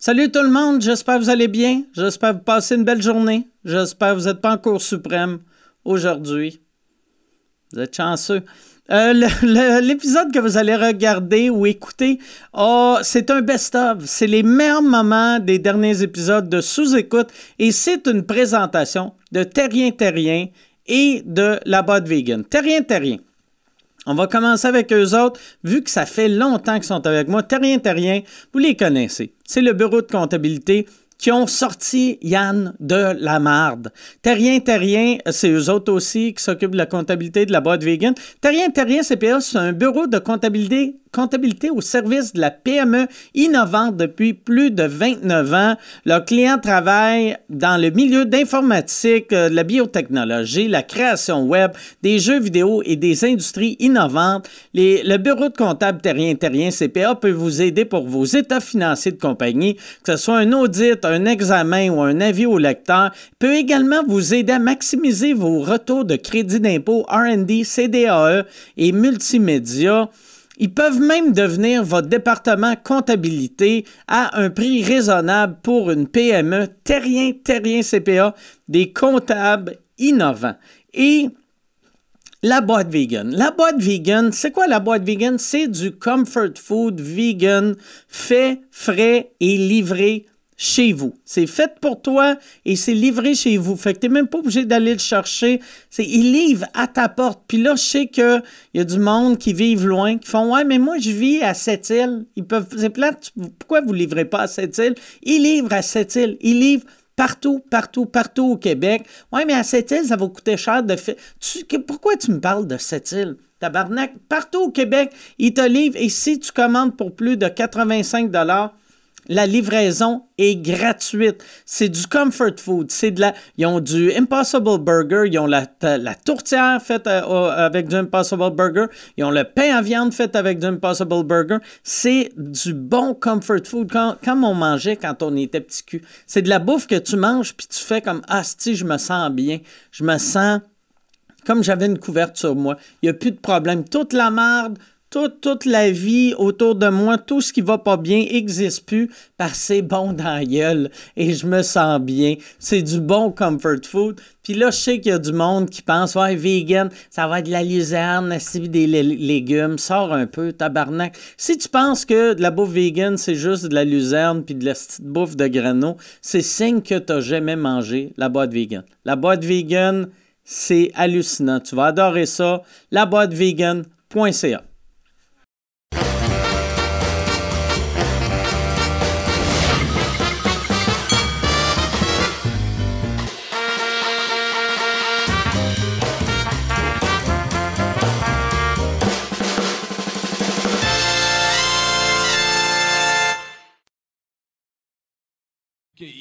Salut tout le monde, j'espère que vous allez bien. J'espère que vous passez une belle journée. J'espère que vous n'êtes pas en cours suprême aujourd'hui. Vous êtes chanceux. L'épisode que vous allez regarder ou écouter, c'est un best-of. C'est les meilleurs moments des derniers épisodes de Sous-Écoute et c'est une présentation de Terrien Terrien et de la boîte vegan. Terrien Terrien. On va commencer avec eux autres, vu que ça fait longtemps qu'ils sont avec moi. Terrien Terrien, vous les connaissez. C'est le bureau de comptabilité qui ont sorti Yann de la marde. Terrien Terrien, c'est eux autres aussi qui s'occupent de la comptabilité de la boîte vegan. Terrien Terrien CPA, c'est un bureau de comptabilité au service de la PME innovante depuis plus de 29 ans. Leurs clients travaillent dans le milieu d'informatique, de la biotechnologie, la création web, des jeux vidéo et des industries innovantes. Le bureau de comptable Terrien Terrien CPA peut vous aider pour vos états financiers de compagnie, que ce soit un audit, un examen ou un avis au lecteur. Il peut également vous aider à maximiser vos retours de crédit d'impôt R&D, CDAE et multimédia. Ils peuvent même devenir votre département comptabilité à un prix raisonnable pour une PME. Terrien Terrien CPA, des comptables innovants. Et la boîte vegan. La boîte vegan, c'est quoi la boîte vegan? C'est du comfort food vegan fait, frais et livré chez vous. C'est fait pour toi et c'est livré chez vous. Fait que t'es même pas obligé d'aller le chercher. Ils livrent à ta porte. Puis là, je sais qu'il y a du monde qui vivent loin, qui font « Ouais, mais moi, je vis à Sept-Îles. » C'est plate. Pourquoi vous livrez pas à Sept-Îles? Ils livrent à Sept-Îles. Ils livrent partout au Québec. « Ouais, mais à Sept-Îles, ça va coûter cher de faire... » Pourquoi tu me parles de Sept-Îles? Tabarnak. Partout au Québec, ils te livrent. Et si tu commandes pour plus de 85 $, la livraison est gratuite. C'est du comfort food. Ils ont du Impossible Burger. Ils ont la tourtière faite avec du Impossible Burger. Ils ont le pain à viande fait avec du Impossible Burger. C'est du bon comfort food. Comme on mangeait quand on était petit cul. C'est de la bouffe que tu manges puis tu fais comme « Ah, si, je me sens bien. Je me sens comme j'avais une couverte sur moi. Il n'y a plus de problème. Toute la marde, toute la vie autour de moi, tout ce qui va pas bien n'existe plus parce que c'est bon dans la gueule et je me sens bien. C'est du bon comfort food. Puis là, je sais qu'il y a du monde qui pense « Ouais, vegan, ça va être de la luzerne, des légumes. Sors un peu, tabarnak. » Si tu penses que de la bouffe vegan, c'est juste de la luzerne puis de la petite bouffe de grano, c'est signe que tu n'as jamais mangé la boîte vegan. La boîte vegan, c'est hallucinant. Tu vas adorer ça. Laboîtevegan.ca.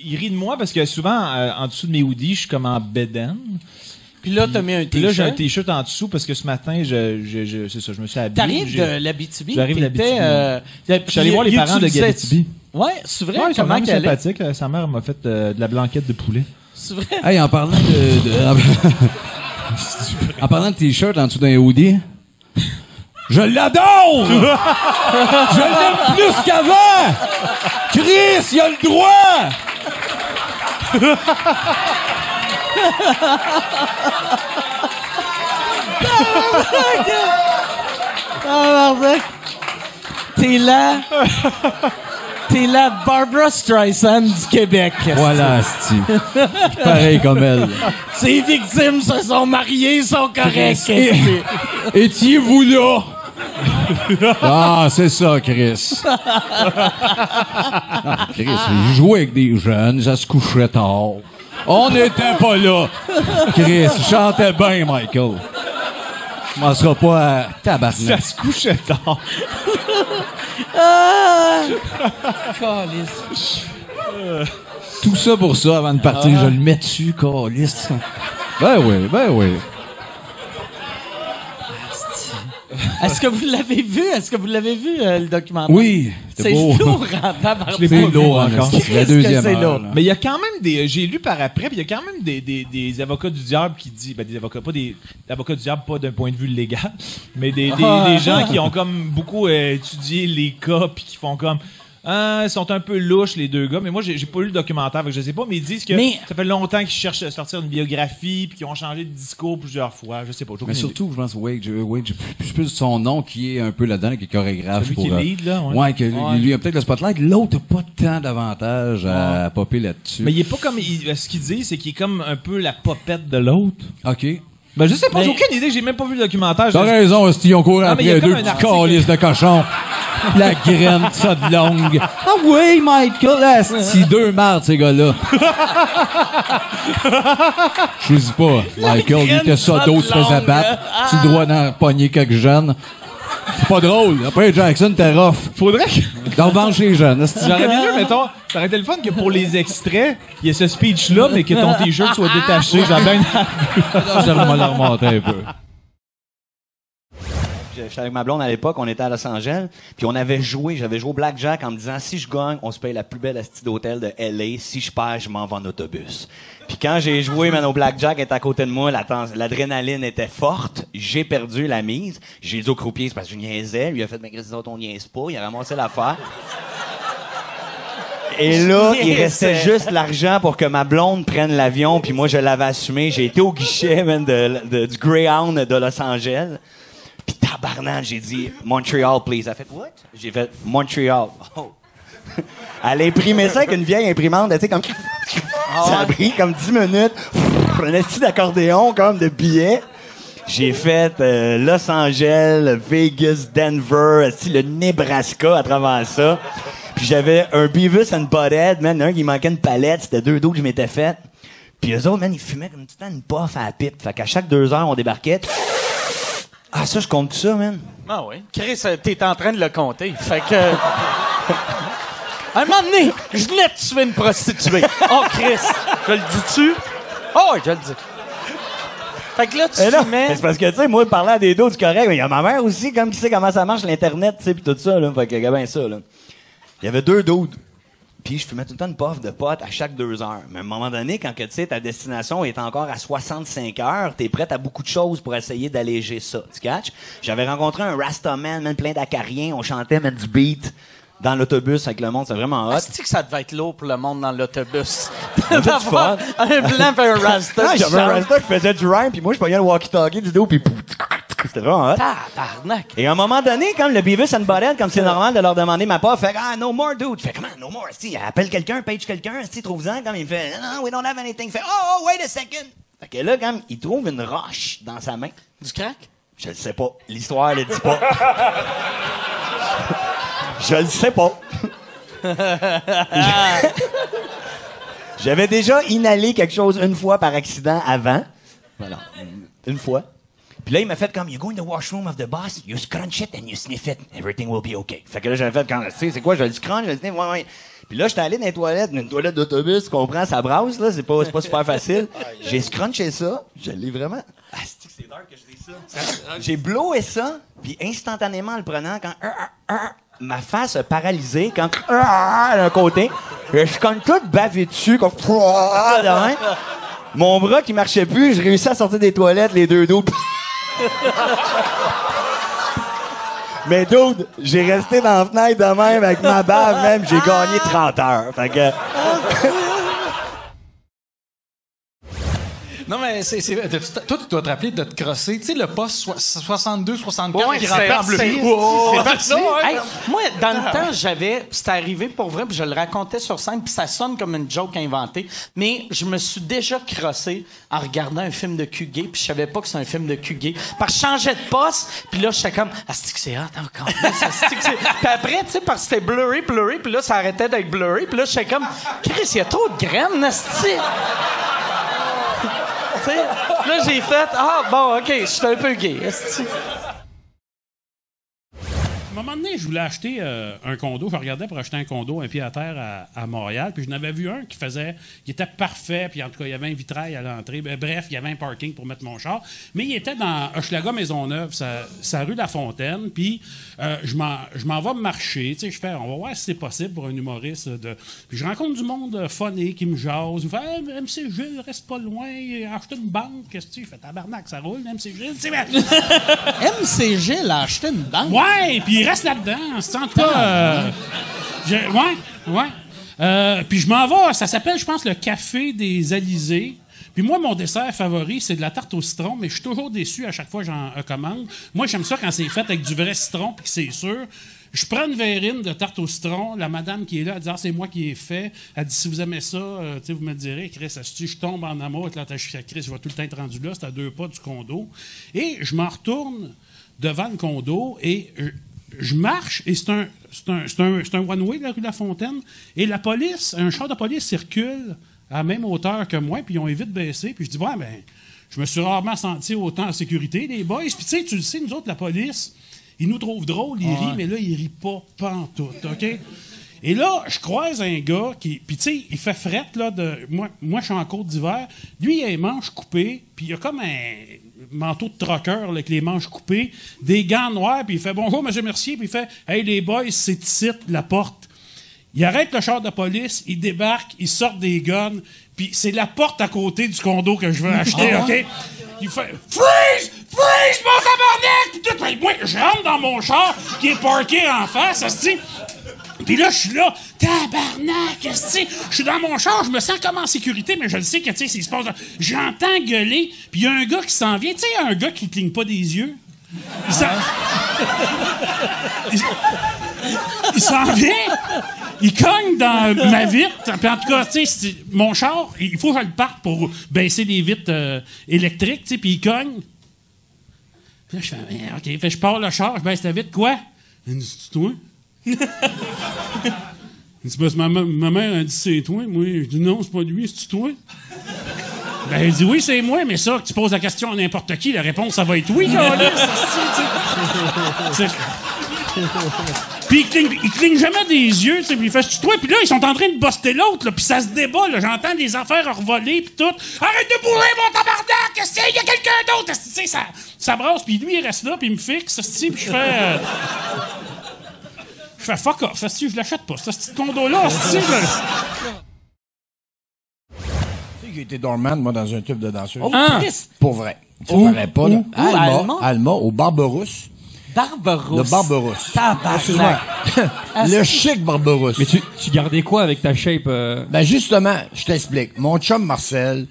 Il rit de moi parce que souvent, en dessous de mes hoodies, je suis comme en bedaine. Puis là, t'as mis un Puis t-shirt. là, j'ai un t-shirt en dessous parce que ce matin, c'est ça, je me suis habillé. T'arrives de l'Abitibi? J'arrive de l'Abitibi. Je suis allé voir les parents de Gabitibi. Ouais, c'est vrai? Ouais, ils sont Comment vraiment sympathiques. Sa mère m'a fait de la blanquette de poulet. C'est vrai? Hey, en parlant en parlant de t-shirt en dessous d'un hoodie, je l'adore! Je l'aime plus qu'avant! Chris, il a le droit! T'es la Barbra Streisand du Québec. Voilà, asti. Pareil comme elle. Ces victimes se sont mariées, sont correctes. Étiez-vous là? Ah, c'est ça, Chris. Ah, Chris, il jouait avec des jeunes, ça se couchait tard. On n'était pas là. Chris, il chantait bien, Michael. Je m'en serai pas à tabarnak. Ça se couchait tard. Tout ça pour ça, avant de partir, je le mets dessus, câlisse. Ben oui. Est-ce que vous l'avez vu? Le documentaire? Oui, c'est beau. lourd en tabarnak. C'est lourd encore. C'est la deuxième heure. Mais il y a quand même j'ai lu par après, puis il y a quand même des avocats du diable qui disent, des avocats, pas des avocats du diable, pas d'un point de vue légal, mais des gens qui ont comme beaucoup étudié les cas, puis qui font comme, Ils sont un peu louches, les deux gars. Mais moi, j'ai pas lu le documentaire, fait que je sais pas. Mais ils disent que ça fait longtemps qu'ils cherchent à sortir une biographie puis qu'ils ont changé de discours plusieurs fois. Je sais pas. Mais surtout, je pense, Wade, je plus son nom qui est un peu là-dedans, qui est chorégraphe. Celui qui est lead, là. Ouais, lui a peut-être le spotlight. L'autre n'a pas tant d'avantages à popper là-dessus. Mais il est pas comme... ce qu'il dit, c'est qu'il est comme un peu la popette de l'autre. OK. Ben, je sais pas, j'ai aucune idée, j'ai même pas vu le documentaire. T'as raison, ils ont couru après deux petits calices de cochons. La graine, ça de longue. Ah oui, Michael, c'est 2 mardes, ces gars-là. Je sais pas. Michael, il était ça, d'autres se faisaient battre. Tu le droit d'en pogner quelques jeunes. C'est pas drôle. Après, Jackson, t'es rough. Faudrait que... D'en revanche les jeunes. J'aurais bien vu, mettons, ça aurait été le fun que pour les extraits, il y ait ce speech-là, mais que ton t-shirt soit détaché. J'avais j'aimerais le remonter un peu. J'étais avec ma blonde à l'époque, on était à Los Angeles, puis j'avais joué au Blackjack en me disant, si je gagne, on se paye la plus belle astuce d'hôtel de LA, si je perds, je m'en vais en autobus. Puis quand j'ai joué, au Blackjack était à côté de moi, l'adrénaline était forte, j'ai perdu la mise, j'ai dit au croupier, c'est parce que je niaisais, lui a fait, mais Chris, on niaise pas, il a ramassé l'affaire. Et là, il restait juste l'argent pour que ma blonde prenne l'avion, puis moi, je l'avais assumé. J'ai été au guichet, du Greyhound de Los Angeles. Puis tabarnak, j'ai dit « Montreal, please ». Elle a fait « What? » J'ai fait « Montreal ». Oh. Elle a imprimé ça avec une vieille imprimante, tu sais, comme... Ça a pris comme 10 minutes. Un petit d'accordéon, comme de billets. J'ai fait Los Angeles, Vegas, Denver, le Nebraska à travers ça. Puis j'avais un Beavis and Butthead, man, un qui manquait une palette, c'était 2 dos que je m'étais fait. Puis eux autres, man, ils fumaient comme tout le temps une puff à la pipe. Fait qu'à chaque 2 heures, on débarquait. Ah, ça, je compte tout ça, man. Ah oui. Chris, t'es en train de le compter. Fait que... À un moment donné, je venais de tuer une prostituée. Oh, Chris, je le dis-tu? Oh, oui, je le dis. Fait que là, tu fumais... C'est parce que, tu sais, moi, parler à des dos, c'est correct, mais il y a ma mère aussi, comme qui sait comment ça marche, l'Internet, tu sais, pis tout ça, là. Fait que, y a bien ça, là. Il y avait 2 doudes. Puis je fumais tout le temps une puff de potes à chaque 2 heures. Mais à un moment donné, quand tu sais ta destination est encore à 65 heures, t'es prête à beaucoup de choses pour essayer d'alléger ça. Tu catches? J'avais rencontré un Rastaman, même plein d'acariens. On chantait même du beat dans l'autobus avec le monde. C'est vraiment hot. Est-ce que ça devait être lourd pour le monde dans l'autobus? D'avoir un blanc et un Rasta. Non, j'avais un Rasta qui faisait du rhyme, puis moi, je pognais le walkie-talkie du dos, puis c'était vraiment hot. Tabarnak. Et à un moment donné, comme le Beavis and Butthead, comme c'est normal de leur demander ma part, fait no more, dude. Fait comment, no more? Si, appelle quelqu'un, page quelqu'un, si, trouve-en, comme il fait, no, we don't have anything. Fait, oh, wait a second. Fait que là, comme, il trouve une roche dans sa main. Du crack? Je le sais pas. L'histoire, elle le dit pas. Je le sais pas. J'avais déjà inhalé quelque chose une fois par accident avant. Voilà. Une fois. Puis là, il m'a fait comme, you go in the washroom of the boss, you scrunch it and you sniff it, everything will be okay. Fait que là, j'avais fait quand, tu sais, c'est quoi, je le scrunch, je le sniff, ouais. Puis là, j'étais allé dans les toilettes, une toilette d'autobus, tu comprends, ça brasse, là, c'est pas super facile. J'ai scrunché ça, je l'ai vraiment. Ah, c'est dark que je dis ça. J'ai blowé ça, puis instantanément, en le prenant, quand, ma face a paralysé, quand, d'un côté, je suis comme tout bavé dessus, comme, mon bras qui marchait plus, j'ai réussi à sortir des toilettes, les 2 dos. Mais dude, j'ai resté dans la fenêtre de même avec ma bave même, j'ai gagné 30 heures. Fait que... Non, mais toi, tu dois te rappeler de te crosser. Tu sais, le poste 62, 64 ouais, qui rentrait en bleu. C'est parti. Hey, moi, dans le temps, c'était arrivé pour vrai, puis je le racontais sur scène, puis ça sonne comme une joke inventée, mais je me suis déjà crossé en regardant un film de cul gay, puis je savais pas que c'était un film de cul gay. Parce que je changeais de poste, puis là, j'étais comme, c'est que c'est hot encore. Puis après, tu sais, parce que c'était blurry, puis là, ça arrêtait d'être blurry, puis là, j'étais comme, Chris, il y a trop de graines, asti. Là, j'ai fait, bon, OK, je suis un peu gay. À un moment donné, je voulais acheter un condo. Je regardais pour acheter un condo, un pied à terre à Montréal. Puis je n'avais vu un qui était parfait. Puis en tout cas, il y avait un vitrail à l'entrée. Bref, il y avait un parking pour mettre mon char. Mais il était dans Hochelaga Maisonneuve, sa rue La Fontaine. Puis je m'en vais marcher. Tu sais, je fais, on va voir si c'est possible pour un humoriste. Puis je rencontre du monde funny qui me jase. Il me fait, MCG, reste pas loin. Acheter une banque. Qu'est-ce que tu fais? Tabarnak, ça roule, MCG. MCG l'a acheté une banque? Ouais, puis il reste là-dedans. En tout cas, Puis je m'en vais, ça s'appelle, je pense, le Café des Alizés. Puis moi, mon dessert favori, c'est de la tarte au citron, mais je suis toujours déçu à chaque fois que j'en commande. Moi, j'aime ça quand c'est fait avec du vrai citron, puis que c'est sûr. Je prends une verrine de tarte au citron. La madame qui est là, elle dit « Ah, c'est moi qui ai fait. » Elle dit « Si vous aimez ça, vous me direz, Chris, si je tombe en amour avec la tâche Chris, je vais tout le temps être rendu là. C'est à 2 pas du condo. » Et je m'en retourne devant le condo et je marche et c'est un one-way, la rue La Fontaine. Et la police, un char de police circule à la même hauteur que moi, puis ils ont vite baissé. Puis je dis « Ouais, ben, je me suis rarement senti autant en sécurité, les boys. » Puis tu le sais, nous autres, la police... Ils nous trouvent drôles, ils rient, mais là, ils rient pas pantoute, OK? Et là, je croise un gars qui... Puis, tu sais, il fait fret, là, de... Moi, je suis en côte d'hiver. Lui, il a les manches coupées, puis il a comme un manteau de trucker, là, avec les manches coupées, des gants noirs, puis il fait « Bonjour, monsieur Mercier », puis il fait « Hey, les boys, c'est ici, la porte. » Il arrête le char de police, il débarque, il sort des guns, puis c'est la porte à côté du condo que je veux acheter, OK? Il fait « Freeze! Freeze, mon tabarnak! » Puis tout, moi, je rentre dans mon char qui est parké en face, asti. Puis là, je suis là, tabarnak, asti. Je suis dans mon char, je me sens comme en sécurité, mais je le sais que, tu sais, s'il se passe... J'entends gueuler, puis il y a un gars qui s'en vient. Tu sais, un gars qui cligne pas des yeux. Il s'en vient, il cogne dans ma vitre. Puis en tout cas, tu sais, mon char, il faut que je le parte pour baisser les vitres électriques, tu sais, puis il cogne. Puis là, je fais, OK, fait, je pars le char, je baisse la vitre. Quoi? Il dit, c'est toi? Il dit, parce que ma mère a dit, c'est toi. Moi, je dis, non, c'est pas lui, c'est toi? Ben, il dit, oui, c'est moi, mais ça, que tu poses la question à n'importe qui, la réponse, ça va être oui, Puis il cligne jamais des yeux, tu sais, puis il fait « toi », puis là, ils sont en train de buster l'autre, puis ça se débat, là, j'entends des affaires revoler, puis tout. « Arrête de bourrer, mon tabarnak! Il y a quelqu'un d'autre! » Tu sais, ça brasse, puis lui, il reste là, puis il me fixe, puis je fais... Je fais « fuck off, je l'achète pas, ce petit condo-là, J'ai été doorman, moi, dans un tube de danseuse. Oh, Pour vrai. Tu ne pas, là. Alma, au Barberousse. Barberousse. Le Barberousse. Tabarnak. Le chic Barberousse. Mais tu gardais quoi avec ta shape? Ben, justement, je t'explique. Mon chum Marcel,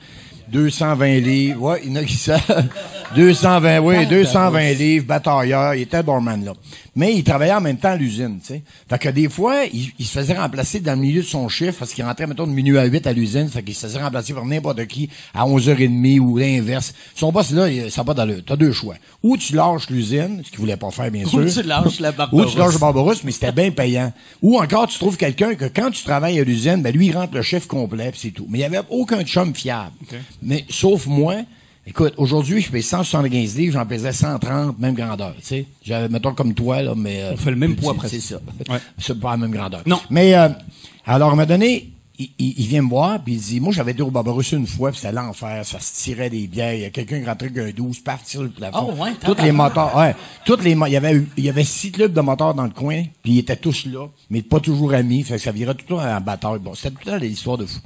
220 livres, ouais, il y en a qui savent. 220 livres, batailleur, il était doorman, là. Mais il travaillait en même temps à l'usine, tu sais. Fait que des fois, il se faisait remplacer dans le milieu de son chiffre parce qu'il rentrait, mettons, de minuit à 8 à l'usine. Fait qu'il se faisait remplacer par n'importe qui à 11h30 ou l'inverse. Son boss, là, ça n'a pas d'allure. T'as 2 choix. Ou tu lâches l'usine, ce qu'il voulait pas faire, bien sûr. Ou tu lâches la Barberousse. Ou tu lâches le Barberousse, mais c'était bien payant. Ou encore, tu trouves quelqu'un que quand tu travailles à l'usine, ben lui, il rentre le chiffre complet, pis c'est tout. Mais il y avait aucun chum fiable. Okay. Mais, sauf moi, écoute, aujourd'hui, je paye 175 livres, j'en pèserais 130, même grandeur, tu sais. J'avais, mettons, comme toi, là, mais... On fait le même poids, presque. C'est ça. Ouais. C'est pas la même grandeur. Non. Mais, alors, à un moment donné, il vient me voir, puis il dit, moi, j'avais été au Barberousse une fois, puis c'était l'enfer, ça se tirait des bières, il y a quelqu'un qui rentrait avec un 12, partir sur le plafond. Oh, ouais, tous les moteurs, ouais, il y avait 6 clubs de moteurs dans le coin, puis ils étaient tous là, mais pas toujours amis, fait que ça virait tout le temps en bataille. Bon, c'était tout le temps des histoires de fous.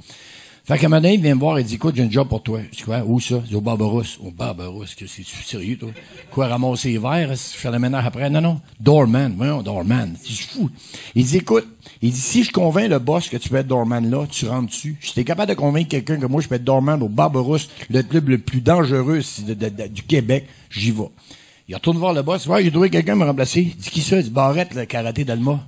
Fait qu'à un moment donné, il vient me voir et dit, écoute, j'ai un job pour toi. Je dis, quoi? Où ça? Je dis, au Barberousse. Au Barberousse, c'est sérieux, toi? Quoi, ramasser les verres, faire le ménage après? Non. Doorman. Voyons, doorman. C'est fou. Il dit, écoute, si je convainc le boss que tu peux être doorman là, tu rentres dessus. Si t'es capable de convaincre quelqu'un que moi, je peux être doorman au Barberousse, le club le plus dangereux du Québec, j'y vais. Il retourne voir le boss. Ouais, j'ai trouvé quelqu'un me remplacer. Il dit, qui ça? Il dit, Barrette, le karaté d'Alma.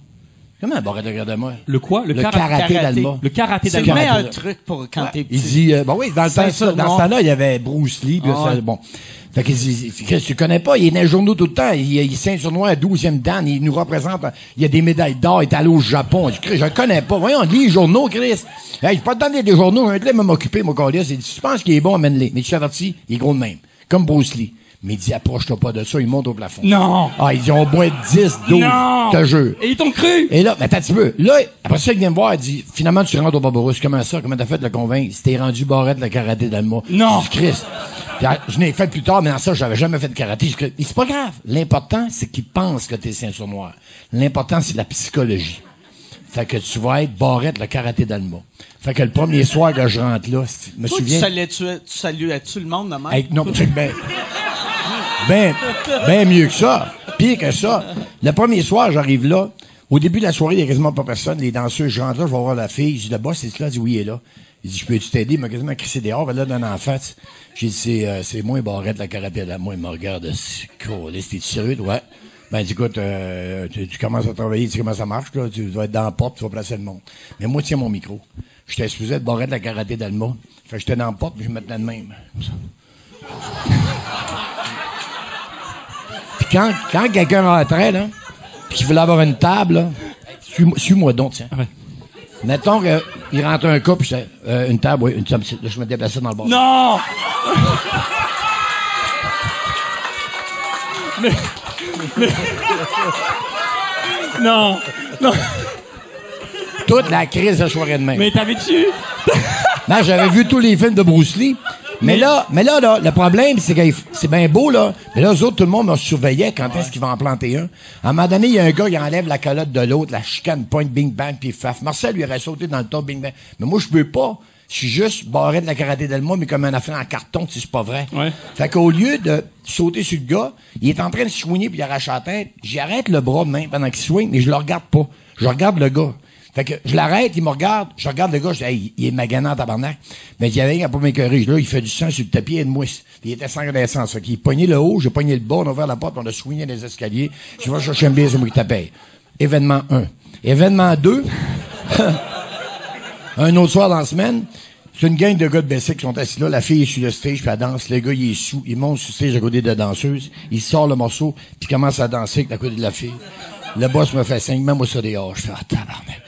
Comment Barrette le karaté d'Alma? Le quoi? Le karaté d'Alma. Le karaté d'Alma. C'est un truc pour quand t'es petit. Il dit, oui, dans ce temps-là, il y avait Bruce Lee, puis ça, bon. Fait que tu connais pas, il est dans les journaux tout le temps, il est ceinture noire à 12e dan, il nous représente, il y a des médailles d'or, il est allé au Japon. Je le connais pas. Voyons, lis les journaux, Chris. Hey, j'ai pas le temps de lire des journaux, un de m'occuper, mon gars, il dit, tu penses qu'il est bon, amène-les. Mais tu t'avertis, il est gros de même. Comme Bruce Lee. Mais il dit, approche-toi pas de ça, il monte au plafond. Non! Ah, ils ont au moins 10, 12, je te jure. Et ils t'ont cru! Et là, mais attends un petit peu. Là, après ça, il vient me voir, il dit, finalement, tu rentres au Barberousse. Comment ça? Comment t'as fait de le convaincre? C'était rendu Barrette, le karaté d'Alma. Non! Christ. Je l'ai fait plus tard, mais dans ça, j'avais jamais fait de karaté. C'est pas grave. L'important, c'est qu'il pense que t'es ceinture noire. L'important, c'est la psychologie. Fait que tu vas être Barrette, le karaté d'Alma. Fait que le premier soir que je rentre là, je me souviens. Tu saluais-tu le monde, de même? Non, c'est ben mieux que ça. Pire que ça. Le premier soir, j'arrive là. Au début de la soirée, il n'y a quasiment pas personne. Les danseuses, je rentre là, je vais voir la fille. Je dis, le boss, c'est là? Elle dit, oui, il est là. Il dit, je peux-tu t'aider? Il m'a quasiment crissé dehors. Elle a d'un enfant. J'ai dit, c'est moi, Barrette, la carapelle. Moi, il me regarde. T'es-tu sérieux? Ouais. Ben, dis, écoute, tu commences à travailler, tu sais comment ça marche, là. Tu vas être dans la porte, tu vas placer le monde. Mais moi, tiens mon micro. J'étais supposé être Barrette, la karaté d'Alma. Fait que j'étais dans la porte, puis je me tenais de même. Comme ça. Puis quand quelqu'un rentrait, là, puis qu'il voulait avoir une table, là, suis-moi donc, tiens. Ouais. Mettons qu'il rentre un cas, puis j'étais, une table, oui, une table. Là, je me déplaçais dans le bord. Non! mais... Non. Toute la crise de soirée de même. Mais t'avais-tu? Non, j'avais vu tous les films de Bruce Lee. Mais là, le problème, c'est que c'est bien beau, là. Mais là, eux autres, tout le monde me surveillait quand est-ce qu'il va en planter un. À un moment donné, il y a un gars qui enlève la calotte de l'autre, la chicane, point, bing, bang, puis faf. Marcel lui aurait sauté dans le tas, bing, bang. Mais moi, je peux pas. Je suis juste barré de la karaté d'Elma, mais comme un affaire en carton, c'est pas vrai. Ouais. Fait qu'au lieu de sauter sur le gars, il est en train de soigner puis il arrache la tête. J'arrête le bras de main pendant qu'il soigne, mais je le regarde pas. Je regarde le gars. Fait que je l'arrête, il me regarde, je regarde le gars, je dis, hey, il est maganant en tabarnak. Mais il y avait rien à pas m'écœurer. Là, il fait du sang sur le tapis et de moi. Il était sans connaissance. Fait qu'il pognait le haut, j'ai pogné le bas, on a ouvert la porte, on a soigné les escaliers. Je vais chercher un billet, c'est moi qui t'appelle. Événement 1. Événement 2. Un autre soir dans la semaine. C'est une gang de gars de Bessic qui sont assis là. La fille est sur le stage, puis elle danse. Le gars, il est sous. Il monte sur le stage à côté de la danseuse. Il sort le morceau, puis commence à danser à côté de la fille. Le boss me fait 5, même moi ça dehors. Je fais, ah, tabarnak.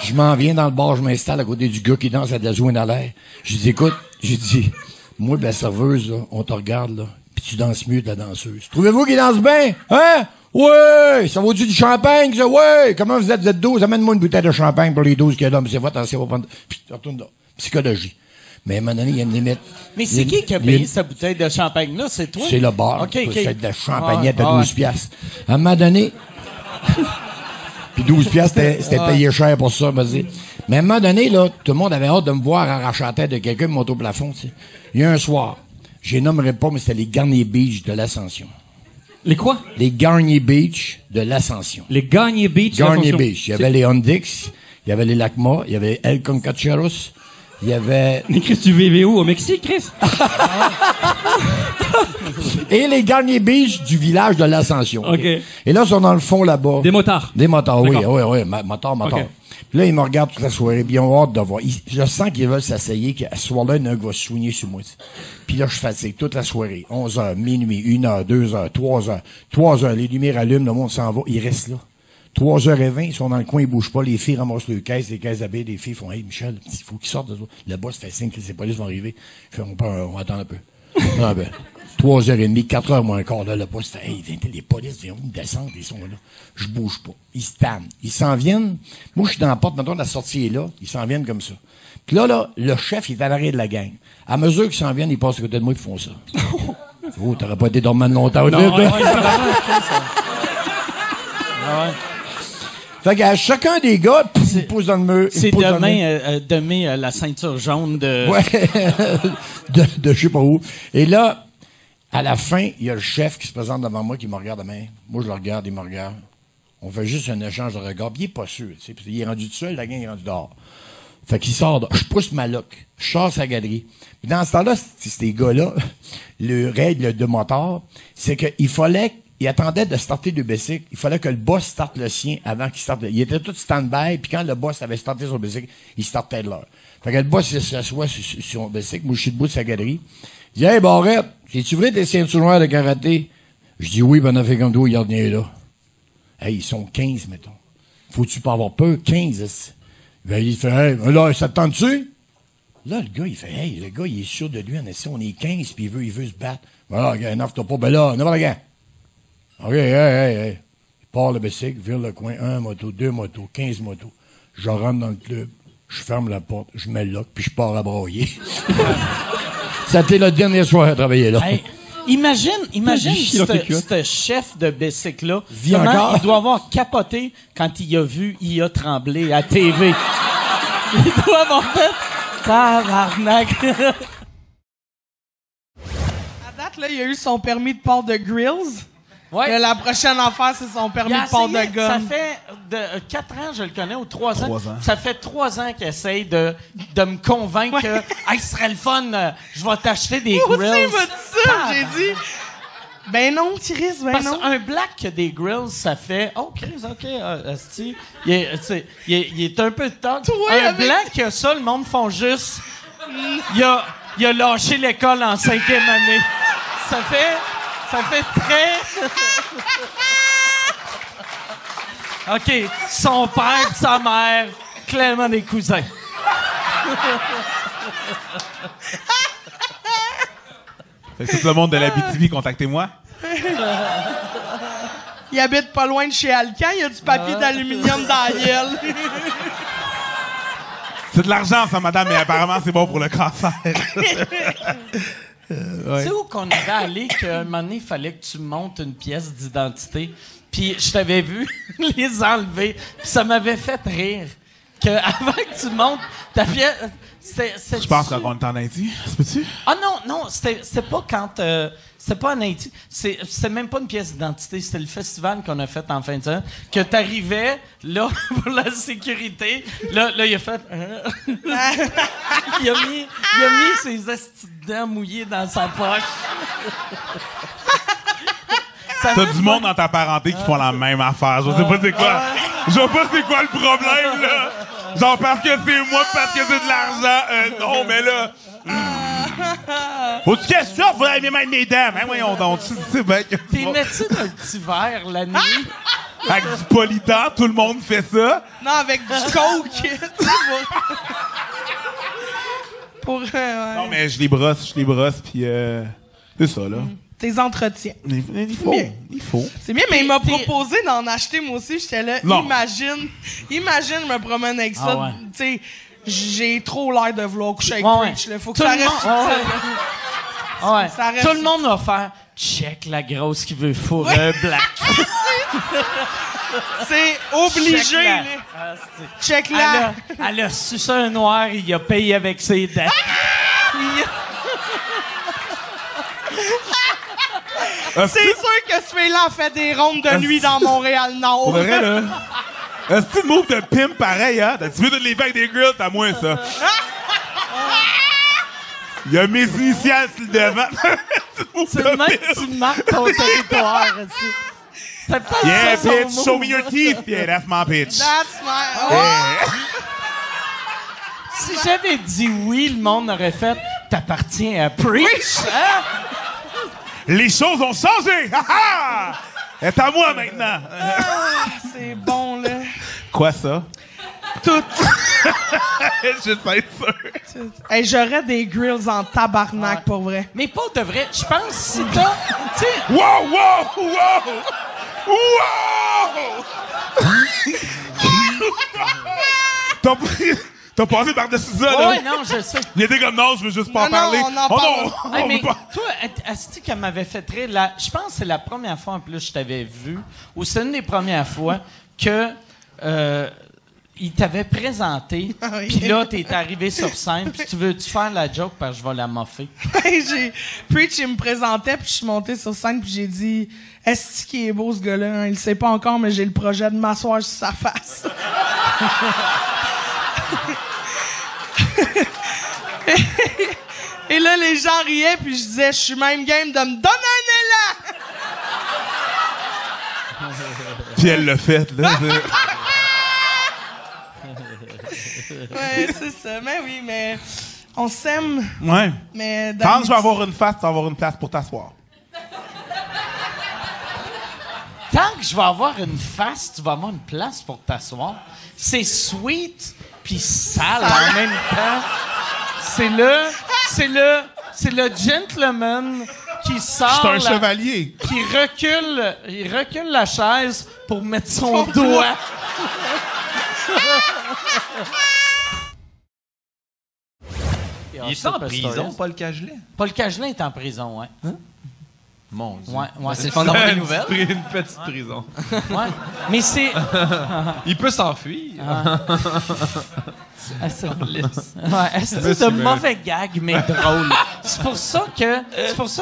Je m'en viens dans le bar, je m'installe à côté du gars qui danse à de la zouine à l'air. Je dis, écoute, j'ai dit, moi, la serveuse, là, on te regarde, là, puis tu danses mieux que la danseuse. Trouvez-vous qu'il danse bien? Hein? Ouais! Ça vaut-tu du champagne, ça? Ouais! Comment vous êtes? Vous êtes 12? Amène-moi une bouteille de champagne pour les 12 qu'il y a là. Mais c'est votre attention, on va prendre. Puis, retourne là. Psychologie. Mais à un moment donné, il y a une limite. Mais c'est qui a payé sa bouteille de champagne-là? C'est toi? C'est le bar. OK. C'est de la champagnette de 12 piastres. À un moment donné... Puis 12 piastres, c'était payé cher pour ça, vas-y. Mais à un moment donné, là, tout le monde avait hâte de me voir arracher la tête de quelqu'un qui monte au plafond, tu sais. Il y a un soir, je les nommerai pas, mais c'était les Garnier Beach de l'Ascension. Les quoi? Les Garnier Beach de l'Ascension. Les Garnier Beach Garnier Beach. Il y avait les Ondix, il y avait les Lacma, il y avait El Concacheros, il y avait... Mais Chris, tu vivais où? Au Mexique, Chris? Et les Garnier Beach du village de l'Ascension. OK. Et là, ils sont dans le fond, là-bas. Des motards. Des motards, oui. Motards. Okay. Puis là, ils me regardent toute la soirée, puis ils ont hâte de voir. Je sens qu'ils veulent s'asseyer, qu'à ce soir-là, un va se soigner sur moi. Puis là, je fatigue toute la soirée. 11h, minuit, 1h, 2h, 3h. 3h, les lumières allument, le monde s'en va. Ils restent là. 3h20, ils sont dans le coin, ils bougent pas. Les filles ramassent leurs caisses, les caisses d'habits. Les filles font, hey, Michel, il faut qu'ils sortent de ça. Le boss fait signe que les polices vont arriver. Fait, on va attendre un peu. 3h30, 4h moins quart, là, le boss fait, hey, les polices viennent descendre, ils sont là. Je bouge pas. Ils se tannent. Ils s'en viennent. Moi, je suis dans la porte, maintenant, la sortie est là. Ils s'en viennent comme ça. Puis là, le chef, il est à l'arrière de la gang. À mesure qu'ils s'en viennent, ils passent à côté de moi, ils font ça. Oh, t'aurais pas été dormant longtemps, non, Fait qu'à chacun des gars, il me pousse dans le mur. C'est demain la ceinture jaune de... Ouais, de je sais pas où. Et là, à la fin, il y a le chef qui se présente devant moi, qui me regarde de main. Moi, je le regarde, il me regarde. On fait juste un échange de regards. Puis il est pas sûr, tu sais. Puis il est rendu tout seul, la gang est rendue dehors. Fait qu'il sort, je pousse ma loque. Je sors sa galerie. Puis dans ce temps-là, ces gars-là, le règle de moteur, c'est qu'il fallait... Il attendait de starter le bicycle. Il fallait que le boss starte le sien avant qu'il starte. Il était tout stand-by, puis quand le boss avait starté son bicycle, il startait de l'heure. Fait que le boss s'assoit sur son bicycle. Moi, je suis debout de sa galerie. Il dit, hey, Barrette, c'est-tu vrai tes ceintures noires de karaté? Je dis oui, ben, on a fait comme toi, il en est là. Hey, ils sont 15, mettons. Faut-tu pas avoir peur? 15. Ben, il fait, hey, là, ça te tente-tu? Là, le gars, il fait, hey, le gars, il est sûr de lui, en essai, on est 15, puis il veut se battre. Voilà, gars, n'offre pas, ben là, n'importe gars. OK, hey. Il part le bicycle, vire le coin, 1 moto, 2 motos, 15 motos. Je rentre dans le club, je ferme la porte, je mets le lock, puis je pars à broyer. Ça a été le dernier soir à travailler là. Hey, imagine ce chef de bicycle-là. Comment il doit avoir capoté quand il a vu IA Tremblay à TV. Il doit avoir fait tabarnak. À date, là, il a eu son permis de port de Grills. Ouais. Que la prochaine affaire, c'est son permis Il a de port de essayé, ça gomme. fait 4 ans, je le connais, ou 3 ans. 3 ans. Ça fait 3 ans qu'il essaye de me convaincre que hey, ce serait le fun, je vais t'acheter des Moi grills. aussi, il m'a dit ça. J'ai dit, ben non, Chris, ben Parce non. qu'un black qui a des grills, ça fait... Oh, Chris, OK, asti, il est un peu tough. Un black qui a ça, le monde font juste... Il a lâché l'école en 5e année. Ça fait très... OK, son père et sa mère, clairement des cousins. Fait que tout le monde de l'Abitibi, contactez-moi. Il habite pas loin de chez Alcan, il y a du papier d'aluminium dans la gueule. C'est de l'argent, ça, madame, mais apparemment, c'est bon pour le cancer. Tu sais où qu'on avait allé qu'à un moment donné, il fallait que tu montes une pièce d'identité, puis je t'avais vu les enlever, puis ça m'avait fait rire que avant que tu montes ta pièce... Je pense qu'on est en Haïti. C'est peux-tu? Ah non, c'était pas quand... c'était pas en Haïti. C'était même pas une pièce d'identité. C'était le festival qu'on a fait en fin de semaine. Que t'arrivais, là, pour la sécurité. Là, il a fait... il a mis ses estis de dents mouillés dans sa poche. T'as du monde dans ta parenté qui font la même affaire. Je sais pas c'est quoi. Je sais pas c'est quoi le problème, là. Genre parce que c'est moi, parce que c'est de l'argent. Non, mais là... Faut-tu qu'est-ce que ça? Faut aller mettre mes dents. Hein, voyons donc. C'est bien que... T'es mets-tu d'un petit verre la nuit? Avec du polydent, tout le monde fait ça. Non, avec du coke. Pour ouais. Non, mais je les brosse, puis c'est ça, là. Tes entretiens. Il faut. C'est bien, mais il m'a proposé d'en acheter moi aussi. J'étais là, imagine, je me promène avec ça. Ouais. Tu sais, j'ai trop l'air de vouloir coucher avec Preach. Là. Faut que tout ça reste subtil. Ouais. Ça reste Tout le monde va faire check la grosse qui veut fourrer un black. C'est obligé. Check-la. Là. Check-la. Elle a sucé un noir, il a payé avec ses dents. C'est sûr que ce fille-là fait des rondes de nuit dans Montréal-Nord. Pour vrai, là. C'est une move de pimp pareil, hein? Tu veux de les faire avec des grills, t'as moins ça. Il y a mes initiales sur le devant. C'est le même que tu marques ton territoire. C'est peut-être Yeah, ça, bitch, son show move. me your teeth. Yeah, that's my bitch. That's my... Si j'avais dit oui, le monde aurait fait « T'appartiens à Preach! Hein? » Les choses ont changé! Ha ha! C'est à moi maintenant! C'est bon, là. Quoi ça? Tout. Je sais sûr. Hey, j'aurais des grills en tabarnak, pour vrai. Mais pas de vrai. Je pense si t'as... Tu sais... Wow, wow, wow! Wow! T'as passé par-dessus ça, là? Ouais, non, je sais. Il était comme non, je veux juste pas en Non, parler. on en parle. Hey, on mais veut pas. toi, Asti, qu'elle m'avait fait rire, je pense que c'est la première fois en plus que je t'avais vu, ou c'est une des premières fois que il t'avait présenté, oui. puis là, t'es arrivé sur scène, puis tu veux-tu faire la joke parce que je vais la moffer? Preach, il me présentait, puis je suis monté sur scène, puis j'ai dit « Est-ce qu'il est beau, ce gars-là? Hein? Il le sait pas encore, mais j'ai le projet de m'asseoir sur sa face. » Et là, les gens riaient, puis je disais « Je suis même game de me donner un élan! » Puis elle l'a fait, là. Ouais, c'est ça. Mais oui, mais on s'aime. Ouais. Mais Quand je vais avoir une face, tu vas avoir une place pour t'asseoir. Tant que je vais avoir une face, tu vas avoir une place pour t'asseoir. C'est sweet puis sale en même temps. C'est le gentleman qui sort. Je suis un chevalier. Qui recule la chaise pour mettre son doigt. Il est en prison, Paul Cagelet? Paul Cagelet est en prison, ouais. Hein? Mon Dieu. Ouais, c'est le fun d'avoir des une nouvelles. Une petite prison. Ouais. Mais c'est... Il peut s'enfuir. C'est un mauvais gag, mais drôle. C'est pour ça que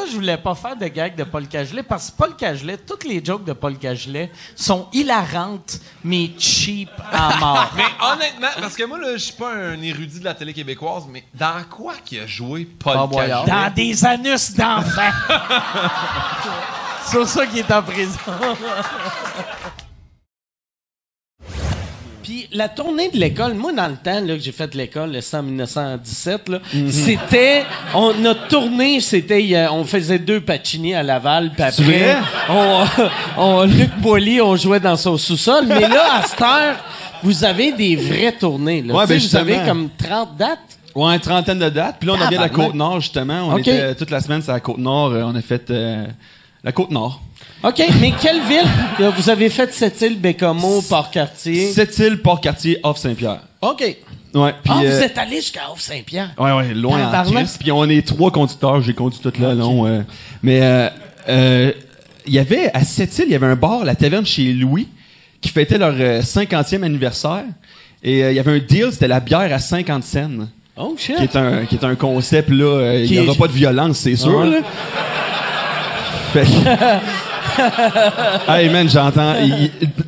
je voulais pas faire de gag de Paul Cagelet, parce que Paul Cagelet, toutes les jokes de Paul Cagelet sont hilarantes, mais cheap à mort. Mais honnêtement, parce que moi, là, je suis pas un érudit de la télé québécoise, mais dans quoi qu'il a joué Paul Cagelet? Dans des anus d'enfants. C'est pour ça qu'il est en prison. Puis la tournée de l'école, moi, dans le temps là, que j'ai fait l'école, c'était en 1917, là, c'était... Notre tournée, c'était... on faisait 2 Pacini à Laval, puis après, Luc Boilly, on jouait dans son sous-sol. Mais là, à cette heure, vous avez des vraies tournées. Là. Ouais, vous avez comme 30 dates. Ouais, une trentaine de dates. Puis là, on vient de la Côte-Nord, justement. On était toute la semaine sur la Côte-Nord. On a fait la Côte-Nord. OK, mais quelle ville? Vous avez fait Sept-Îles, Bécomo, Port-Cartier? Sept-Îles, Port-Cartier, Offre-Saint-Pierre. OK. Ouais, puis, vous êtes allé jusqu'à Offre-Saint-Pierre? Ouais, loin en Christ. Puis on est 3 conducteurs. J'ai conduit tout le long. Mais il y avait, à Sept-Îles, il y avait un bar, la taverne chez Louis, qui fêtait leur 50e anniversaire. Et il y avait un deal, c'était la bière à 50 cents. Oh, shit. Qui est un concept, là. Il n'y aura pas de violence, c'est sûr, là. Fait hey man, j'entends.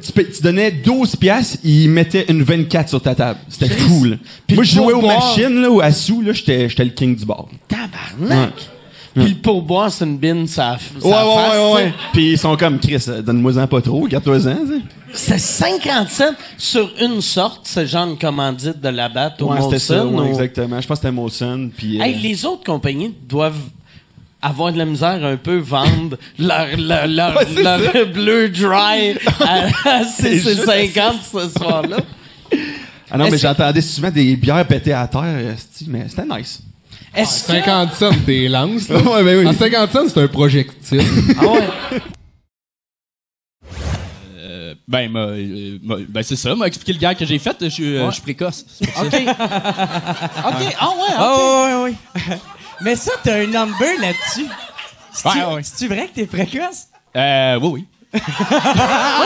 Tu donnais 12 piastres, il mettait une 24 sur ta table. C'était fou, là. Moi, je jouais aux machines, là, ou à sous, là, j'étais le king du bar. Tabarnak! Puis le pourboire, c'est une bine, ça ouais. Puis ils sont comme, Chris, donne-moi-en pas trop, garde-toi-en, c'est 50 cents sur une sorte, c'est genre une commandite de la batte au Molson. C'était ça, exactement. Je pense que c'était Molson. Puis, hey, les autres compagnies doivent avoir de la misère un peu vendre leur bleu dry à 6,50 ce soir-là. Ah non, mais j'entendais souvent des bières pétées à terre, mais c'était nice. 50 cents, t'es lance, là. Ouais, ben oui. En 50 cents, c'est un projectile. Ah ouais? Ben c'est ça, m'a expliqué le gars que j'ai fait, je suis précoce. OK. OK, ah ouais, OK. Ouais. Mais ça, t'as un number là-dessus. C'est-tu vrai que t'es précoce? Oui. Ouais,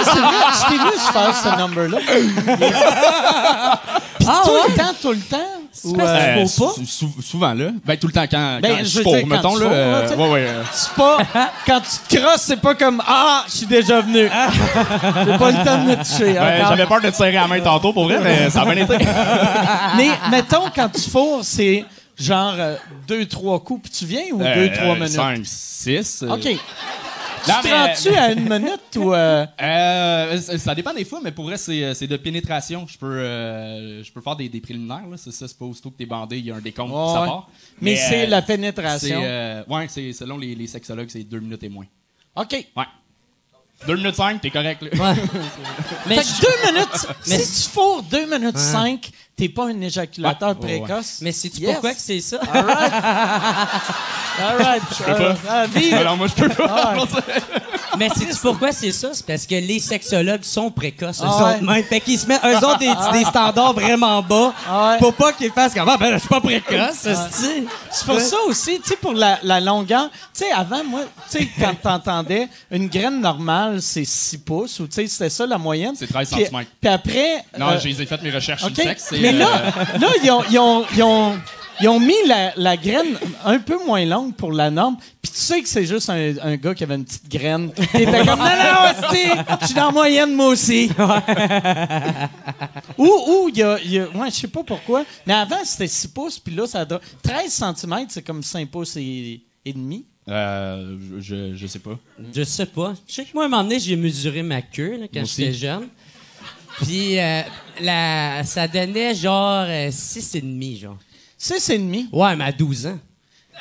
c'est vrai, je t'ai vu faire ce number-là. Pis tout le temps? C'est parce qu'il faut pas? Souvent, là. Ben, tout le temps, quand je fourre, mettons, là. C'est pas... Quand tu te crosses, c'est pas comme « Ah, je suis déjà venu. » J'ai pas le temps de me toucher. J'avais peur de te serrer la main tantôt, pour vrai, mais ça a bien été. Mais, mettons, quand tu fourres, c'est genre 2-3 coups, puis tu viens, ou 2-3 minutes? 5, 6. OK. Tu te rends-tu à 1 minute ou... Ça dépend des fois, mais pour vrai, c'est de pénétration. Je peux faire des préliminaires, là. C'est ça, c'est pas aussitôt que t'es bandé, il y a un décompte, ça part. Mais c'est la pénétration. C'est selon les sexologues, c'est 2 minutes et moins. OK. Ouais. 2 minutes 5, t'es correct, là. Ouais. Mais fait que 2 minutes... si tu fourres 2 minutes 5, t'es pas un éjaculateur précoce. Mais sais-tu pourquoi que c'est ça? All right. Je peux pas. Alors moi, je peux pas. Mais sais-tu pourquoi c'est ça? C'est parce que les sexologues sont précoces. Fait qu'ils se mettent, eux autres, des standards vraiment bas pour pas qu'ils fassent comme, je suis pas précoce. C'est pour ça aussi, tu sais, pour la longueur. Tu sais, avant, moi, tu sais, quand t'entendais une graine normale, c'est 6 pouces, ou tu sais, c'était ça la moyenne. C'est 13 cm. Puis après... Non, j'ai fait mes recherches sur le sexe. Mais là, ils ont mis la graine un peu moins longue pour la norme. Puis tu sais que c'est juste un gars qui avait une petite graine. Il était comme, non, je suis dans la moyenne, moi aussi. Ou il y a je sais pas pourquoi. Mais avant, c'était 6 pouces. Puis là, ça donne 13 cm, c'est comme 5 pouces et demi. Je sais pas. Je sais pas. Je sais que moi, à un moment donné, j'ai mesuré ma queue là, quand j'étais jeune. Puis ça donnait genre 6,5, genre. 6,5? Ouais, mais à 12 ans.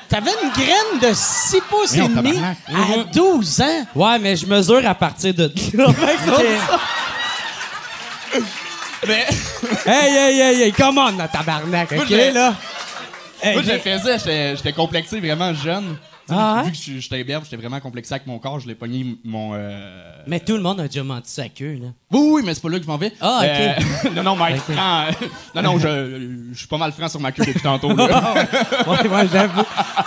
T'avais une graine de 6 pouces et demi à 12 ans? Ouais, mais je mesure à partir de là. Mais... hey, come on, tabarnak, OK, là? Moi, je le faisais, j'étais complexé vraiment jeune. Vu que j'étais berbe, j'étais vraiment complexé avec mon corps, je l'ai pogné mon... Mais tout le monde a déjà menti sa queue, là. Oui, mais c'est pas là que je m'en vais. Ah, OK. Non, Mike, franc... non, je suis pas mal franc sur ma queue depuis tantôt, là. ouais,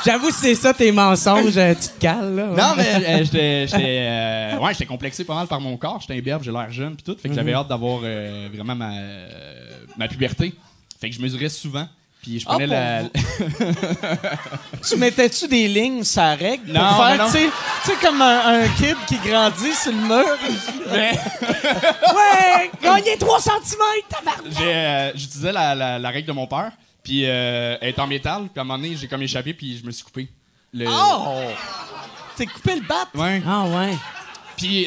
j'avoue, c'est ça tes mensonges, tu te cales, là. Non, mais j'étais complexé pas mal par mon corps, j'étais berbe, j'ai l'air jeune pis tout, fait que j'avais hâte d'avoir vraiment ma puberté. Fait que je mesurais souvent. Puis je prenais la... Tu mettais-tu des lignes sur la règle? Non, pour faire, non. tu sais, comme un kid qui grandit sur le mur. Ouais, gagner 3 cm, tabarnak! J'utilisais la règle de mon père. Puis elle est en métal. Puis à un moment donné, j'ai comme échappé. Puis je me suis coupé. Oh! T'es coupé le bat? Ouais. Ah ouais. Puis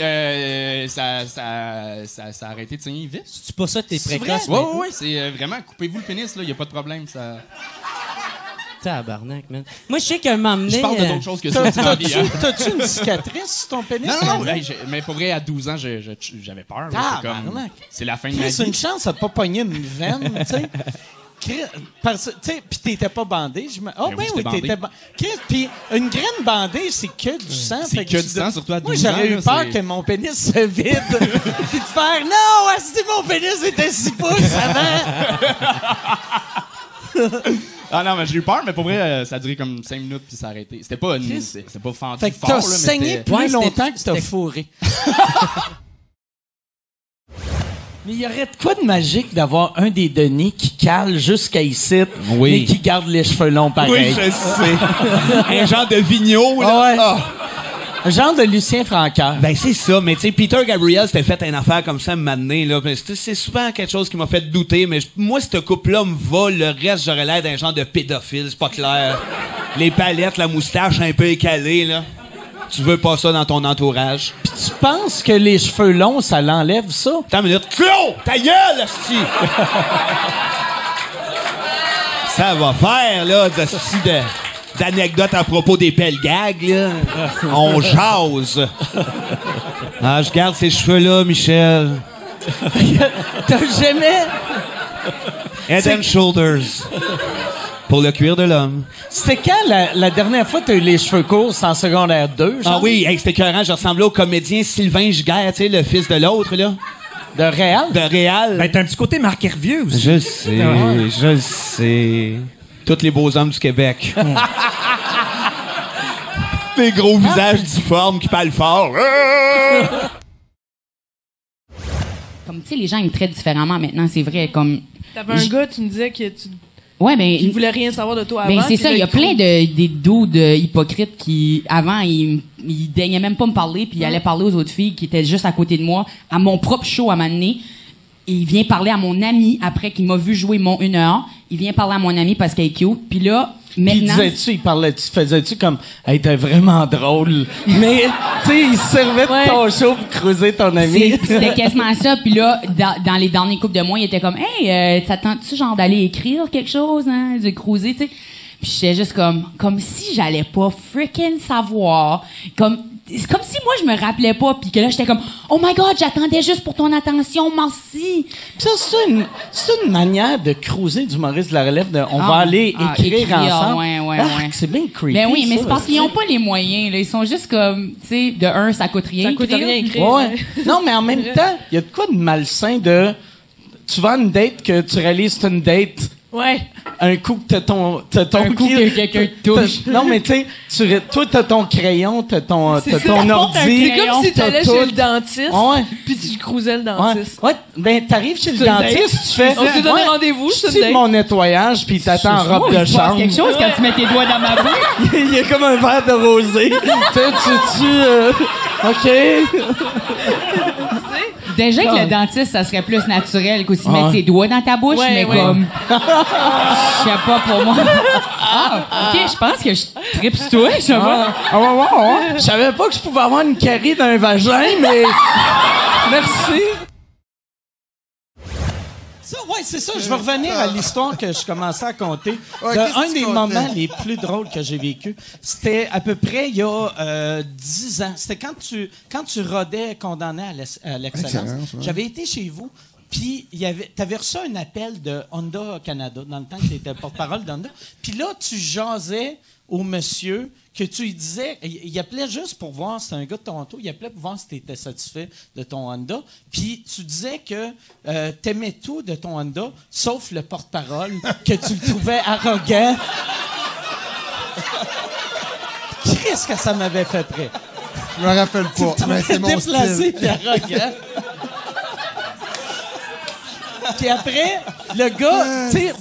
ça a arrêté de saigner vite. C'est pas ça que t'es précoce? Ouais. C'est vraiment, coupez-vous le pénis, là. Y a pas de problème. Ça... Tabarnak, man. Moi, je sais qu'un moment donné... Je parle de d'autres choses que ça. T'as-tu une cicatrice sur ton pénis? Non. Mais pour vrai, à 12 ans, j'avais peur. là. C'est comme... C'est la fin de ma vie. C'est une chance de pas pogner une veine, tu sais. Puis t'étais pas bandé. Oh, ben oui, t'étais bandé. Puis une graine bandée, c'est que du sang. C'est que du sang, surtout à 12 Moi, j'aurais eu ans, peur que mon pénis se vide. Puis de faire, non, si mon pénis était 6 pouces avant. Ah non, mais j'ai eu peur, mais pour vrai, ça a duré comme 5 minutes, puis ça a arrêté. C'était pas fendu Fait que fort, t'as là, saigné plus longtemps que t'as fourré. Mais il y aurait de quoi de magique d'avoir un des Denis qui cale jusqu'à ici, mais qui garde les cheveux longs pareil. Oui, je sais. Un genre de Vigneault, là. Ouais. Ah. Un genre de Lucien Francaire. Ben, c'est ça. Mais, tu sais, Peter Gabriel s'était fait une affaire comme ça à un moment donné, là. C'est souvent quelque chose qui m'a fait douter, mais moi, cette couple-là me va. Le reste, j'aurais l'air d'un genre de pédophile. C'est pas clair. Les palettes, la moustache un peu écalée, là. Tu veux pas ça dans ton entourage. Pis tu penses que les cheveux longs, ça l'enlève, ça? Attends une minute. Claude! Ta gueule, hostie! Ça va faire, là, d'anecdotes à propos des pelles gags, là. On jase. Ah, je garde ces cheveux-là, Michel. T'as jamais... Head and Shoulders. Pour le cuir de l'homme. C'était quand la dernière fois que t'as eu les cheveux courts, c'est en secondaire 2, genre? Ah oui, hey, c'était écœurant. Je ressemblais au comédien Sylvain Giguère, tu sais, le fils de l'autre, là. De Réal? De Réal. Ben, t'as un petit côté Marc Hervieux aussi. Je le sais. Tous les beaux hommes du Québec. Les gros visages difformes qui parlent fort. Comme, tu sais, les gens, ils me traitent différemment maintenant, c'est vrai. Comme. T'avais un gars, tu me disais que tu. Ouais, ben. Il voulait rien savoir de toi avant. Ben, c'est ça, il y a plein de dudes hypocrites qui, avant, ils daignaient même pas me parler, puis ils allaient parler aux autres filles qui étaient juste à côté de moi, à mon propre show à un moment donné. Et il vient parler à mon ami après qu'il m'a vu jouer mon 1 heure. Il vient parler à mon ami parce qu'elle est cute. Puis là, maintenant... Faisais-tu comme, hey, t'es vraiment drôle. Mais, tu sais, il se servait de ton show pour creuser ton ami. C'était quasiment ça. Puis là, dans les derniers couples de mois, il était comme, hey, t'attends-tu genre d'aller écrire quelque chose, hein, de cruiser, tu sais? Puis j'étais juste comme si j'allais pas freaking savoir. C'est comme si moi je me rappelais pas, puis que là j'étais comme oh my god, j'attendais juste pour ton attention, merci. Ça c'est une manière de cruiser du Maurice de la relève de on va aller écrire ensemble. Ouais. C'est bien creepy. Ben oui, mais ça, c'est parce qu'ils ont pas les moyens là, ils sont juste comme tu sais de un ça coûte rien. Ça coûte rien écrire. Ouais. Non, mais en même temps, il y a de quoi de malsain de tu vas à une date que tu réalises c'est une date. Ouais. Un coup que t'as ton un coup que quelqu'un te touche. Non, mais tu sais, toi, t'as ton crayon, t'as ton ordi. C'est comme si t'allais chez le dentiste, puis tu cruisais le dentiste. Ouais. Ben, t'arrives chez le dentiste, tu fais... On s'est donné rendez-vous, je te mon nettoyage, puis t'attends en robe de chambre. quelque chose quand tu mets tes doigts dans ma bouche. Il y a comme un verre de rosé. OK. Déjà que le dentiste, ça serait plus naturel qu'aussi mettre ses doigts dans ta bouche, mais comme... Je sais pas, pour moi... OK, je pense que je tripe sur toi, je sais pas. Je savais pas que je pouvais avoir une carie dans un vagin, mais... Merci. C'est ça. Je vais revenir à l'histoire que je commençais à conter. Un des moments les plus drôles que j'ai vécu, c'était à peu près il y a 10 ans. C'était quand tu rodais Condamné à l'excellence. J'avais été chez vous, puis t'avais reçu un appel de Honda Canada, dans le temps que tu étais porte-parole d'Honda. Puis là, tu jasais au monsieur que tu lui disais, il appelait juste pour voir, c'était un gars de Toronto, il appelait pour voir si tu étais satisfait de ton Honda. Puis tu disais que t'aimais tout de ton Honda, sauf le porte-parole, que tu le trouvais arrogant. Qu'est-ce que ça m'avait fait rire? Je me rappelle pas, mais c'est mon déplacé style. et arrogant. Puis après, le gars, tu sais,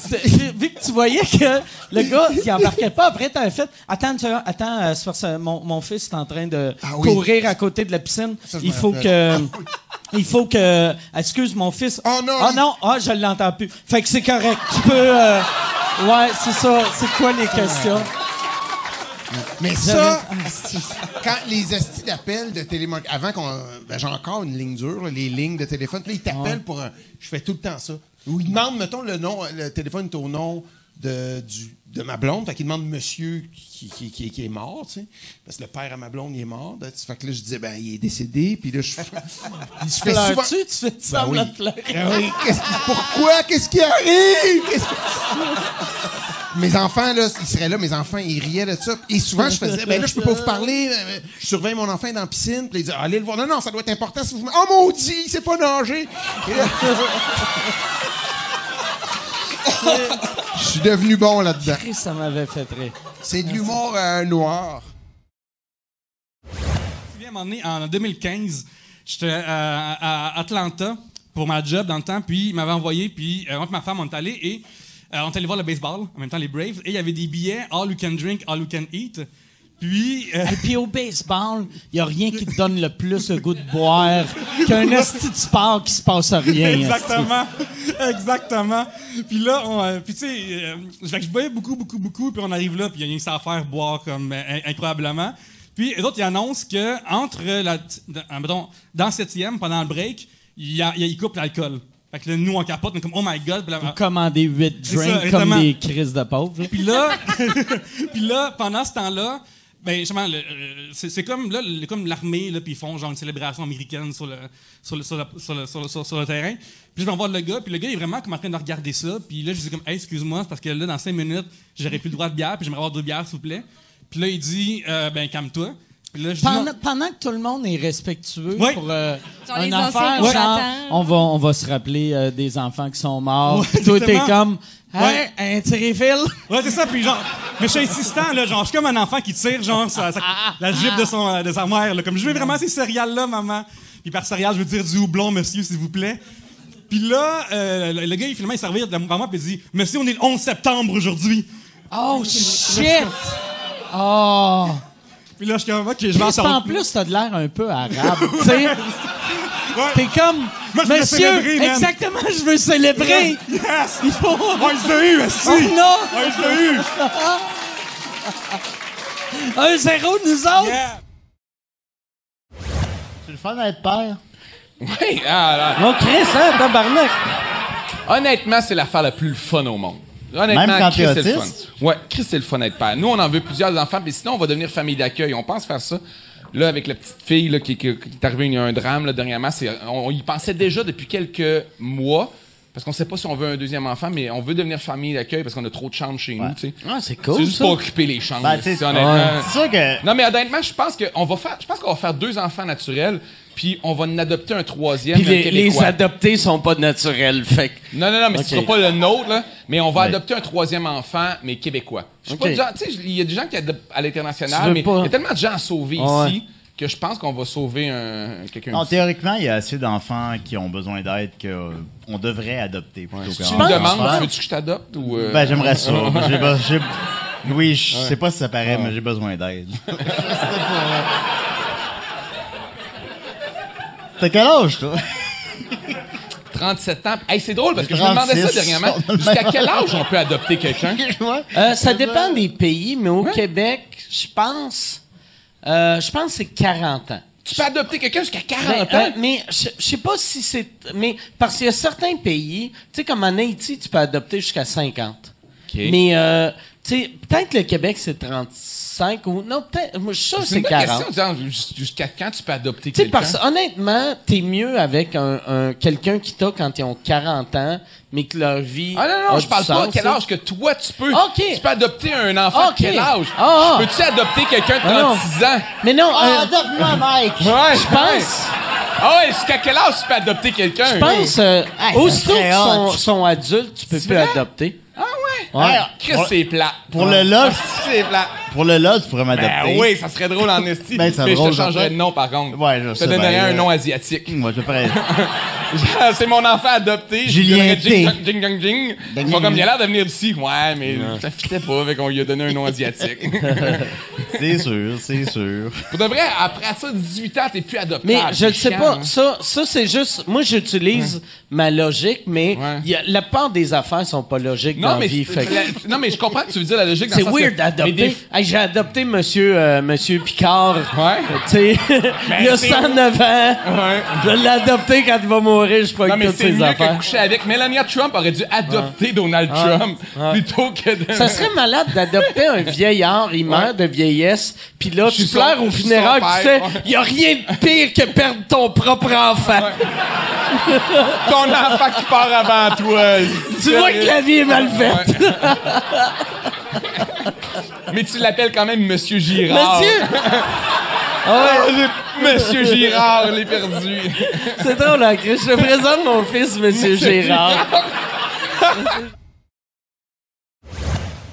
vu que tu voyais que le gars, il embarquait pas, après, t'avais fait, attends, c'est parce que mon fils est en train de courir à côté de la piscine. Il faut que, excuse mon fils. Oh non! Ah non, je l'entends plus. Fait que c'est correct. Tu peux, ouais, c'est ça. C'est quoi les questions? Mais ça, quand les astis d'appel de télémarketing, avant j'ai encore une ligne dure, là, les lignes de téléphone, puis là, ils t'appellent pour je fais tout le temps ça. Ou ils demandent, mettons, le téléphone est au nom de ma blonde, fait qu'il demande monsieur qui est mort, tu sais. Parce que le père à ma blonde, il est mort. Fait que là, je disais, il est décédé, puis là, je fais souvent... Tu fais semblant de pleurer. Oui, pourquoi? Qu'est-ce qui arrive? Mes enfants, là, ils seraient là, mes enfants, ils riaient de ça. Et souvent, je faisais, là, je peux pas vous parler. Je surveille mon enfant dans la piscine. Puis ils disaient, allez le voir. Non, ça doit être important. Si vous... Oh, maudit, il sait pas nager. Je suis devenu bon là-dedans. Ça m'avait fait rire. C'est de l'humour noir. Je me souviens, à un moment donné, en 2015, j'étais à Atlanta pour ma job dans le temps, puis il m'avait envoyé, puis moi et ma femme, on est allés et on est allé voir le baseball, en même temps les Braves, et il y avait des billets all you can drink, all you can eat. Puis, et puis au baseball, il n'y a rien qui te donne le plus le goût de boire qu'un esti de sport qui se passe à rien. Exactement. Puis là, puis tu sais, je boyais beaucoup, puis on arrive là, puis il y a rien que ça à faire, boire comme incroyablement. Puis les autres, ils annoncent que mettons, dans le 7e, pendant le break, ils coupent l'alcool. Fait que là, nous, on capote, on est comme, oh my God. Vous commandez 8 drinks comme des crises de pauvres. Puis là, pendant ce temps-là, ben, justement, c'est comme l'armée, là, puis ils font genre une célébration américaine sur le terrain. Puis je vais voir le gars, puis le gars il est vraiment comme en train de regarder ça. Puis là, je dis comme, hey, excuse-moi, c'est parce que là, dans 5 minutes, j'aurais plus le droit de bière, puis j'aimerais avoir 2 bières, s'il vous plaît. Puis là, il dit, ben, calme-toi. Puis là, je dis, pendant que tout le monde est respectueux pour une affaire, genre, on va se rappeler des enfants qui sont morts. Puis toi, t'es comme, hey, un tiré-fil. Ouais, c'est ça. Puis genre, mais je suis insistant, là, genre, je suis comme un enfant qui tire, genre, la jupe de sa mère, là. Comme, je veux vraiment ces céréales-là, maman. Puis par céréales, je veux dire du houblon, monsieur, s'il vous plaît. Puis là, le gars, finalement, il servir devant moi, puis il dit, monsieur, on est le 11 septembre aujourd'hui. Oh, shit! Oh! Puis là, je suis comme, OK, je vais en sortir. En plus, t'as de l'air un peu arabe, tu sais. T'es comme, moi, je monsieur, exactement, je veux célébrer. Yes! Il faut... On l'a eu, merci! Oh non! On l'a eu! 1-0, nous autres! Yeah. C'est le fun d'être père. Oui, alors... Mon Chris, hein, tabarnak! Honnêtement, c'est l'affaire la plus fun au monde. Honnêtement, même quand Chris, t'es c'est le fun. autiste? Ouais, Chris, c'est le fun d'être père. Nous, on en veut plusieurs enfants, puis sinon, on va devenir famille d'accueil. On pense faire ça. Là, avec la petite fille là, qui est arrivée, il y a un drame là, dernièrement. On y pensait déjà depuis quelques mois, parce qu'on sait pas si on veut un deuxième enfant, mais on veut devenir famille d'accueil parce qu'on a trop de chambres chez nous. Tu sais. Ah, c'est cool. C'est juste ça. pour occuper les chambres. Ben, c'est sûr que... Non, mais honnêtement, je pense qu'on va faire 2 enfants naturels. Puis on va en adopter un 3e. Puis les adoptés sont pas naturels, fait que... Non, mais ce sera pas le nôtre, là. Mais on va adopter un 3e enfant, mais québécois. Je suis pas du genre, tu sais, il y a des gens qui adoptent à l'international, mais il y a tellement de gens à sauver ici que je pense qu'on va sauver quelqu'un. Non, théoriquement, il y a assez d'enfants qui ont besoin d'aide qu'on devrait adopter plutôt que... Si tu me demandes, veux-tu que je t'adopte ou... Ben, j'aimerais ça. Louis, je sais pas si ça paraît, mais j'ai besoin d'aide. T'as quel âge, toi? 37 ans. Hey, c'est drôle parce que je me demandais ça dernièrement. Jusqu'à quel âge on peut adopter quelqu'un? Ça dépend des pays, mais au Québec, je pense que c'est 40 ans. Tu peux adopter quelqu'un jusqu'à 40 ans? Mais je sais pas si c'est... Mais parce qu'il y a certains pays, tu sais, comme en Haïti, tu peux adopter jusqu'à 50. Okay. Mais, tu sais, peut-être le Québec, c'est 35 ou... Non, peut-être... Moi, je suis sûr que c'est 40. C'est une question, jusqu'à quand tu peux adopter quelqu'un? Parce que, honnêtement, t'es mieux avec quelqu'un qui t'a quand ils ont 40 ans, mais que leur vie... Ah non, je parle pas de quel âge que toi, tu peux... Okay. Tu peux adopter un enfant de quel âge? Peux-tu adopter quelqu'un de 36 ans? Mais non... adopte-moi, Mike! Ouais, je pense... Ah ouais, jusqu'à quel âge tu peux adopter quelqu'un? Je pense... aussitôt qu'ils sont adultes, tu peux plus adopter. Ah ouais? Chris, c'est plat. Pour le lot, c'est plat. Pour le lot, tu pourrais m'adopter. Ben oui, ça serait drôle en esti. Ben, mais je te changerais de nom, par contre. Ouais, je te donnerais un nom asiatique. Moi, je ferais... C'est mon enfant adopté. Julien Jing, T. jing, jing, jing. Ils font comme, il a l'air de venir d'ici. Ouais, mais ça fitait pas, fait qu'on lui a donné un nom asiatique. C'est sûr, c'est sûr. Pour de vrai, après ça, 18 ans, t'es plus adoptable. Mais je ne sais chiant, pas, hein. ça c'est juste... Moi, j'utilise ma logique, mais la part des affaires sont pas logiques dans la vie. Non, mais je comprends que tu veux dire la logique dans C'est le sens weird que- d'adopter. Hey, j'ai adopté Monsieur Picard. Ouais. Tu sais, il a c'est- 109 ans. Je l'ai adopté quand il va mourir, je crois Non, que mais toutes c'est ses mieux que affaires. coucher avec. Melania Trump aurait dû adopter Donald Trump plutôt que de... Ça serait malade d'adopter un vieillard, il meurt de vieillesse, puis là, tu suis pleures son- au je suis funérail, son tu sais, père. il y a rien de pire que perdre ton propre enfant. Ton enfant qui part avant toi. Tu vois que la vie est mal faite. Mais tu l'appelles quand même Monsieur Girard. Monsieur! Monsieur Girard, les perdus. C'est drôle, hein, Chris? Je te présente mon fils, Monsieur Gérard.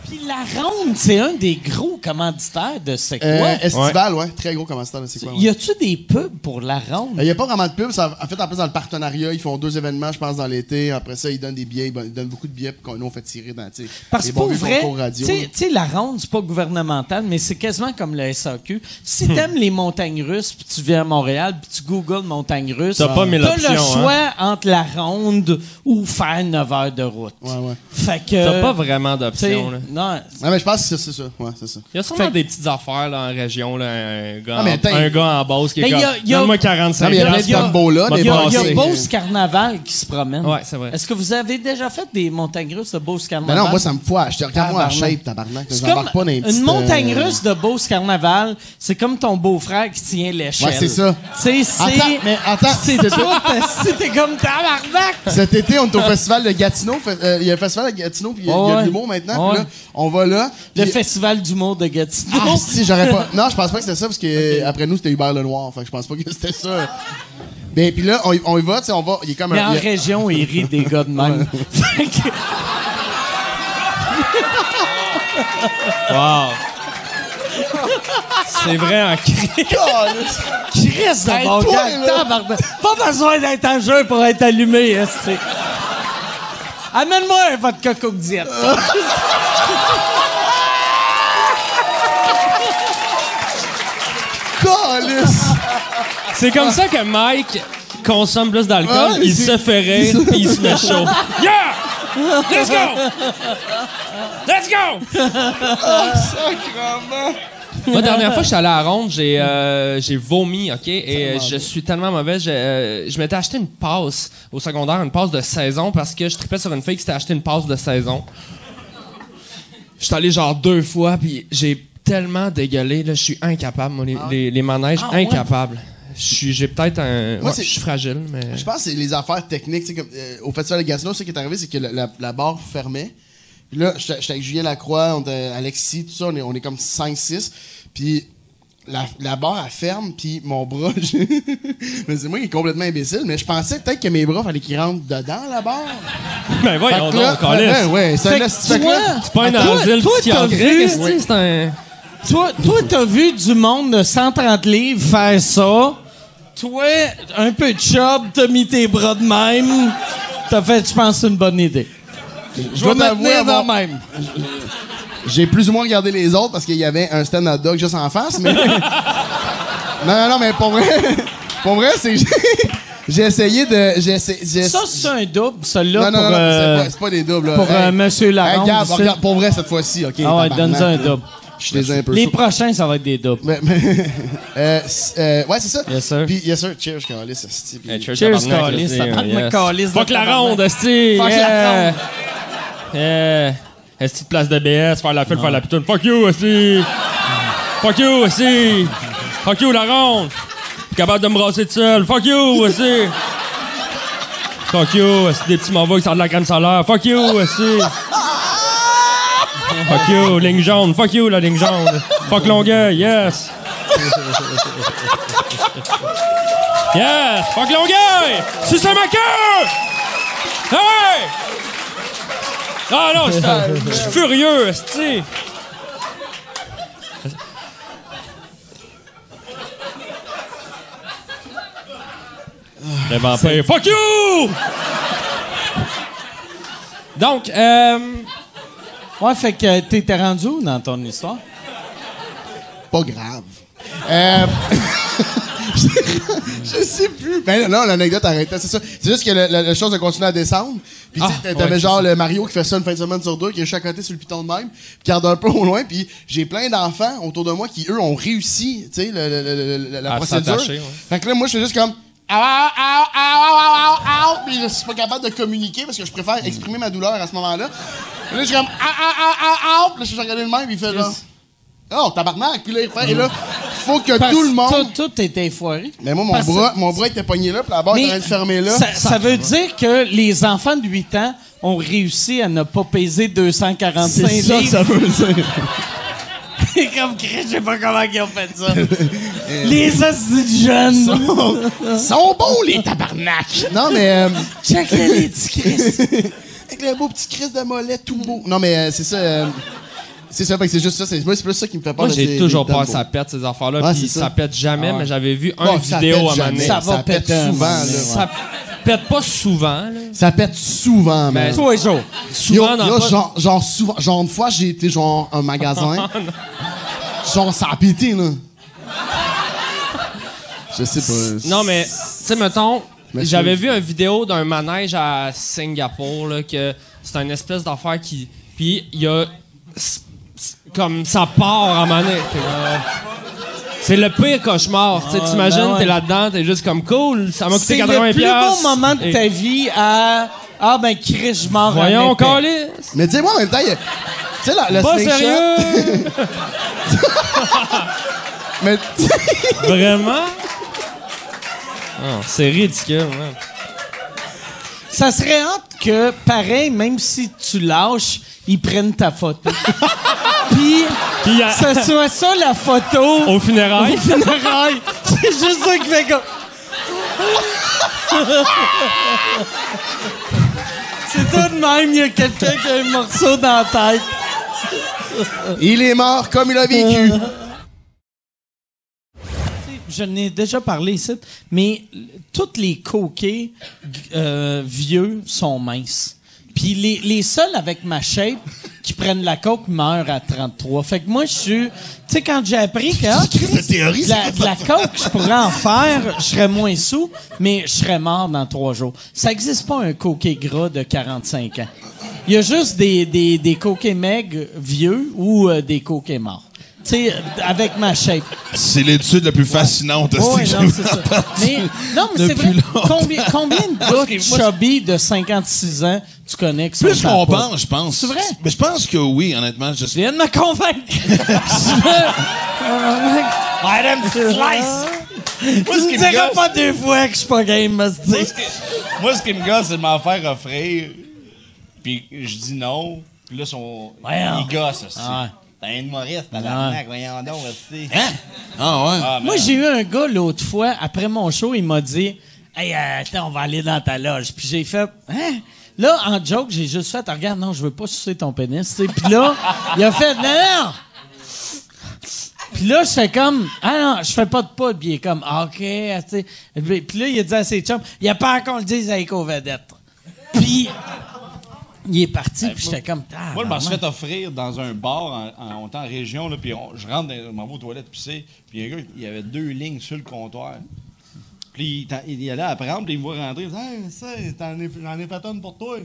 Puis la Ronde, c'est un des gros commanditaires de C'est quoi? Estival, ouais. Très gros commanditaire de C'est quoi. Y a-tu des pubs pour la Ronde? Il n'y a pas vraiment de pub. En fait, en plus, dans le partenariat, ils font 2 événements, je pense, dans l'été. Après ça, ils donnent des billets. Ils donnent beaucoup de billets pour qu'on fait tirer dans Parce les que pour vieux vrai, concours radio. tu sais, la Ronde, c'est pas gouvernemental, mais c'est quasiment comme le SAQ. Si t'aimes les montagnes russes, puis tu viens à Montréal, puis tu googles montagnes russes, T'as pas mille t'as le options, choix entre la Ronde ou faire 9 heures de route. Ouais. Fait que... T'as pas vraiment d'options, là. Non. Ouais, mais je pense que c'est ça. Ouais, c'est ça. Il y a sûrement des petites affaires là, en région, là, un gars en Beauce qui est Mais comme y a- donne-moi 45 Non, mais il y a plein de Il y a- Dumbo-là, des il y a passés. Beauce Carnaval qui se promène. Ouais, c'est vrai. Est-ce que vous avez déjà fait des montagnes russes de Beauce Carnaval? Ben non, moi, ça me fout. Regarde-moi la Tabarnak. shape, tabarnak. C'est J'embarque comme pas dans les une petites, montagne russe de Beauce Carnaval, c'est comme ton beau-frère qui tient l'échelle. Ouais, c'est ça. Tu sais, c'est... Attends, C'est tout, c'était comme tabarnak! Cet été, on est au festival de Gatineau. Il y a un festival de Gatineau, puis il y a de l'humour maintenant. Puis là, on va là. Le festival d'humour de Gatineau. Ah, si, j'aurais pas. Non, je pense pas que c'était ça, parce que après nous, c'était Hubert Lenoir. Fait que je pense pas que c'était ça. Ben, puis là, on y va, tu sais, on va. Il est comme Mais un. en région, il rit des gars de même. Fait que- Wow. C'est vrai en cri. Chris de bon toi, gars, là. tabarnak. Pas besoin d'être en jeu pour être allumé, esti. Amène-moi un vodka Coke Diet. C'est comme ça que Mike consomme plus d'alcool, Ah, il c'est- se fait rire puis il se met chaud. Yeah! Let's go! Let's go! Moi, dernière fois, je suis allé à la ronde, j'ai vomi, OK? Et je suis tellement mauvais. Je m'étais acheté une passe au secondaire, une passe de saison, parce que je tripais sur une fille qui s'était acheté une passe de saison. Je suis allé genre 2 fois, puis j'ai tellement dégueulé, là, je suis incapable, moi, les manèges, Ah, ouais? incapable. J'ai peut-être un... Moi, ouais, je suis fragile, mais... Je pense que c'est les affaires techniques. Tu sais, comme, au festival de Gatineau, ce qui est arrivé, c'est que la barre fermait. Puis là, j'étais avec Julien Lacroix, on était Alexis, tout ça, on est comme 5-6. Puis la barre, elle ferme, puis mon bras... mais c'est moi qui est complètement imbécile, mais je pensais peut-être que mes bras, fallait qu'ils rentrent dedans, la barre. Ben voyons Fait que là, donc, Caliste. ben ouais, c'est Fait un que fait que toi- là- C'est pas un Toi, asile t'as psychiatrique, vu- esti, c'est un... Toi, t'as vu du monde de 130 livres faire ça. Toi, un peu de chub, t'as mis tes bras de même. T'as fait, je pense, une bonne idée. Je vais t'avouer m'amener avoir- de même. J'ai plus ou moins regardé les autres parce qu'il y avait un stand hot dog juste en face, mais... non, mais pour vrai, c'est... J'ai essayé de... Ça, c'est un double, celui-là, Non, pour... c'est pas des doubles. Là. pour Monsieur Laronde, Regarde, ici. regarde, pour vrai, cette fois-ci, OK? Ah ouais, tabarnak, donne-nous un là. double. Je suis désolé un peu Les chaud. prochains, ça va être des doubles. Ouais, c'est ça. Yes, sir. Puis, yes, sir. Cheers, Carlis. esti, puis- Cheers, Caliste, ça prend de Caliste. Fuck la ronde, esti! Fuck la Yeah! ronde. Yeah! Esti de place de BS, faire la file, faire la pitoune. Fuck you, esti! Fuck you, esti! Fuck you, la ronde! Capable de me brasser tout seul. Fuck you, esti! Fuck you, esti, des petits mauvais qui sortent de la crème solaire. Fuck you, esti! Fuck you, ligne jaune. Fuck you, la ligne jaune. Fuck Longueuil, yes! Yes! Fuck Longueuil! Sucez ma queue! Hey! Ah non, je suis furieux, esti! Le vampire. Fuck you! Donc, Ouais, fait que t'étais rendu où dans ton histoire? Pas grave. Je sais plus. Ben non, l'anecdote arrêtait, c'est ça. C'est juste que la chose a continué à descendre. Puis tu sais, t'avais genre le Mario qui fait ça une fin de semaine sur deux, qui est juste à côté sur le piton de même, puis qui regarde un peu au loin. Puis j'ai plein d'enfants autour de moi qui, eux, ont réussi, tu sais, la procédure. Ouais. Fait que là, moi, je fais juste comme... Puis je suis pas capable de communiquer parce que je préfère exprimer ma douleur à ce moment-là. Puis là, je suis comme... Puis là, je suis regardé le même, puis il fait genre... Oh, tabarnak! Puis là, il fait, et là, faut que tout le monde... Tout était foiré. Mais moi, mon bras était pogné là, puis la barre était en train de fermer là. Ça veut dire que les enfants de 8 ans ont réussi à ne pas peser 245 livres. C'est ça que ça veut dire. C'est comme Chris, je sais pas comment ils ont fait ça. Les assis de jeunes. Sont bons, les tabarnak! Non, mais... Check les petits Chris. Avec le beau petit Chris de mollet tout beau. Non, mais c'est ça... C'est ça, fait que c'est juste ça. C'est plus ça qui me fait peur. moi, j'ai toujours peur que ça pète, ces affaires-là. Ouais, Puis c'est ça pète jamais, Ah ouais. mais j'avais vu Bon, une ça vidéo pète à jamais. m'amener. Ça pète souvent, là. Ça pète pas souvent, là. Ça pète souvent, Mais man. tous les jours. Souvent dans pas- genre souvent. Genre une fois, j'ai été genre un magasin. Genre ça a pété, là. Je sais pas. Non, mais, tu sais, mettons, Mais j'avais c'est- vu une vidéo d'un manège à Singapour, là, que c'est une espèce d'affaire qui. Puis, il y a. Comme ça part à un moment donné. C'est le pire cauchemar. Tu sais, t'imagines, ben ouais. t'es là-dedans, t'es juste comme cool, ça m'a coûté C'est 80$. le plus beau moment de ta vie à... Ah, ben, Chris, je m'en Voyons, remettais. calice. Mais dis-moi, en même temps, tu sais, le Pas slingshot- sérieux? Mais Vraiment? Oh, c'est ridicule, man. Ça serait hâte que, pareil, même si tu lâches, ils prennent ta photo. Puis, ce soit ça la photo. Au funérailles. Au funérailles. C'est juste ça qui fait comme. C'est tout de même, il y a quelqu'un qui a un morceau dans la tête. il est mort comme il a vécu. Je n'ai déjà parlé ici, mais tous les coquets vieux sont minces. Puis les seuls avec ma shape qui prennent la coke meurent à 33. Fait que moi, je suis... Tu sais, quand j'ai appris que Cette théorie, de la coke, je pourrais en faire, je serais moins sous, mais je serais mort dans 3 jours. Ça n'existe pas un coquet gras de 45 ans. Il y a juste des coquets meg vieux ou des coquets morts. Tu sais, avec ma shape. C'est l'étude la plus fascinante Ouais, que j'ai non, c'est ça. Mais, non, mais c'est vrai. Depuis longtemps. Combien de gars chubby de 56 ans tu connais qui sont Plus à qu'on pas? pense, je pense. C'est vrai? Mais je pense que oui, honnêtement. Je viens de me convaincre. Madame Slice! Tu me diras pas 2 fois que je suis pas game, me dire. Moi, ce qui me gosse, c'est de m'en faire offrir. Puis je dis non. Puis là, il gosse aussi. T'es un humoriste, tabarnak, voyons donc, aussi. Hein? Ah ouais? Moi, j'ai eu un gars l'autre fois, après mon show, il m'a dit « Hey, attends, on va aller dans ta loge. » Puis j'ai fait « Hein? » Là, en joke, j'ai juste fait « Regarde, non, je veux pas sucer ton pénis. » Puis là, il a fait « Non, non! » Puis là, je fais comme « Ah non, je fais pas de pas. » Puis il est comme « OK, tu sais. » Puis là, il a dit à ses chums « Il a pas qu'on le dise avec aux vedettes. » Puis il est parti, puis j'étais comme « Moi, je m'en suis fait offrir dans un bar on était en région, là, puis je rentre, je m'en vais aux toilettes pisser, puis un gars, il y avait 2 lignes sur le comptoir. Puis il allait à prendre, puis il me voit rentrer, il me dit « Hey, ça, j'en ai fait une pour toi. »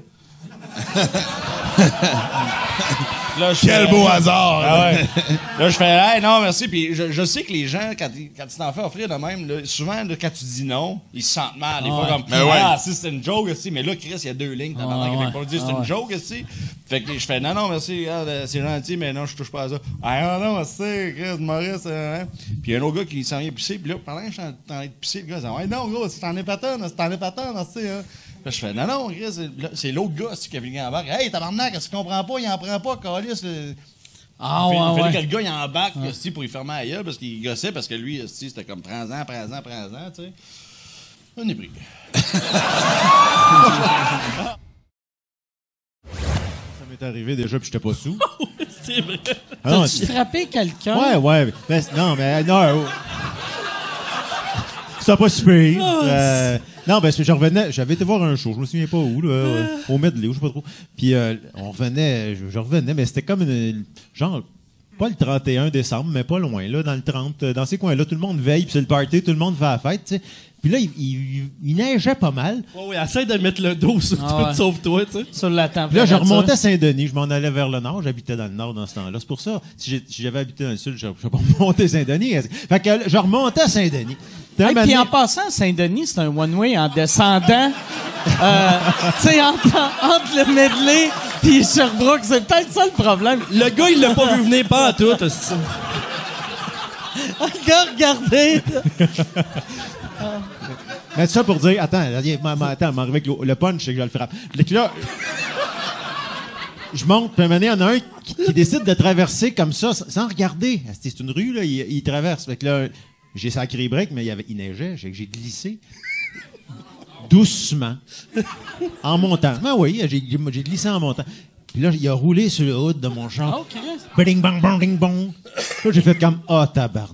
Là, Quel beau hasard! Ah ouais. Là, je fais hey, non, merci. Puis je sais que les gens, quand tu t'en fais offrir de même, là, souvent, là, quand tu dis non, ils se sentent mal. Des fois, comme, ah, si c'est une joke aussi. Mais là, Chris, il y a 2 lignes. T'as pas dit c'est une joke aussi. Fait que je fais non, non, merci. C'est gentil, mais non, je touche pas à ça. Ah, non, merci, Chris, Maurice. Hein. Puis il y a un autre gars qui s'en vient pisser. Puis là, pendant que je suis en train de pisser, le gars, il dit ouais, non, gros, t'en es pas tant, merci. Hein. Là, je fais non, non, Chris, c'est l'autre gars aussi, qui a venu en barque. Hey, tabarnak, est-ce qu'il comprend pas? Il en prend pas, Calis. Ah, il ouais. que le gars, il embarque pour y fermer la gueule parce qu'il gossait, parce que lui, c'était comme prends-en, tu sais. On est pris. Ça m'est arrivé déjà, puis j'étais pas sous. C'est vrai. Ah non, T'as-tu frappé quelqu'un? Ouais, ouais. Non, mais non. C'était pas super. Non, ben, j'avais été voir un show, je me souviens pas où, là, au Medley, ou je sais pas trop. Puis, on revenait, je revenais, mais c'était comme genre, pas le 31 décembre, mais pas loin, là, dans le 30, dans ces coins-là, tout le monde veille, puis c'est le party, tout le monde fait la fête, tu sais. Puis là, il neigeait pas mal. Oui, essaie de mettre le dos sur tout, sauf toi, tu sais. Sur la Puis là, température. je remontais à Saint-Denis, je m'en allais vers le nord, j'habitais dans le nord dans ce temps-là. C'est pour ça, si j'avais habité dans le sud, je ne serais pas remonté à Saint-Denis. Fait que je remontais à Saint-Denis. Puis en passant, Saint-Denis, c'est un one-way en descendant. Tu sais, entre le Medley puis Sherbrooke, c'est peut-être ça le problème. Le gars, il l'a pas vu venir pas à tout. Regardez. Mais ça pour dire, attends, m'arrive avec le punch, c'est que je le frappe. Fait que là, je monte, puis à un moment donné, il y en a un qui décide de traverser comme ça, sans regarder. C'est une rue, là, il traverse. Fait que là, j'ai sacré break, mais il neigeait, j'ai glissé. Doucement. En montant. Ben oui, j'ai glissé en montant. Puis là, il a roulé sur le hood de mon char. OK. Bing, bang, bang, ding, bong. Là, j'ai fait comme, tabarnak.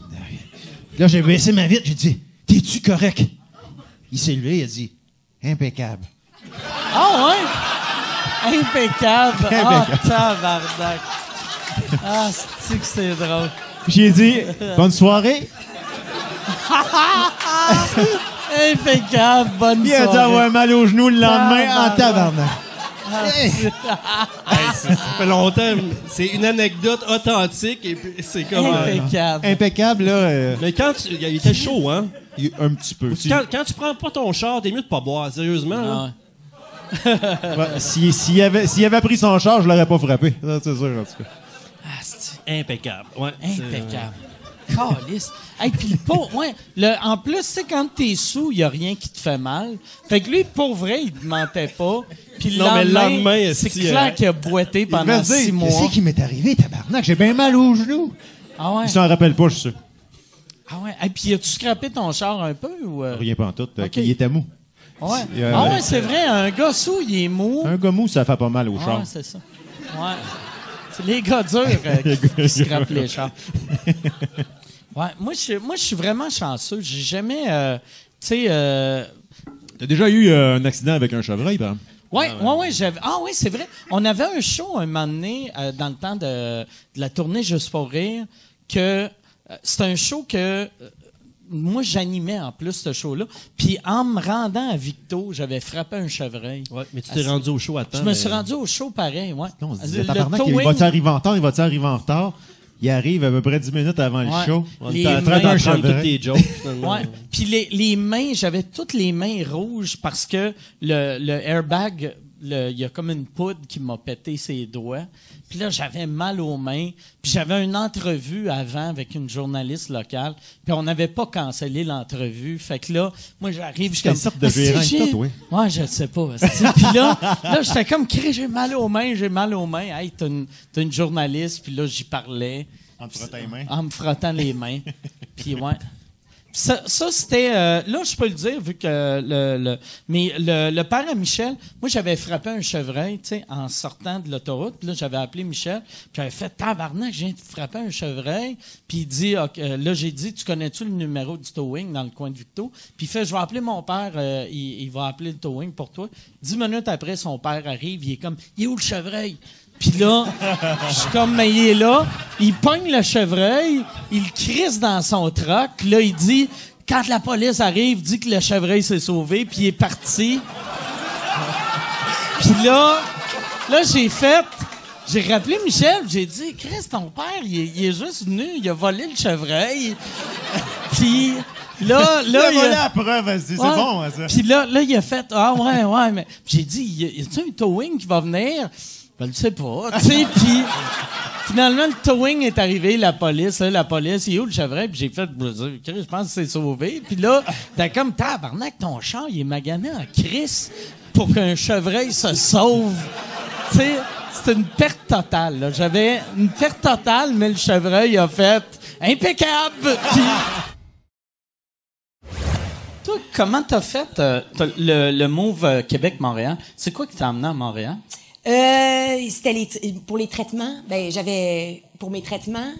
Là, j'ai baissé ma vitre, j'ai dit, t'es-tu correct? Il s'est levé, il a dit, impeccable. Ah ouais? Impeccable. Tabarnak. C'est que c'est drôle. J'ai dit, bonne soirée. Impeccable, bonne soirée. Il a dû avoir mal au genou le lendemain en tabarnak. Ça fait longtemps. C'est une anecdote authentique et puis c'est comme... Impeccable. Impeccable, là... Mais quand il était chaud, hein? Un petit peu. Quand tu prends pas ton char, t'es mieux de pas boire, sérieusement. S'il avait pris son char, je l'aurais pas frappé. Ça, c'est sûr, en tout cas. Impeccable. Ouais, impeccable. Calice. Hey, puis en plus, tu sais, quand t'es sous, il y a rien qui te fait mal. Fait que lui, pour vrai, il te mentait pas. Puis le lendemain, c'est clair qu'il a boité pendant 6 mois. Qu'est-ce qui m'est arrivé, tabarnak? J'ai bien mal aux genoux. Ah ouais? Il s'en rappelle pas, je suis sûr. Ah ouais? Et puis, as-tu scrappé ton char un peu? Ou Rien pas en tout. Okay. Il était mou. Ouais. Ah ouais, c'est vrai. Un gars sous, il est mou. Un gars mou, ça fait pas mal au char. Ouais, c'est ça. Ouais. C'est les gars durs qui scrapent les chars. Ouais, moi, je suis vraiment chanceux. J'ai jamais, T'as déjà eu un accident avec un chevreuil, par exemple? Ouais, j'avais. Ah oui, c'est vrai. On avait un show un moment donné, dans le temps de la tournée Juste pour rire, que c'est un show que moi j'animais en plus ce show-là. Puis en me rendant à Victo, j'avais frappé un chevreuil. Ouais, mais tu t'es rendu au show à temps. Je me suis rendu au show pareil, ouais. Non, on se disait, tabarnak, il va-tu arriver en retard? Il va-tu arriver en retard? Il arrive à peu près 10 minutes avant le show. On était en train d'apprendre toutes tes jokes. Ouais. Puis les mains, j'avais toutes les mains rouges parce que le airbag, il y a comme une poudre qui m'a pété ses doigts. Puis là, j'avais mal aux mains. Puis j'avais une entrevue avant avec une journaliste locale. Puis on n'avait pas cancellé l'entrevue. Fait que là, moi, j'arrive, je suis comme... Quelle sorte de gérant que toi, toi? Ouais, je sais pas. Puis là, j'étais comme, j'ai mal aux mains. Hey, t'as une journaliste. Puis là, j'y parlais. En te frottant les mains? En me frottant les mains. Puis ouais. Ça c'était... là, je peux le dire, vu que mais le père à Michel, moi, j'avais frappé un chevreuil, tu sais, en sortant de l'autoroute. Puis là, j'avais appelé Michel. Puis j'avais fait, tabarnak, je viens de frapper un chevreuil. Puis il dit, là, j'ai dit, tu connais-tu le numéro du towing dans le coin de Victo? Puis il fait, je vais appeler mon père, il va appeler le towing pour toi. 10 minutes après, son père arrive, il est comme, il est où le chevreuil? Puis là, je suis comme, mais il est là. Il pogne le chevreuil, il le crisse dans son troc. Là, il dit, quand la police arrive, dit que le chevreuil s'est sauvé, puis il est parti. Puis là, j'ai rappelé Michel, j'ai dit, Chris, ton père, il est juste venu, il a volé le chevreuil. Puis... Là, il a volé la preuve, c'est bon, ça. Puis là, il a fait, mais... Puis j'ai dit, y a-t-il un towing qui va venir? Je le sais pas, tu sais, puis finalement, le towing est arrivé, la police, il est où le chevreuil? Puis j'ai fait, je pense que c'est sauvé. Puis là, t'as comme, tabarnak, ton char, il est magané en crise pour qu'un chevreuil se sauve. Tu sais, c'était une perte totale, là. J'avais une perte totale, mais le chevreuil a fait impeccable! Puis... Toi, comment t'as fait le move Québec-Montréal? C'est quoi qui t'a amené à Montréal? C'était pour les traitements. Pour mes traitements,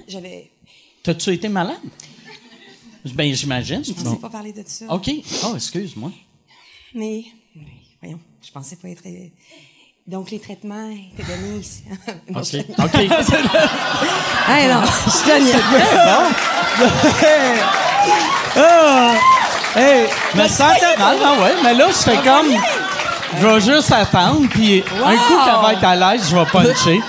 T'as-tu été malade? Ben, j'imagine. Je pensais pas parler de ça. OK. Oh, excuse-moi. Mais, voyons, je pensais pas être... Donc, les traitements étaient donnés ici. Bon, OK. Hey, non, je suis gagnée. Hey, mais ça mal, ouais. Mais là, je fais comme... Je vais juste attendre, puis un coup qu'elle va être à l'aise, je vais puncher.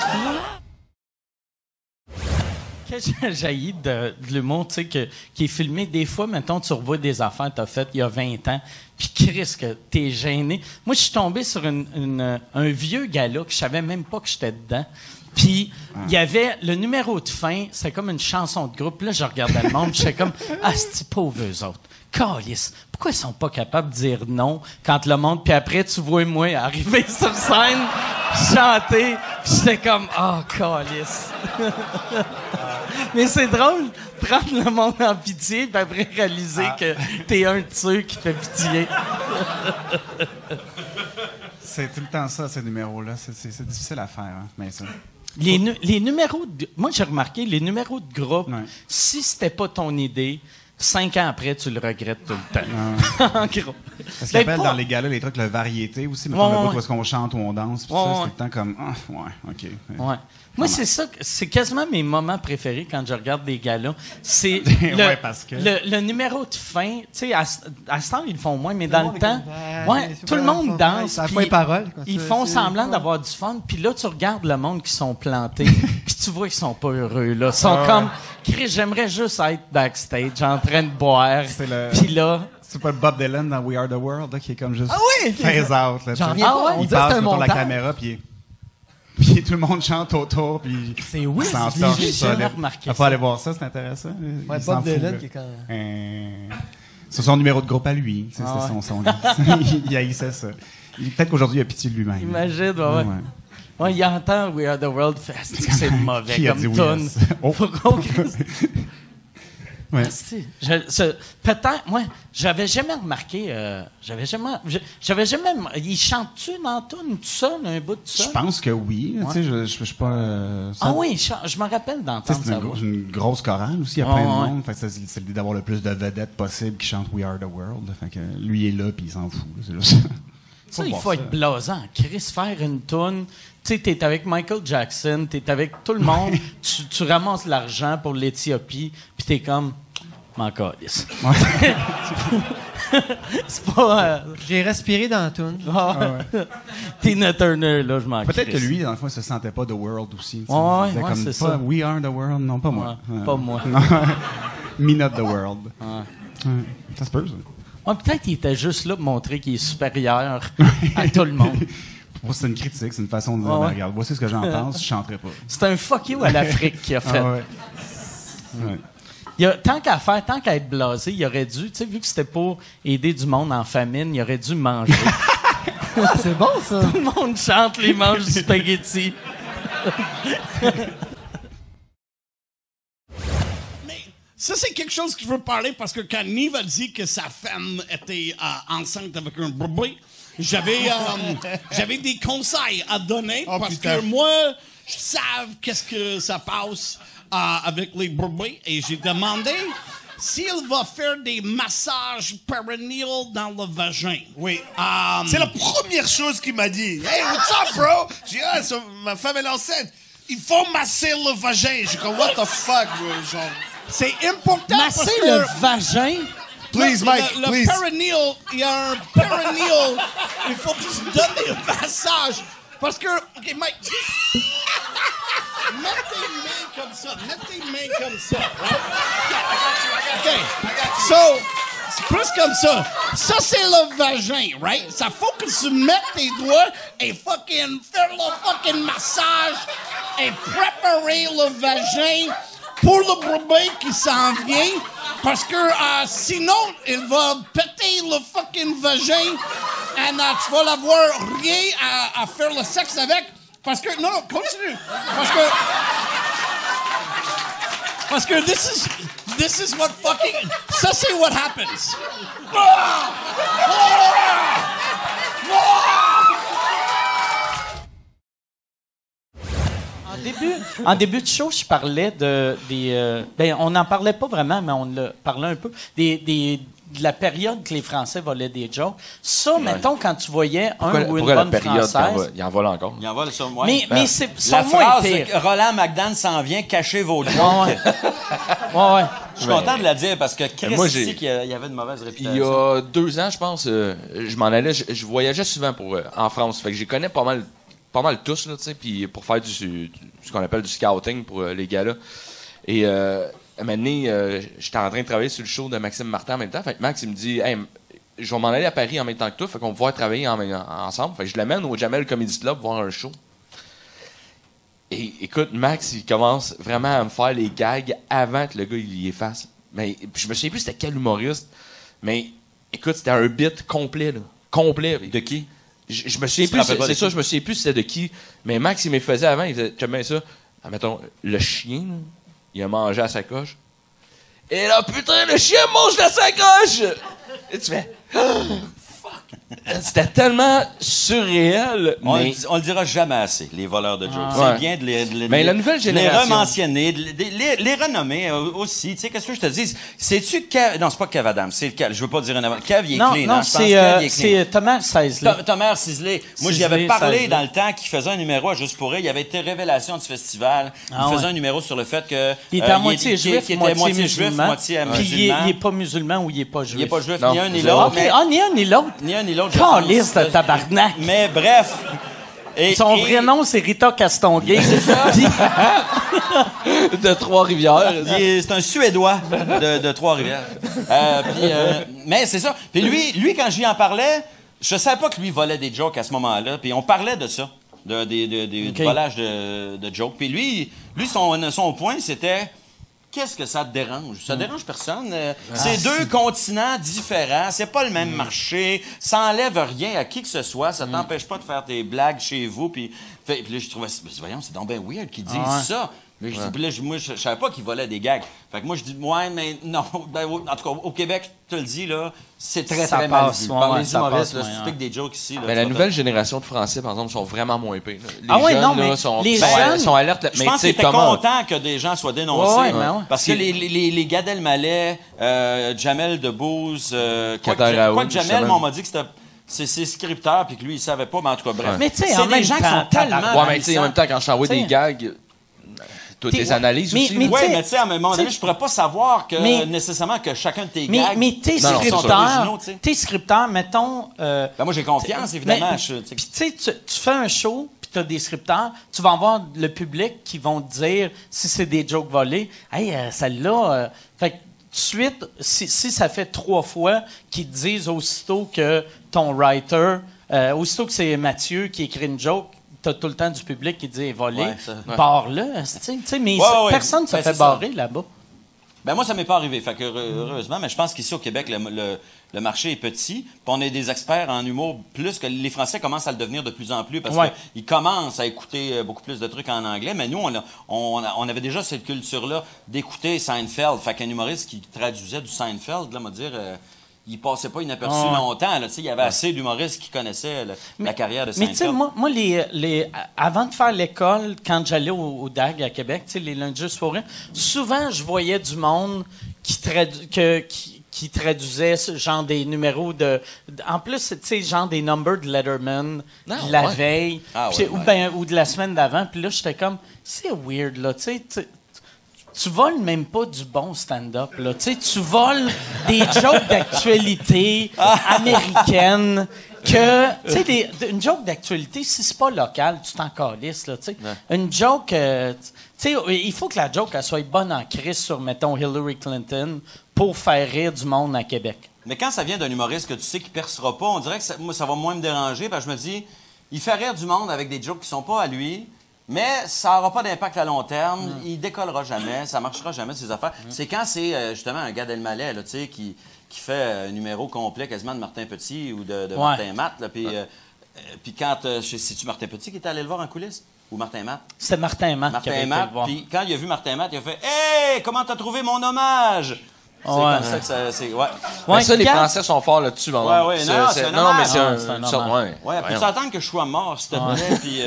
Qu'est-ce que j'ai de l'humour, tu sais, qui est filmé des fois, mettons, tu revois des affaires que t'as faites il y a 20 ans, puis Chris, que t'es gêné. Moi, je suis tombé sur un vieux gars-là que je savais même pas que j'étais dedans. Puis, il y avait le numéro de fin, c'était comme une chanson de groupe. Là, je regardais le monde, puis j'étais comme, c'est pauvres eux autres. Calice, pourquoi ils sont pas capables de dire non quand le monde... Puis après, tu vois moi arriver sur scène, chanter, puis j'étais comme, calice. Mais c'est drôle, prendre le monde en pitié, puis après réaliser que t'es un de ceux qui fait pitié. C'est tout le temps ça, ces numéros-là. C'est difficile à faire, hein, mais ça... Les numéros... Moi, j'ai remarqué, les numéros de groupe, si c'était pas ton idée... 5 ans après, tu le regrettes tout le temps. En gros. Parce qu'ils appellent dans les galas les trucs la variété aussi, mais le bout où est-ce qu'on chante ou on danse, puis ça, c'est tout le temps comme OK. Ouais. Moi, c'est ça, c'est quasiment mes moments préférés quand je regarde des galas. C'est le numéro de fin. Tu sais, à ce temps, ils le font moins, mais dans le temps, tout le monde danse. Ils font semblant d'avoir du fun, puis là, tu regardes le monde qui sont plantés, puis tu vois qu'ils sont pas heureux. Là. Ils sont comme, Chris, j'aimerais juste être backstage en train de boire. Puis là... C'est pas Bob Dylan dans We Are the World, là, qui est comme juste phase out. J'en reviens pas. Il passe autour de la caméra, puis tout le monde chante autour, puis c'est oui, j'ai jamais remarqué. Il faut aller voir ça, c'est intéressant. Ouais, Bob Dylan qui est quand c'est son numéro de groupe à lui. C'est son il haïssait ça. Peut-être qu'aujourd'hui, il a pitié de lui-même. Imagine, ouais, il entend We Are the World, c'est mauvais comme tune. Ouais. Peut-être, moi, j'avais jamais remarqué, il chante-tu dans la toune tout seul, un bout de ça? Je pense que oui, tu sais, je suis pas... oui, je me rappelle d'entendre ça. C'est une grosse chorale aussi, il y a plein de monde, fait que c'est l'idée d'avoir le plus de vedettes possible qui chantent We Are the World, fait que lui est là puis il s'en fout, c'est juste... Ça, il faut être blasant. Chris, faire une toune. Tu sais, t'es avec Michael Jackson, t'es avec tout le monde, tu ramasses l'argent pour l'Éthiopie, puis t'es comme... M'en calisse. C'est pas... J'ai respiré dans la toune. Tina Turner, là, je m'en Peut-être que lui, dans le fond, il se sentait pas The World aussi. C'est ça. We are the world. Non, pas moi. Pas moi. Me not the world. Ça se peut, ça. Peut-être qu'il était juste là pour montrer qu'il est supérieur à tout le monde. Moi, c'est une critique, c'est une façon de dire, regarde, voici ce que j'en pense, je chanterai pas. C'est un fuck you à l'Afrique qu'il a fait. Tant qu'à être blasé, il aurait dû, tu sais, vu que c'était pour aider du monde en famine, il aurait dû manger. C'est bon, ça. Tout le monde chante, les mange du spaghetti. Ça, c'est quelque chose que je veux parler parce que quand Nive a dit que sa femme était enceinte avec un bébé, j'avais des conseils à donner parce que moi, je sais qu'est-ce que ça passe avec les bébés et j'ai demandé s'il va faire des massages perineal dans le vagin. Oui. C'est la première chose qu'il m'a dit. Hey, what's up, bro? J'ai dit, ma femme est enceinte. Il faut masser le vagin. J'ai comme, what the fuck, bro? Genre. C'est important masser le vagin? Please, Mike, please. Le perineal, il y a un perineal. Il faut que tu donnes des massages. Parce que, OK, Mike, mets tes mains comme ça. Right? OK. So, c'est plus comme ça. Ça, c'est le vagin, right? Ça faut que tu mettes tes doigts et fucking faire le fucking massage et préparer le vagin pour le bébé qui s'en vient, parce que sinon, il va péter le fucking vagin et tu vas l'avoir rien à faire le sexe avec, parce que... Non, continue. Parce que this is what fucking... Ça, c'est what happens. En début de show, je parlais on n'en parlait pas vraiment, mais on en parlait un peu, des de la période que les Français volaient des jokes. Ça, mettons, quand tu voyais un ou une Pourquoi la bonne période française... il en vole encore? Il en vole ça, moi. Mais c'est la son moins phrase, pire. c'est que Roland McDan s'en vient, cachez vos jokes. Ouais. Je suis content de la dire parce que Chris moi, ici, qu'il y avait de mauvaises réputations. Il y a 2 ans, je pense, je m'en allais, je voyageais souvent en France. Fait que j'y connais pas mal tous, là, tu sais, puis pour faire ce qu'on appelle du scouting pour les gars-là. Et à un moment donné, j'étais en train de travailler sur le show de Maxime Martin en même temps. Fait que Max, il me dit, hey, je vais m'en aller à Paris en même temps que toi, fait qu'on va pouvoir travailler ensemble. Fait que je l'amène au Jamel Comedy Club voir un show. Et écoute, Max, il commence vraiment à me faire les gags avant que le gars il y efface. Mais je me souviens plus c'était quel humoriste. Mais écoute, c'était un bit complet, là. Complet. De qui? Je me souviens plus, c'est ça, je me souviens plus c'était de qui. Mais Max, il me faisait avant, il faisait, j'aime bien ça. Mettons, le chien, là, il a mangé à sa coche. Et là, putain, le chien mange la sacoche! Et tu fais, c'était tellement surréel. On mais... le dira jamais assez, les voleurs de jokes. Ouais. C'est bien de les Mais la nouvelle génération... les rementionner, les renommer aussi. Tu sais, qu'est-ce que je te dis? C'est-tu Kev... Non, c'est pas Kev Adams, c'est le Kev. Je veux pas dire un avant. Kev, il est clean, non, hein? Je pense Kev, il est c'est Thomas Sisley. Thomas Sisley. Moi, j'y avais parlé dans le temps qu'il faisait un numéro à Juste pour rire. Il avait été révélation du festival. Il faisait un numéro sur le fait que... Il était à moitié juif, moitié musulman. Puis il est pas musulman ou il est pas juif. Il est pas juif, ni un ni l'autre. Ni un ni l'autre. Ni un ni l'autre. Calisse de tabarnak. Mais bref. Son vrai nom, c'est Rita Castonguay. C'est ça. De Trois-Rivières. C'est un Suédois de Trois-Rivières. Mais c'est ça. Puis lui, quand j'y en parlais, je savais pas que lui volait des jokes à ce moment-là. Puis on parlait de ça, du volage de jokes. Puis lui, son point, c'était... Qu'est-ce que ça te dérange? Ça dérange personne. C'est 2 continents différents. C'est pas le même marché. Ça enlève rien à qui que ce soit. Ça t'empêche pas de faire tes blagues chez vous. Puis là, je trouvais... Voyons, c'est donc bien weird qu'ils disent ça. Mais moi, je savais pas qu'ils volaient des gags. Fait que moi, je dis, ouais, mais non. Ben, en tout cas, au Québec, je te le dis, là, c'est très, très mal vu. Par les humoristes, là, si tu piques des jokes ici... Là, mais la nouvelle génération de Français, par exemple, sont vraiment moins pires. Les jeunes, sont alertes. Je pense qu'ils étaient contents que des gens soient dénoncés. Parce que les Gad Elmaleh, Jamel Debbouze... Quoi que Jamel, on m'a dit que c'était... C'est scripteur, puis que lui, il savait pas, mais en tout cas, bref. Mais tu sais, c'est des gens qui sont tellement... Ouais, mais tu sais, en même temps, quand je t'envoie des gags... Toutes tes analyses aussi. Oui, mais tu sais, à un moment donné, je pourrais pas savoir que nécessairement que chacun de tes gags... Mais tes scripteurs, mettons... Ben moi, j'ai confiance, évidemment. Puis tu sais, tu fais un show, puis tu as des scripteurs, tu vas avoir le public qui vont te dire, si c'est des jokes volés, « Hey, celle-là... Fait que, tout de suite, si ça fait 3 fois qu'ils te disent aussitôt que ton writer... aussitôt que c'est Mathieu qui écrit une joke, t'as tout le temps du public qui dit volé, barre-le, tu sais, mais personne ne se fait barrer là-bas. Ben moi, ça m'est pas arrivé, fait que heureusement, mais je pense qu'ici au Québec, le marché est petit, puis on est des experts en humour, plus que les Français commencent à le devenir de plus en plus, parce qu'ils commencent à écouter beaucoup plus de trucs en anglais, mais nous, on avait déjà cette culture-là d'écouter Seinfeld, fait qu'un humoriste qui traduisait du Seinfeld, là, on va dire... il passait pas inaperçu longtemps. Là, il y avait assez d'humoristes qui connaissaient la carrière de Seinfeld. Mais tu sais, moi avant de faire l'école, quand j'allais au DAG à Québec, les lundis soirs, souvent, je voyais du monde qui traduisait genre des numéros en plus, tu sais, genre des numbers de Letterman de la veille, ou de la semaine d'avant. Puis là, j'étais comme, c'est weird, là, tu sais... Tu voles même pas du bon stand-up, là. Tu sais, tu voles des jokes d'actualité américaine que... Tu sais, une joke d'actualité, si c'est pas local, tu t'en calisses, là, tu sais. Une joke... tu sais, il faut que la joke, elle soit bonne en crise sur, mettons, Hillary Clinton pour faire rire du monde à Québec. Mais quand ça vient d'un humoriste que tu sais qu'il percera pas, on dirait que moi, ça va moins me déranger, parce que je me dis, il fait rire du monde avec des jokes qui sont pas à lui... Mais ça n'aura pas d'impact à long terme. Il décollera jamais. Ça marchera jamais, ces affaires. C'est quand c'est justement un Gad Elmaleh là, qui fait un numéro complet quasiment de Martin Petit ou de Martin Matt. Puis quand... c'est-tu Martin Petit qui est allé le voir en coulisses? Ou Martin Matt? C'est Martin Matt qui avait été le voir. Puis quand il a vu Martin Matt, il a fait « Hey! Comment t'as trouvé mon hommage? » C'est comme ça que ça... Mais ça, les Français sont forts là-dessus. Non, mais c'est un hommage. Peux-tu attendre que je sois mort, s'il te plaît, puis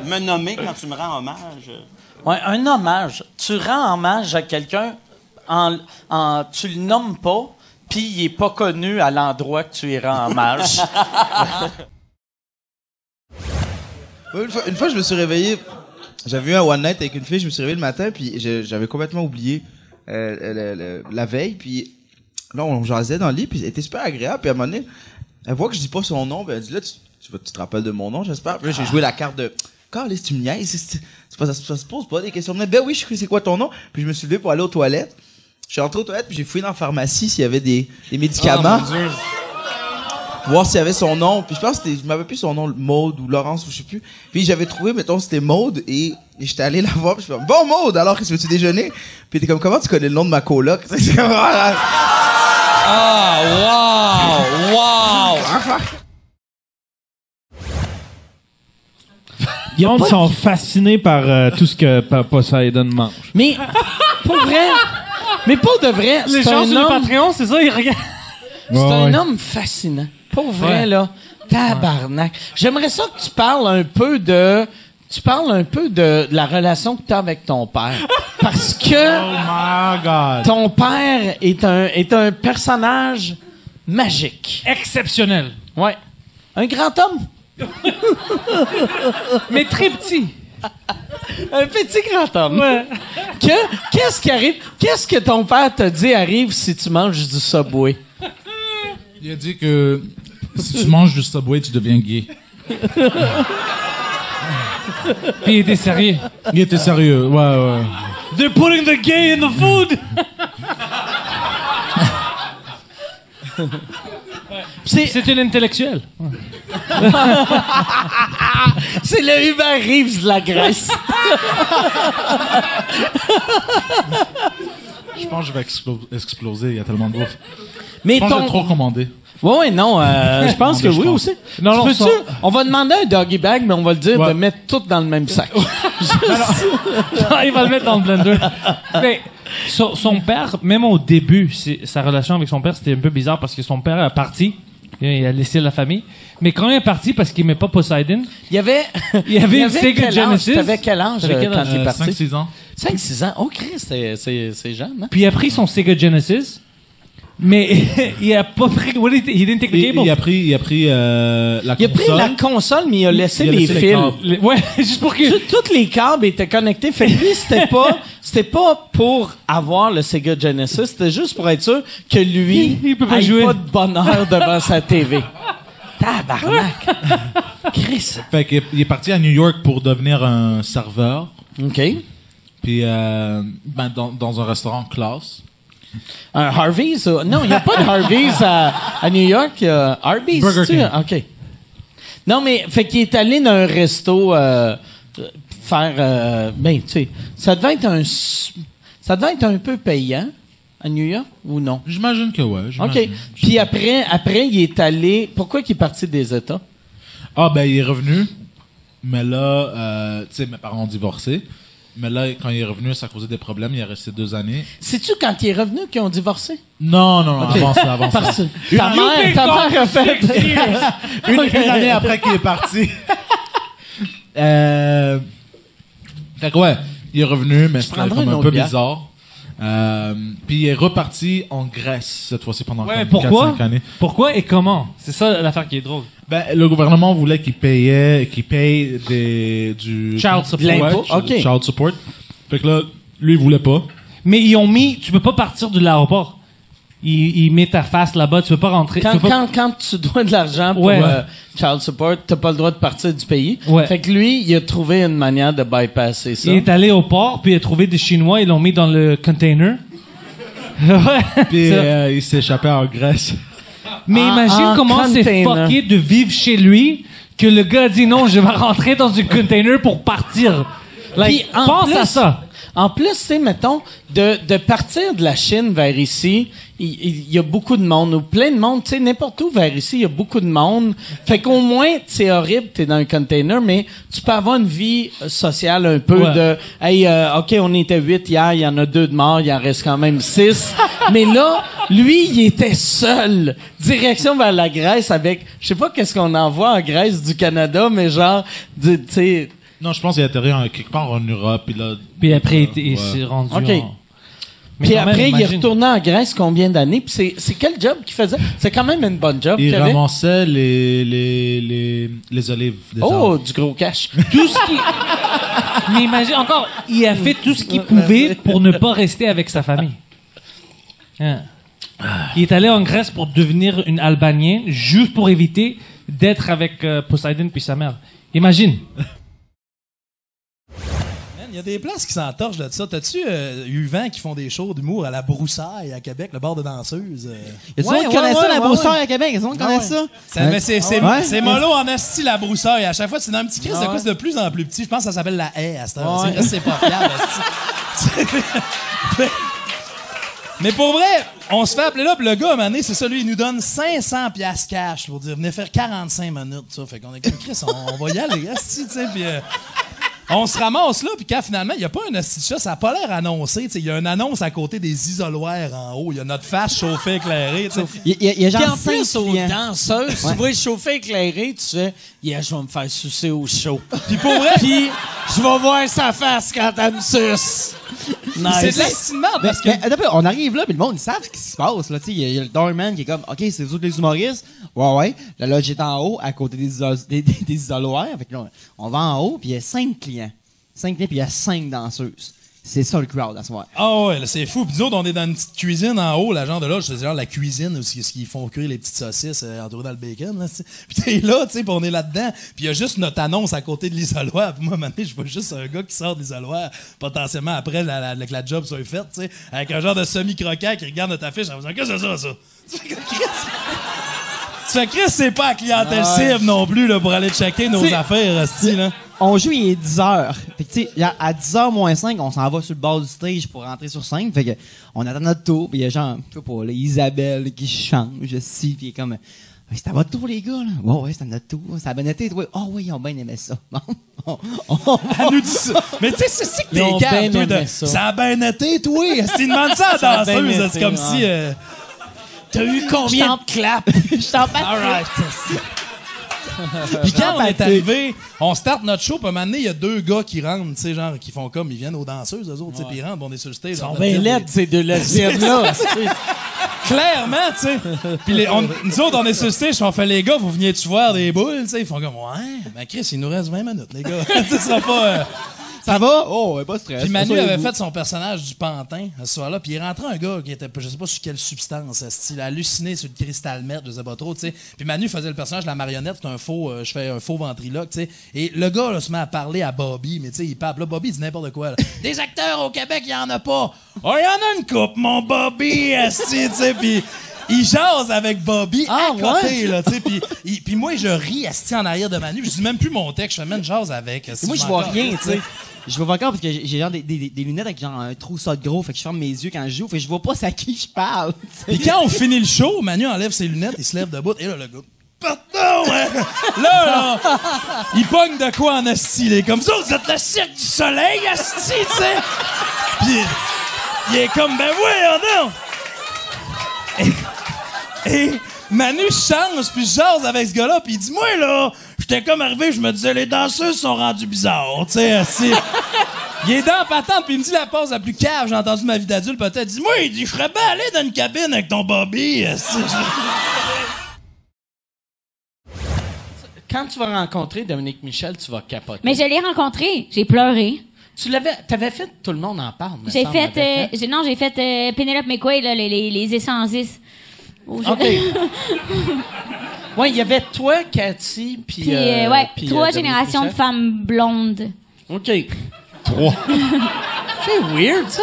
me nommer quand tu me rends hommage? Oui, un hommage. Tu rends hommage à quelqu'un, tu le nommes pas, puis il est pas connu à l'endroit que tu iras en marche. Ouais, une fois, je me suis réveillé. J'avais eu un one night avec une fille. Je me suis réveillé le matin, puis j'avais complètement oublié la veille. Puis là, on jasait dans le lit, puis elle était super agréable. Puis à un moment donné, elle voit que je dis pas son nom, puis elle dit là, tu te rappelles de mon nom, j'espère. Puis là, j'ai joué la carte de Caliste, tu me niaises. Ça se pose pas des questions. Ben oui, je sais c'est quoi ton nom. Puis je me suis levé pour aller aux toilettes. Je suis rentré aux toilettes, puis j'ai fouillé dans la pharmacie s'il y avait des médicaments. Oh, mon Dieu. Voir s'il y avait son nom. Puis je pense que je m'avais plus son nom, Maude ou Laurence ou je sais plus. Puis j'avais trouvé, mettons, c'était Maude et j'étais allé la voir. Puis je fais bon Maude, alors que tu veux-tu déjeuner? Puis t'es comme comment tu connais le nom de ma coloc? Ah, wow! Les gens sont fascinés par tout ce que Poseidon mange. Mais, pour vrai, mais pour de vrai, Les c'est gens un sur le homme... Patreon, c'est ça, ils regardent. C'est un Ouais. homme fascinant. Pour vrai, Ouais. là. Tabarnak. J'aimerais ça que tu parles un peu de la relation que tu as avec ton père. Parce que Oh my God. ton père est un personnage magique. Exceptionnel. Ouais. Un grand homme. Mais très petit. Un petit grand homme. Ouais. Qu'est-ce qui arrive? Qu'est-ce que ton père te dit arrive si tu manges du Subway? Il a dit que si tu manges du Subway, tu deviens gay. Puis il était sérieux. Il était sérieux, ouais. They're putting the gay in the food. C'est un intellectuel. C'est le Hubert Reeves de la Grèce. Je pense que je vais exploser, il y a tellement de bouffe. Mais je pense que ton- j'ai trop commandé. Ouais, non, je pense Non, que mais je oui pense. aussi. Non, non, Tu peux-tu- ça- on va demander un doggy bag, mais on va le dire de mettre tout dans le même sac. Non, il va le mettre dans le blender. Mais son père, même au début, sa relation avec son père, c'était un peu bizarre parce que son père est parti. Il a laissé la famille. Mais quand il est parti parce qu'il n'aimait pas Poseidon, il y avait une Sega quel âge? Genesis. T'avais quel âge T'avais quel quand âge? il est parti? 5-6 ans. 5-6 ans? Oh, Christ, c'est jeune, hein? Puis il a pris son Sega Genesis, mais il a pas pris. He didn't take the cable. Il a pris la console. Il a pris la console, mais il a laissé Il a les laissé les fils. câbles. Ouais, juste pour que. Tous les câbles étaient connectés. Fait que lui, c'était pas pour avoir le Sega Genesis, c'était juste pour être sûr que lui, Il peut pas ait jouer. pas de bonheur devant sa TV. Tabarnak! Chris! Fait qu'il il est parti à New York pour devenir un serveur. OK. Puis dans un restaurant classe. Un Harvey's? Non, il n'y a pas de Harvey's à New York. Il y a Arby's, Burger tu King. OK. Non, mais fait qu'il est allé dans un resto faire... ben, tu sais, ça devait être un peu payant à New York ou non? J'imagine que ouais. OK. Puis après, il est allé... Pourquoi il est parti des États? Ah, ben, il est revenu. Mais là, tu sais, mes parents ont divorcé. Mais là, quand il est revenu, ça causait des problèmes. Il est resté 2 années. C'est-tu quand il est revenu qu'ils ont divorcé? Non, OK. avant ça. Parce que ta mère a fait... une année après qu'il est parti. Fait que ouais, il est revenu, mais c'était prendrai comme une un autre peu bière. bizarre. Puis il est reparti en Grèce cette fois-ci pendant Ouais, comme pourquoi? 4-5 années. Pourquoi et comment? C'est ça l'affaire qui est drôle. Ben, le gouvernement voulait qu'il paye du Child support. Ouais, L'impôt, OK. Child support. Fait que là, lui, il voulait pas. Mais ils ont mis. Tu peux pas partir de l'aéroport. Ils mettent ta face là-bas. Tu peux pas rentrer. Quand, tu peux pas- quand tu dois de l'argent pour Ouais. child support, t'as pas le droit de partir du pays. Ouais. Fait que lui, il a trouvé une manière de bypasser ça. Il est allé au port, puis il a trouvé des Chinois, ils l'ont mis dans le container. Ouais. Puis Ça- il s'est échappé en Grèce. Mais imagine en comment c'est container. fucké de vivre chez lui, que le gars dit non, je vais rentrer dans un container pour partir. Like, Puis, en pense plus- à ça. En plus, tu sais, mettons, de partir de la Chine vers ici, il y a beaucoup de monde, ou plein de monde, tu sais, n'importe où vers ici, il y a beaucoup de monde. Fait qu'au moins, c'est horrible, t'es dans un container, mais tu peux avoir une vie sociale un peu Ouais. de, hey, OK, on était 8 hier, il y en a 2 de morts, il en reste quand même 6. Mais là, lui, il était seul. Direction vers la Grèce avec, je sais pas qu'est-ce qu'on envoie en Grèce du Canada, mais genre, tu sais, Non, je pense qu'il est atterri quelque part en Europe. Puis, là, Puis après, il ouais. s'est rendu OK. en- Mais Puis quand après, même, il est imagine. retourné en Grèce combien d'années? Puis c'est quel job qu'il faisait? C'est quand même une bonne job qu'il Il avait. ramassait les olives. Des Oh, arbres. du gros cash. Tout ce qui... Mais imagine, encore, il a fait tout ce qu'il pouvait pour ne pas rester avec sa famille. Hein. Il est allé en Grèce pour devenir une Albanienne, juste pour éviter d'être avec Poseidon puis sa mère. Imagine. Il y a des places qui s'entorchent de ça. T'as-tu eu vent qui font des shows d'humour à la Broussaille à Québec, le bar de danseuses? Y a du monde qui connaît ça, la Broussaille à Québec? Y a du monde qui connaît ça? Mais c'est Ouais. mollo en esti, la Broussaille. À chaque fois, c'est dans un petit crise Ah de ouais. quoi, c'est de plus en plus petit. Je pense que ça s'appelle la haie à cette heure. Ouais. C'est pas fiable, esti. Mais pour vrai, on se fait appeler là, puis le gars, à un moment donné, c'est ça, lui, il nous donne 500 piastres cash pour dire, venez faire 45 minutes, ça. Fait qu'on est comme, Chris, on va y aller, esti, tu sais, puis on se ramasse là, puis quand finalement, il n'y a pas un esti de chat, ça n'a pas l'air annoncé, tu sais. Il y a une annonce à côté des isoloirs en haut. Il y a notre face chauffée, éclairée, tu sais. Il y a genre Puis en 5 plus, aux clients. danseuses, Ouais. tu vois le chauffeur éclairé, tu fais, yeah, je vais me faire sucer au show. Puis pour vrai, Puis je vais voir sa face quand elle me suce. c'est de l'estimement parce que. Mais, attends un peu, on arrive là, puis le monde, ils savent ce qui se passe. Là. Il y a le doorman qui est comme, OK, c'est vous autres les humoristes. Ouais. La loge est en haut, à côté des isoloirs. Fait que là, on va en haut, puis il y a 5 clients. 5 clients, puis il y a 5 danseuses. C'est ça le crowd à ce moment. Ah ouais, là, c'est fou. Puis nous autres, on est dans une petite cuisine en haut, la genre de loge, c'est genre la cuisine où ils font cuire les petites saucisses entourées dans le bacon. Là, t'sais. Puis t'es là, tu sais, puis on est là-dedans. Puis il y a juste notre annonce à côté de l'isoloir. Puis moi, à un moment donné, je vois juste un gars qui sort de l'isoloir, potentiellement après que la job soit faite, tu sais, avec un genre de semi-croquant qui regarde notre affiche en faisant « Qu'est-ce que c'est ça? » Tu fais, Chris, c'est pas la clientèle cible non plus là, pour aller checker nos T'sais, affaires, hostie, là. On joue, il est 10h. Fait que, tu sais, à 10h moins 5, on s'en va sur le bord du stage pour rentrer sur scène. Fait que, on attend notre tour, puis il y a genre, je sais pas, là, Isabelle qui change, puis il est comme, c'est à votre tour, les gars, là. Ouais, c'est à notre tour. Ça a bien été, ouais. Oh, oui, ils ont bien aimé ça. Bon. Elle nous dit ça. Mais tu sais, c'est que Ils ont t'es calme, bien toi. aimé ça. Ça a bien été, toi. Si tu demandes ça à Ça a la bien danseuse, été, c'est comme si. T'as eu combien de claps? Je t'en passe. All right. Puis quand on est arrivé, on start notre show, puis à un moment donné, il y a 2 gars qui rentrent, tu sais, genre, qui font comme, ils viennent aux danseuses, eux autres, tu sais, puis ils rentrent, puis on est sur le stage. Ils sont bien laides, ces deux lesbiennes-là. Clairement, tu sais. Puis nous autres, on est sur le stage, on fait, les gars, vous veniez-tu voir des boules, tu sais? Ils font comme, ouais, ben Chris, il nous reste 20 minutes, les gars. Ce sera pas. Ça va? Oh, ouais, pas de stress. Puis Manu avait fait son personnage du pantin ce soir-là, puis il est rentré un gars qui était, je sais pas sur quelle substance, style halluciné sur le cristal meth, je sais pas trop, tu sais. Puis Manu faisait le personnage de la marionnette, c'est un faux, je fais un faux ventriloque, tu sais. Et le gars là, se met à parler à Bobby, mais tu sais, il parle là, Bobby il dit n'importe quoi. Là. Des acteurs au Québec, il y en a pas. Oh, il y en a une coupe, mon Bobby, esti, tu sais, puis il jase avec Bobby à côté, là, tu sais, puis moi, je ris, esti, en arrière de Manu, je dis même plus mon texte, je fais même jase avec. Esti, Moi, je vois rien, tu sais. Je vois pas encore parce que j'ai genre des lunettes avec genre un trou ça de gros, fait que je ferme mes yeux quand je joue, fait que je vois pas c'est à qui je parle. Puis quand on finit le show, Manu enlève ses lunettes, il se lève debout, et là, le gars, pardon, hein? Là, il pogne de quoi en asti, il est comme ça, vous êtes le cirque du soleil, asti, tu sais. Puis il est comme, ben voyons donc. Et Manu change, puis je jase avec ce gars-là, puis il dit, moi, là, j'étais comme arrivé, je me disais, les danseuses sont rendues bizarres, tu sais, asti. Il est dans la patente, puis il me dit la pause la plus cave, j'ai entendu ma vie d'adulte, peut-être. Il dit, moi, il dit, je serais bien allé dans une cabine avec ton Bobby, asti. Quand tu vas rencontrer Dominique Michel, tu vas capoter. Mais je l'ai rencontré, j'ai pleuré. T'avais fait Tout le monde en parle. me J'ai semble, fait, avec, hein? j'ai fait Penelope McQuaid, là, les essences. OK. Ouais, il y avait toi, Cathy, puis... Puis, ouais, puis, 3 Dominique générations de Michel. femmes blondes. OK. 3. C'est weird, ça.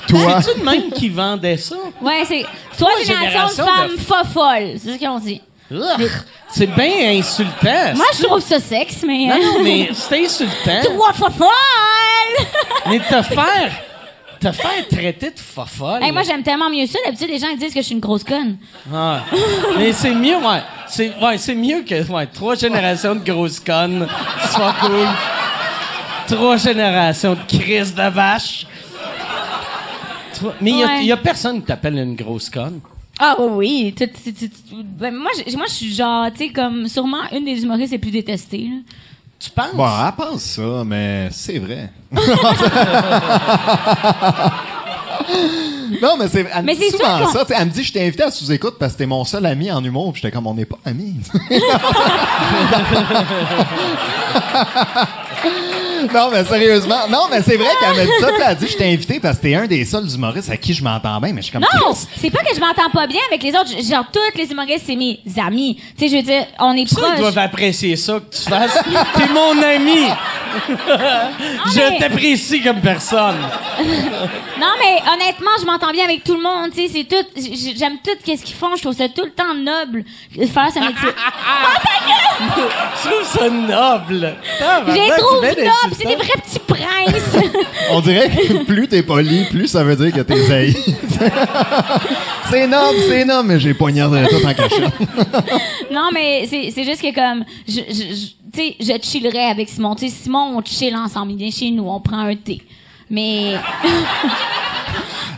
Toi. C'est-tu de même qui vendait ça? Ouais, c'est 3 générations de femmes folles. C'est ce qu'ils ont dit. Ugh, c'est bien insultant. Moi, je trouve ça sexe, mais... Non, mais c'est insultant. 3 folles! Mais te faire traiter de fofolle. Hey, moi, j'aime tellement mieux ça. D'habitude, les gens ils disent que je suis une grosse conne. Ah. Mais c'est mieux, ouais. C'est mieux que 3 générations de grosses connes. C'est pas cool. 3 générations de crises de vache. Mais il y a personne qui t'appelle une grosse conne. Ah oui. Ben, moi, je suis genre, tu sais, comme sûrement une des humoristes les plus détestées. Là. Tu penses? Bon, elle pense ça, mais c'est vrai. Non, mais c'est, elle Mais me dit c'est souvent sûr qu'on- ça. Tu sais, elle me dit, je t'ai invité à sous-écoute parce que t'es mon seul ami en humour. Puis j'étais comme, on n'est pas amis. Non, mais sérieusement. Non, mais c'est vrai qu'elle m'a dit ça. Tu sais, elle dit, je t'ai invité parce que t'es un des seuls humoristes à qui je m'entends bien. Mais je suis comme, Non, c'est pas que je m'entends pas bien avec les autres. Genre, tous les humoristes, c'est mes amis. Tu sais, je veux dire, on est Ça, ils proches. doivent apprécier ça que tu fasses. T'es mon ami. Je mais- t'apprécie comme personne. Non, mais honnêtement, je m'entends bien avec tout le monde. Tu sais, c'est tout. J'aime tout qu'est-ce qu'ils font. Je trouve ça tout le temps noble de faire ce métier. Je trouve ça noble. Je les trouve nobles. C'est des vrais petits princes. on dirait que plus t'es poli, plus ça veut dire que t'es haï. C'est énorme, mais j'ai poignardé tout en cachette. Non, mais c'est juste que comme, tu sais, je chillerais avec Simon. Tu sais, Simon, on chill ensemble. Il vient chez nous, on prend un thé. Mais...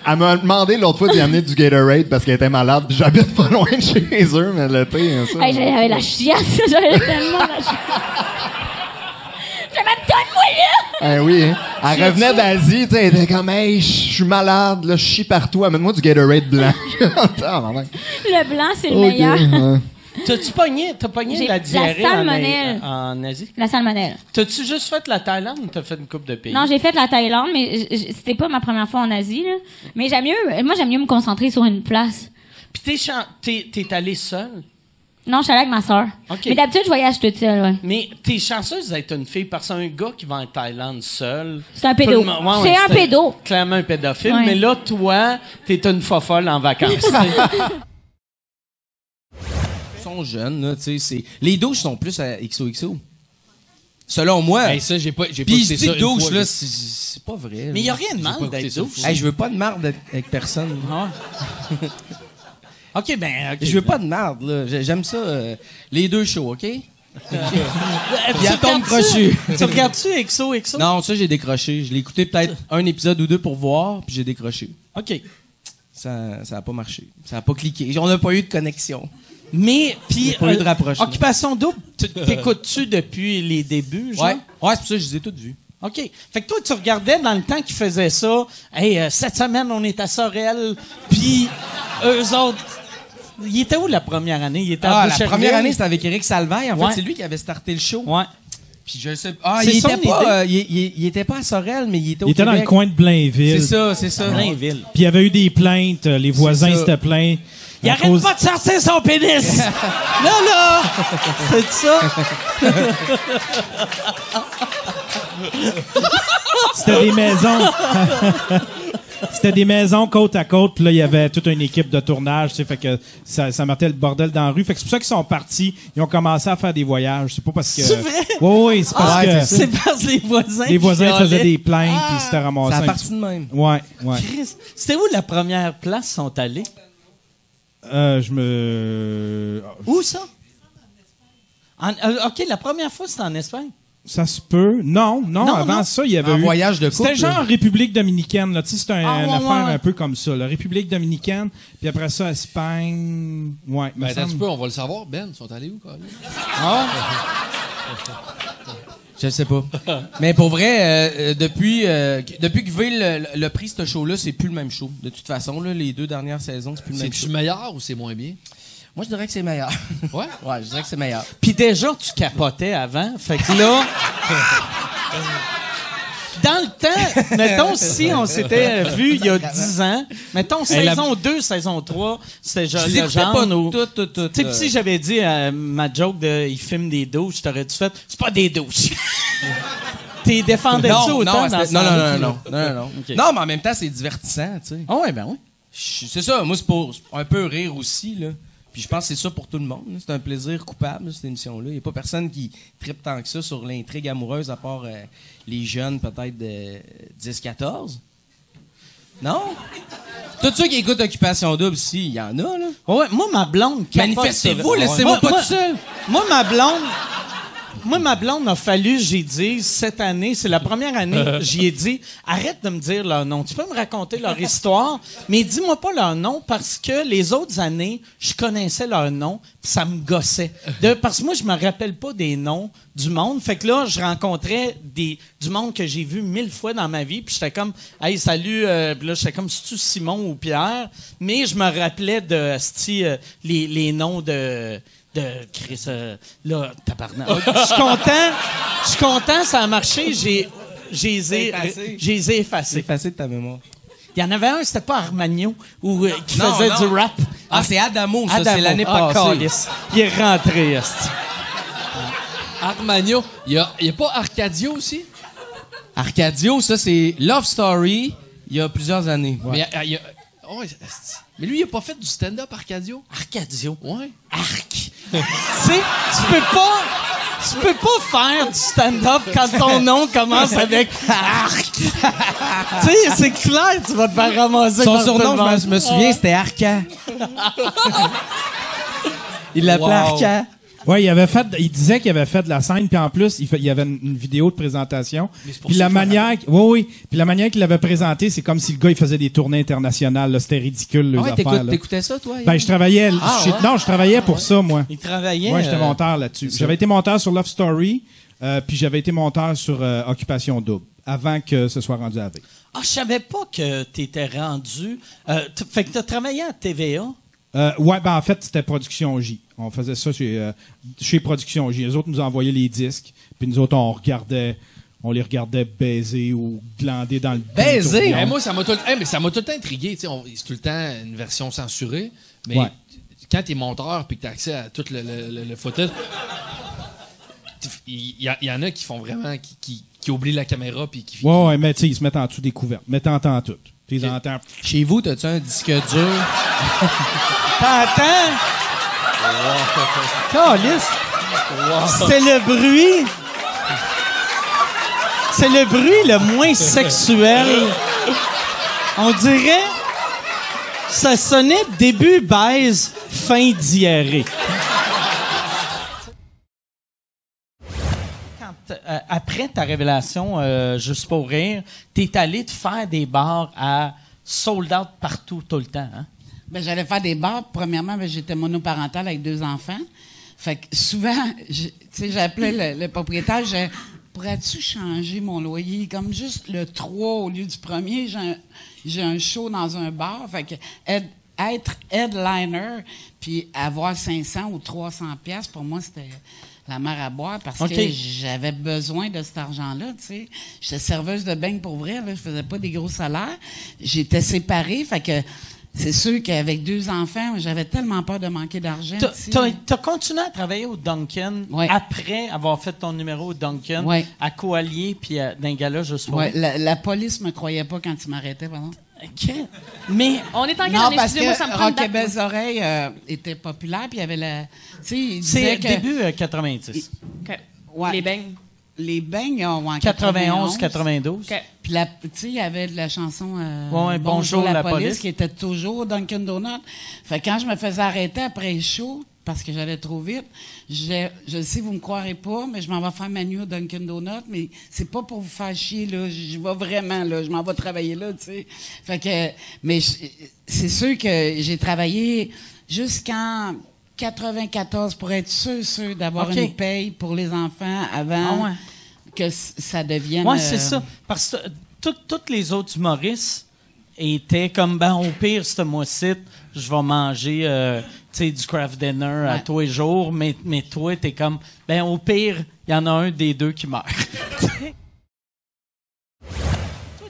Elle m'a demandé l'autre fois d'y amener du Gatorade parce qu'elle était malade. Puis j'habite pas loin de chez eux, mais le thé, ça. Hey, j'avais la chiasse. J'avais tellement la chiasse. J'avais donne-moi là! Oui, hein. Elle revenait d'Asie, tu sais, elle était comme, hey, je suis malade, là, je chie partout, amène-moi du Gatorade blanc. Le blanc, c'est le Ok, meilleur. ouais. T'as pogné J'ai la diarrhée la salmonelle. en Asie? La salmonelle. T'as-tu juste fait la Thaïlande ou t'as fait une coupe de pays? Non, j'ai fait la Thaïlande, mais c'était pas ma première fois en Asie, là. Mais j'aime mieux me concentrer sur une place. Puis t'es allé seule? Non, je suis allée avec ma soeur. Ok. Mais d'habitude, je voyage toute seule, ouais. Mais t'es chanceuse d'être une fille parce qu'un gars qui va en Thaïlande seul. C'est un pédo. tout le monde- C'est un pédo. Clairement un pédophile. Ouais. Mais là, toi, t'es une fofolle en vacances. Ils sont jeunes, là, tu sais. Les douches sont plus à XOXO. Selon moi. Hey, ça, j'ai pas Puis je écouté dis ça une douche, fois, là, là. c'est pas vrai. Mais là. y a rien de J'ai mal pas écouté d'être ça une douche. fois. Hey, je veux pas de marde avec personne. OK, ben... Je veux pas de marde, là. J'aime ça. Les deux shows, OK? Puis à tombe regardes-tu- crochu. Tu regardes-tu XOXO? Non, ça, j'ai décroché. Je l'ai écouté peut-être un épisode ou deux pour voir, puis j'ai décroché. OK. Ça a pas marché. Ça a pas cliqué. On n'a pas eu de connexion. Mais, puis, Pas eu de rapprochement. Occupation Double, t'écoutes-tu depuis les débuts, genre? Ouais, c'est pour ça que je les ai toutes vues. OK. Fait que toi, tu regardais dans le temps qu'ils faisaient ça. Hey, cette semaine, on est à Sorel. Puis, eux autres... Il était où la première année? Il était à La Boucherville? première année, c'était avec Éric Salvaille. En Ouais. fait, c'est lui qui avait starté le show. Ouais. Puis je sais C'est il son était pas, il était pas à Sorel, mais il était au Il était dans le Québec. coin de Blainville. C'est ça. Blainville. Puis il y avait eu des plaintes. Les voisins ça. s'étaient plaints. Il arrête pas de sortir son pénis! là! C'est ça? C'était des maisons. C'était des maisons côte à côte, puis là, il y avait toute une équipe de tournage, tu sais, fait que ça mettait le bordel dans la rue. Fait que c'est pour ça qu'ils sont partis. Ils ont commencé à faire des voyages. C'est pas parce que... C'est vrai? Oui, c'est parce que... C'est parce que les voisins... Les voisins chialaient. faisaient des plaintes, puis c'était ramassé. Ça a un parti petit- de même. Ouais. Chris, c'était où la première place sont allés? Je me... Où ça? OK, la première fois, c'était en Espagne. Ça se peut. Non, avant non. ça, il y avait En eu... voyage de couple. C'était genre République dominicaine, là. Tu sais, c'était une ouais, affaire ouais. un peu comme ça, la République dominicaine, puis après ça, Espagne... Ouais, me Ben, attends un semble. petit peu, on va le savoir. Ben, ils sont allés où, quand même? Ah? Je sais pas. Mais pour vrai, depuis que Ville le pris ce show-là, c'est plus le même show. De toute façon, là, les 2 dernières saisons, c'est plus le même show. C'est-tu meilleur ou c'est moins bien? Moi, je dirais que c'est meilleur. Ouais? Ouais, je dirais que c'est meilleur. Puis déjà, tu capotais avant. Fait que là... Dans le temps, mettons, si on s'était vu il y a 10 ans, mettons, saison 2, saison 3, c'était genre Je les le écoutais genre... pas où- tout. Tu sais, pis si j'avais dit ma joke de « il filme des douches », t'aurais-tu fait « c'est pas des douches ». T'es défendais ça autant dans ce temps-là? Non. Ok. Non, mais en même temps, c'est divertissant, tu sais. Ah ouais, ben oui. C'est ça, moi, c'est pour un peu rire aussi, là. Puis je pense que c'est ça pour tout le monde. là. C'est un plaisir coupable, cette émission-là. Il n'y a pas personne qui tripe tant que ça sur l'intrigue amoureuse, à part les jeunes, peut-être de 10-14. Non? Tous ceux qui écoutent Occupation Double, si, il y en a, là. Ouais, moi, ma blonde... capote Manifestez-vous, sur- laissez-moi Ouais. pas Moi- tout seul. Moi, ma blonde... Moi, ma blonde a fallu, j'ai dit, cette année, c'est la première année, j'y ai dit, arrête de me dire leur nom. Tu peux me raconter leur histoire, mais dis-moi pas leur nom parce que les autres années, je connaissais leur nom, pis ça me gossait. Parce que moi, je me rappelle pas des noms du monde. Fait que là, je rencontrais du monde que j'ai vu 1000 fois dans ma vie, puis j'étais comme, hey, salut, puis là, j'étais comme, c'est-tu Simon ou Pierre? Mais je me rappelais de, les noms de Chris, là, tabarnak. Je suis content, ça a marché, j'ai les ai effacés. C'est effacé de ta mémoire. Il y en avait un, c'était pas Armagno, qui faisait du rap. Ah, c'est Adamo, ça, c'est l'année passée. Il est rentré, asti. Armagno. Il y a pas Arcadio aussi? Arcadio, ça, c'est Love Story, il y a plusieurs années. Ouais. Mais lui, il a pas fait du stand-up, Arcadio? Arcadio? Ouais. Arc! Tu sais, tu peux pas faire du stand-up quand ton nom commence avec Arc! Tu sais, c'est clair, tu vas te faire ramasser. Son surnom, je me souviens, c'était Arca. Il l'appelait Arca. Ouais, il disait qu'il avait fait de la scène, puis en plus, il y avait une vidéo de présentation. Puis la manière, puis la manière qu'il l'avait présenté, c'est comme si le gars il faisait des tournées internationales. Là, c'était ridicule les affaires. T'écoutais ça, toi? Ben, je travaillais. Non, je travaillais pour ça, moi. Il travaillait. Moi, j'étais monteur là-dessus. J'avais été monteur sur Love Story, puis j'avais été monteur sur Occupation Double, avant que ce soit rendu avec. Ah, je savais pas que t'étais rendu. Fait que t'as travaillé à TVA. Ouais, ben en fait, c'était Production J. On faisait ça chez Production J. Les autres nous envoyaient les disques, puis nous autres, on les regardait baiser ou glander dans le... Baiser? Moi, ça m'a tout le temps intrigué. C'est tout le temps une version censurée, mais quand t'es monteur puis que t'as accès à tout le footage, il y en a qui font vraiment... qui oublient la caméra puis qui... Ouais, mais tu sais, ils se mettent en dessous des couvertes. Mais t'entends tout. Chez vous, t'as-tu un disque dur? T'entends? Calice! C'est le bruit. C'est le bruit le moins sexuel. On dirait. Ça sonnait début baise, fin diarrhée. Après ta révélation, juste pour rire, t'es allé te faire des bars à sold out partout, tout le temps, hein? Ben, j'allais faire des bars. Premièrement, j'étais monoparentale avec 2 enfants. Fait que souvent, j'appelais le propriétaire, pourrais-tu changer mon loyer? Comme juste le 3 au lieu du premier, j'ai un show dans un bar. Fait que être headliner, puis avoir 500 ou 300 pièces pour moi, c'était la mer à boire parce que j'avais besoin de cet argent-là, tu sais. J'étais serveuse de beignes pour vrai, là, je faisais pas des gros salaires. J'étais séparée, fait que c'est sûr qu'avec 2 enfants, j'avais tellement peur de manquer d'argent. T'as continué à travailler au Dunkin' après avoir fait ton numéro au Dunkin' à Coallier puis dans un gala juste pour... La police me croyait pas quand ils m'arrêtaient, pardon. OK. Mais on est en non, parce que Rock Belles Oreilles était populaire, puis il y avait la... C'est début 90. Les beignes. Les beignes, en 91, 92. Puis, tu sais, il y avait de la chanson Bonjour la police qui était toujours au Dunkin' Donuts. Fait que quand je me faisais arrêter après le show, parce que j'allais trop vite, je sais, vous me croirez pas, mais je m'en vais faire ma nuit au Dunkin' Donuts, mais c'est pas pour vous faire chier, là. Je vais vraiment, là. Je m'en vais travailler là, tu sais. Fait que, mais c'est sûr que j'ai travaillé jusqu'en 94 pour être sûr d'avoir une paye pour les enfants avant que ça devienne... Oui, c'est ça. Parce que tous les autres humoristes étaient comme, au pire, ce mois-ci, je vais manger du craft dinner à tous les jours, mais toi, t'es comme, au pire, il y en a un des deux qui meurt. Toi,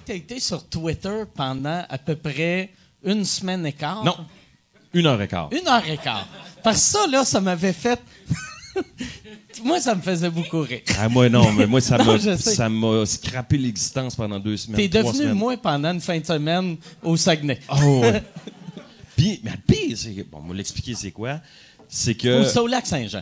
t'as été sur Twitter pendant à peu près 1 semaine et quart. Non. 1 heure et quart. 1 heure et quart. Parce que ça, là, ça m'avait fait... Moi, ça me faisait beaucoup rire. Ah, moi, non, mais moi, ça m'a scrappé l'existence pendant 2 semaines. T'es devenu moi pendant une fin de semaine au Saguenay. Oh, ouais. Puis, mais le pire, c'est... Bon, on va l'expliquer c'est quoi. C'est que... Au Lac-Saint-Jean.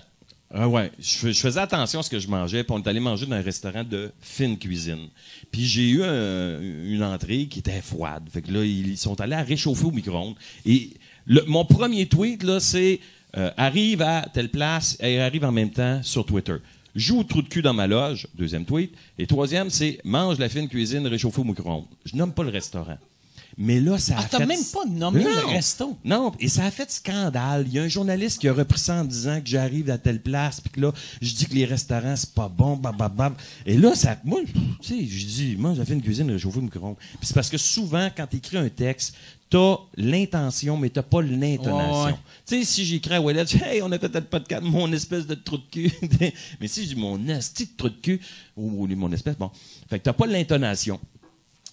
Ouais. Je faisais attention à ce que je mangeais, puis on est allé manger dans un restaurant de fine cuisine. Puis j'ai eu une entrée qui était froide. Fait que là, ils sont allés à réchauffer au micro-ondes. Et mon premier tweet, là, c'est... arrive à telle place et arrive en même temps sur Twitter. joue au trou de cul dans ma loge, 2e tweet. Et 3e, c'est mange la fine cuisine réchauffée au micro-ondes. Je nomme pas le restaurant. Mais là, ça a fait... t'as même pas nommé le resto? Non, et ça a fait scandale. Il y a un journaliste qui a repris ça en disant que j'arrive à telle place, puis que là, je dis que les restaurants, c'est pas bon, bababab. Et là, ça... Moi, tu sais, je dis, mange la fine cuisine réchauffée au micro-ondes. Puis c'est parce que souvent, quand tu écris un texte, t'as l'intention, mais t'as pas l'intonation. Ouais. Tu sais, si j'écris à Wallet, hey, on a fait le podcast, mon espèce de trou de cul. Mais si je dis mon esti de trou de cul, ou mon espèce, bon. Fait que t'as pas l'intonation.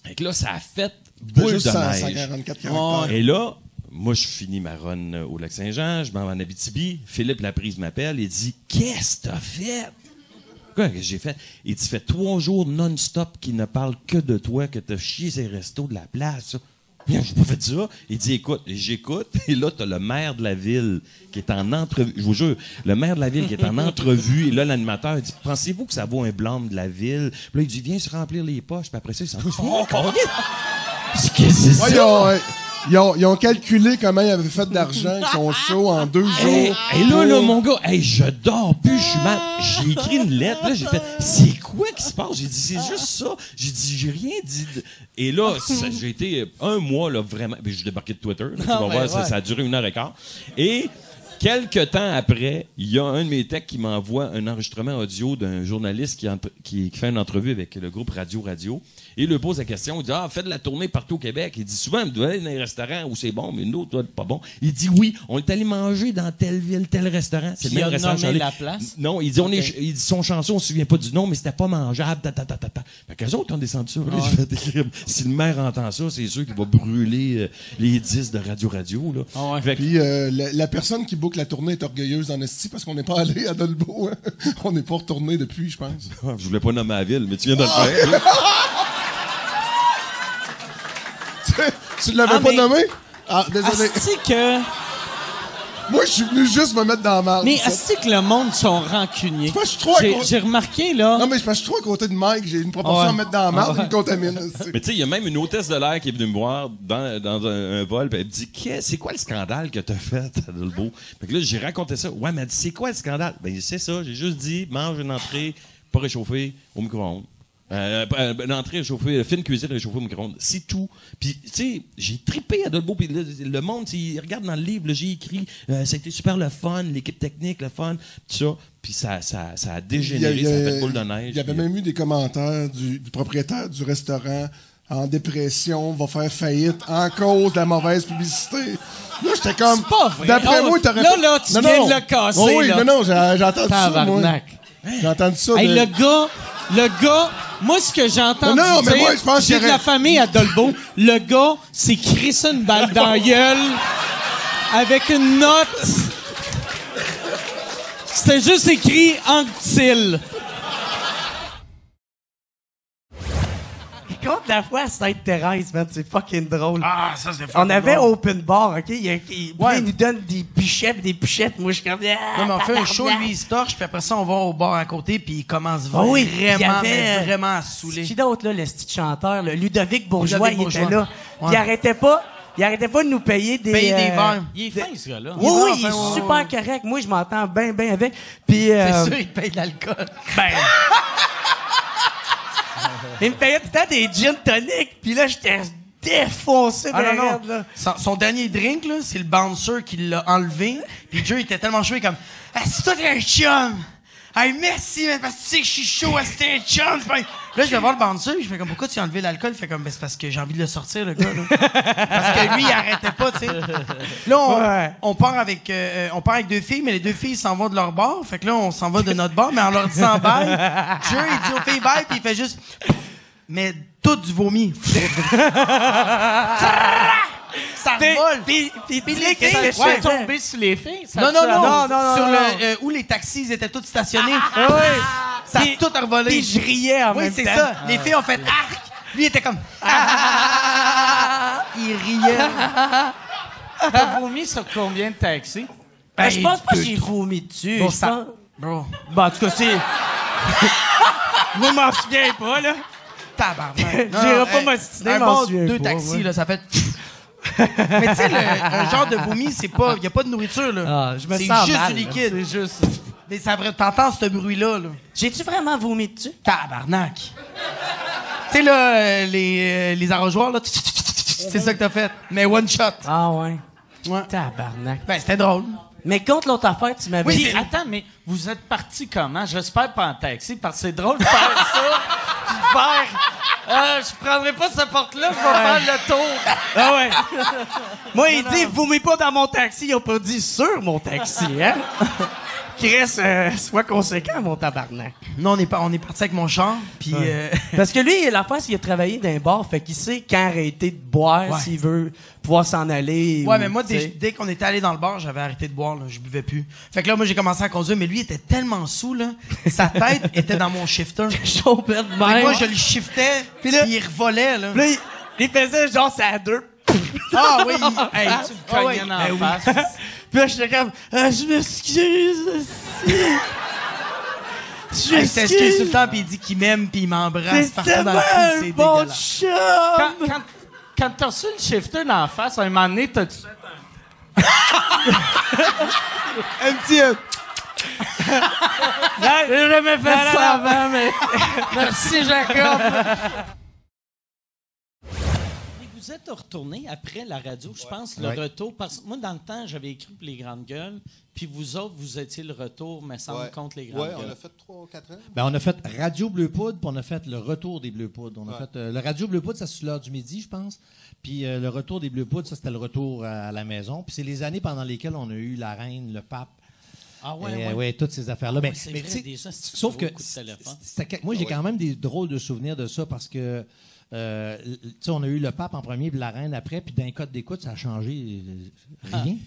Fait que là, ça a fait boule juste de 144 caractères. Et là, moi, je finis ma run au Lac-Saint-Jean, je m'en vais en Abitibi. Philippe Laprise m'appelle et dit « Qu'est-ce que t'as fait? » Quoi que j'ai fait? Il dit « Fait 3 jours non-stop qui ne parlent que de toi, que t'as chié ces restos de la place. » Bien, j'ai pas fait ça. Il dit, écoute, j'écoute. Et là, t'as le maire de la ville qui est en entrevue. Je vous jure, le maire de la ville qui est en entrevue. Et là, l'animateur, il dit, pensez-vous que ça vaut un blâme de la ville? Puis là, il dit, viens se remplir les poches. Puis après ça, il s'en va. Qu'est-ce que c'est ça? Ils ont calculé comment ils avaient fait de l'argent avec son show en 2 jours. Et là, mon gars, je dors plus, je suis mal. J'ai écrit une lettre, là, j'ai fait, c'est quoi qui se passe? J'ai dit, c'est juste ça. J'ai dit, j'ai rien dit. Et là, j'ai été 1 mois, là, vraiment. Puis je débarqué de Twitter, là, tu vas voir, ça a duré 1h15. Et quelques temps après, il y a un de mes techs qui m'envoie un enregistrement audio d'un journaliste qui fait une entrevue avec le groupe Radio. Et il lui pose la question, il dit, fais de la tournée partout au Québec. Il dit, souvent, vous allez dans les restaurants où c'est bon, mais nous, toi, pas bon. Il dit, oui, on est allé manger dans telle ville, tel restaurant. C'est le même restaurant. Il a nommé la place? Non, il dit, il dit, son chanson, on se souvient pas du nom, mais c'était pas mangeable, Fait qu'eux autres ont descendu sur lui. Je fais, si le maire entend ça, c'est sûr qu'il va brûler les 10 de Radio, là. Puis la personne qui boucle la tournée est orgueilleuse en esti parce qu'on n'est pas allé à Dolbeau. Hein? On n'est pas retourné depuis, je pense. Je voulais pas nommer la ville, mais tu viens de le faire. Tu ne l'avais pas nommé? Ah, désolé. Est-ce que... Moi, je suis venu juste me mettre dans la marde. Mais est-ce que le monde sont rancuniers? J'ai remarqué, là... Non, mais je suis trop à côté de Mike. J'ai une proportion à mettre dans la marde, il me contamine. Mais tu sais, il y a même une hôtesse de l'air qui est venue me voir dans un vol, puis elle me dit, c'est quoi le scandale que t'as fait à Dolbeau? Fait que là, j'ai raconté ça. Ouais, mais elle dit, c'est quoi le scandale? Ben, c'est ça. J'ai juste dit, mange une entrée pas réchauffée au micro-ondes. Une entrée réchauffée, fine cuisine réchauffée au micro-ondes. C'est tout. Puis, tu sais, j'ai trippé à Dolbeau. Puis le monde, il regarde dans le livre, là, j'ai écrit, ça a été super le fun, l'équipe technique, le fun, tout ça. Puis ça a dégénéré, ça a fait boule de neige. Il y avait même eu des commentaires du propriétaire du restaurant en dépression, va faire faillite en cause de la mauvaise publicité. Là, j'étais comme... C'est pas vrai. D'après moi, t'aurais fait... Là, tu viens de le casser, oui, là. non, j'ai entendu ça, moi. J'ai entendu ça. Hey, le gars, moi, ce que j'ai entendu mais moi, je pense j'ai de la famille à Dolbeau. Le gars s'est crissé une balle dans la gueule avec une note. C'était juste écrit Anctil. Contre la fois à Sainte-Thérèse, man, c'est fucking drôle. Ah, ça, c'est fucking On avait drôle. open bar, OK? Il nous donne des pichets pis des pichettes. Moi, je suis comme... Non, mais on fait un show, lui, il se torche, puis après ça, on va au bar à côté, puis il commence Oh oui, vraiment à saouler. Qui d'autre, là, le petit chanteur, là? Ludovic Bourgeois, il était là. Ouais. Il arrêtait pas de nous payer des... verres. Il est fin, ce gars-là. Oui, il est super correct. Moi, je m'entends bien avec. Puis... C'est sûr, il paye de l'alcool. Ben... Il me payait tout le temps des gin tonic, puis là, j'étais défoncé. Non. Son dernier drink, là, c'est le bouncer qui l'a enlevé. Puis Joe, il était tellement chaud, il est comme « Ah, c'est toi, t'es un chum! Hey, merci, man, parce que tu sais que je suis chaud, c'était un chum! » Là, je vais voir le bouncer, je fais comme « Pourquoi tu as enlevé l'alcool? » Il fait comme « Ben, c'est parce que j'ai envie de le sortir, le gars, là. » Parce que lui, il arrêtait pas, tu sais. Là, on part avec 2 filles, mais les 2 filles s'en vont de leur bar. Fait que là, on s'en va de notre bar, mais en leur disant bye. Joe, il dit aux filles bye, puis il fait juste... Mais tout du vomi. Ça vole. Puis les filles, tombé sur les filles. Non. Sur le où les taxis étaient tous stationnés. Ça a tout revolé. Puis je riais en même temps. Oui, c'est ça. Les filles ont fait arc. Lui, il était comme il riait. T'as vomi sur combien de taxis? Ben, je pense pas que j'ai vomi dessus. Bon, ça... Bro. Bon, en tout cas, c'est... Moi, je m'en souviens pas, là. Tabarnak. J'irai pas m'ostiner, m'en souviens pas. 2 taxis, là, ça fait... Mais tu sais, un genre de vomi, c'est pas... Il y a pas de nourriture, là. Ah, je me sens juste mal, du liquide. C'est juste... Mais ça vrai, t'entends ce bruit-là, là. J'ai-tu vraiment vomi dessus? Tabarnak. Tu sais, là, les arrosoirs, là, c'est ça que t'as fait. Mais one shot. Ah ouais. Ouais. Tabarnak. Ben, c'était drôle. Mais contre l'autre affaire, tu m'avais Oui, dit... attends, mais vous êtes parti comment? J'espère pas en taxi, parce que c'est drôle de faire ça, puis de faire... je prendrai pas cette porte-là, je vais faire le tour. Ah ouais. Moi, il dit, vomis pas dans mon taxi. Ils ont pas dit sur mon taxi, hein? Chris, sois conséquent, mon tabarnak. Non, on est parti avec mon char, puis... Parce que lui, l'affaire, c'est qu'il a travaillé dans un bar, fait qu'il sait quand arrêter de boire, s'il veut pouvoir s'en aller. Ouais, mais moi, dès qu'on était allé dans le bar, j'avais arrêté de boire, là, je buvais plus. Fait que là, moi, j'ai commencé à conduire, mais lui, il était tellement saoul, là, sa tête était dans mon shifter. Moi, je le shiftais, puis là, il revolait, là. Puis là, il faisait genre ça à deux. Ah oui, hey, tu le cognais dans la face. Puis là, j'étais comme, je m'excuse. Je m'excuse tout le temps, puis il dit qu'il m'aime, puis il m'embrasse partout dans le cul, c'est dégueulasse. Quand t'as reçu le shifter dans la face, à un moment donné, t'as-tu fait un petit... J'ai jamais fait ça avant, mais... Merci, Jacob. Vous êtes retourné après la radio, je pense, le retour. Parce que moi, dans le temps, j'avais écrit pour les Grandes Gueules, puis vous autres, vous étiez le retour, me semble, contre les Grandes Gueules. Oui, on a fait 3 ou 4 ans. Ben, on a fait Radio Bleu Poudre, puis on a fait le retour des Bleu Poudres. On a fait le Radio Bleu Poudre, ça c'est sur l'heure du midi, je pense. Puis le retour des Bleu Poudres, ça c'était le retour à la maison. Puis c'est les années pendant lesquelles on a eu la reine, le pape. Ah ouais, ouais, toutes ces affaires-là. Ouais, mais c'est mais vrai, tu sais, sauf que moi, j'ai quand même des drôles de souvenirs de ça parce que on a eu le pape en premier puis la reine après, puis d'un code d'écoute, ça a changé rien.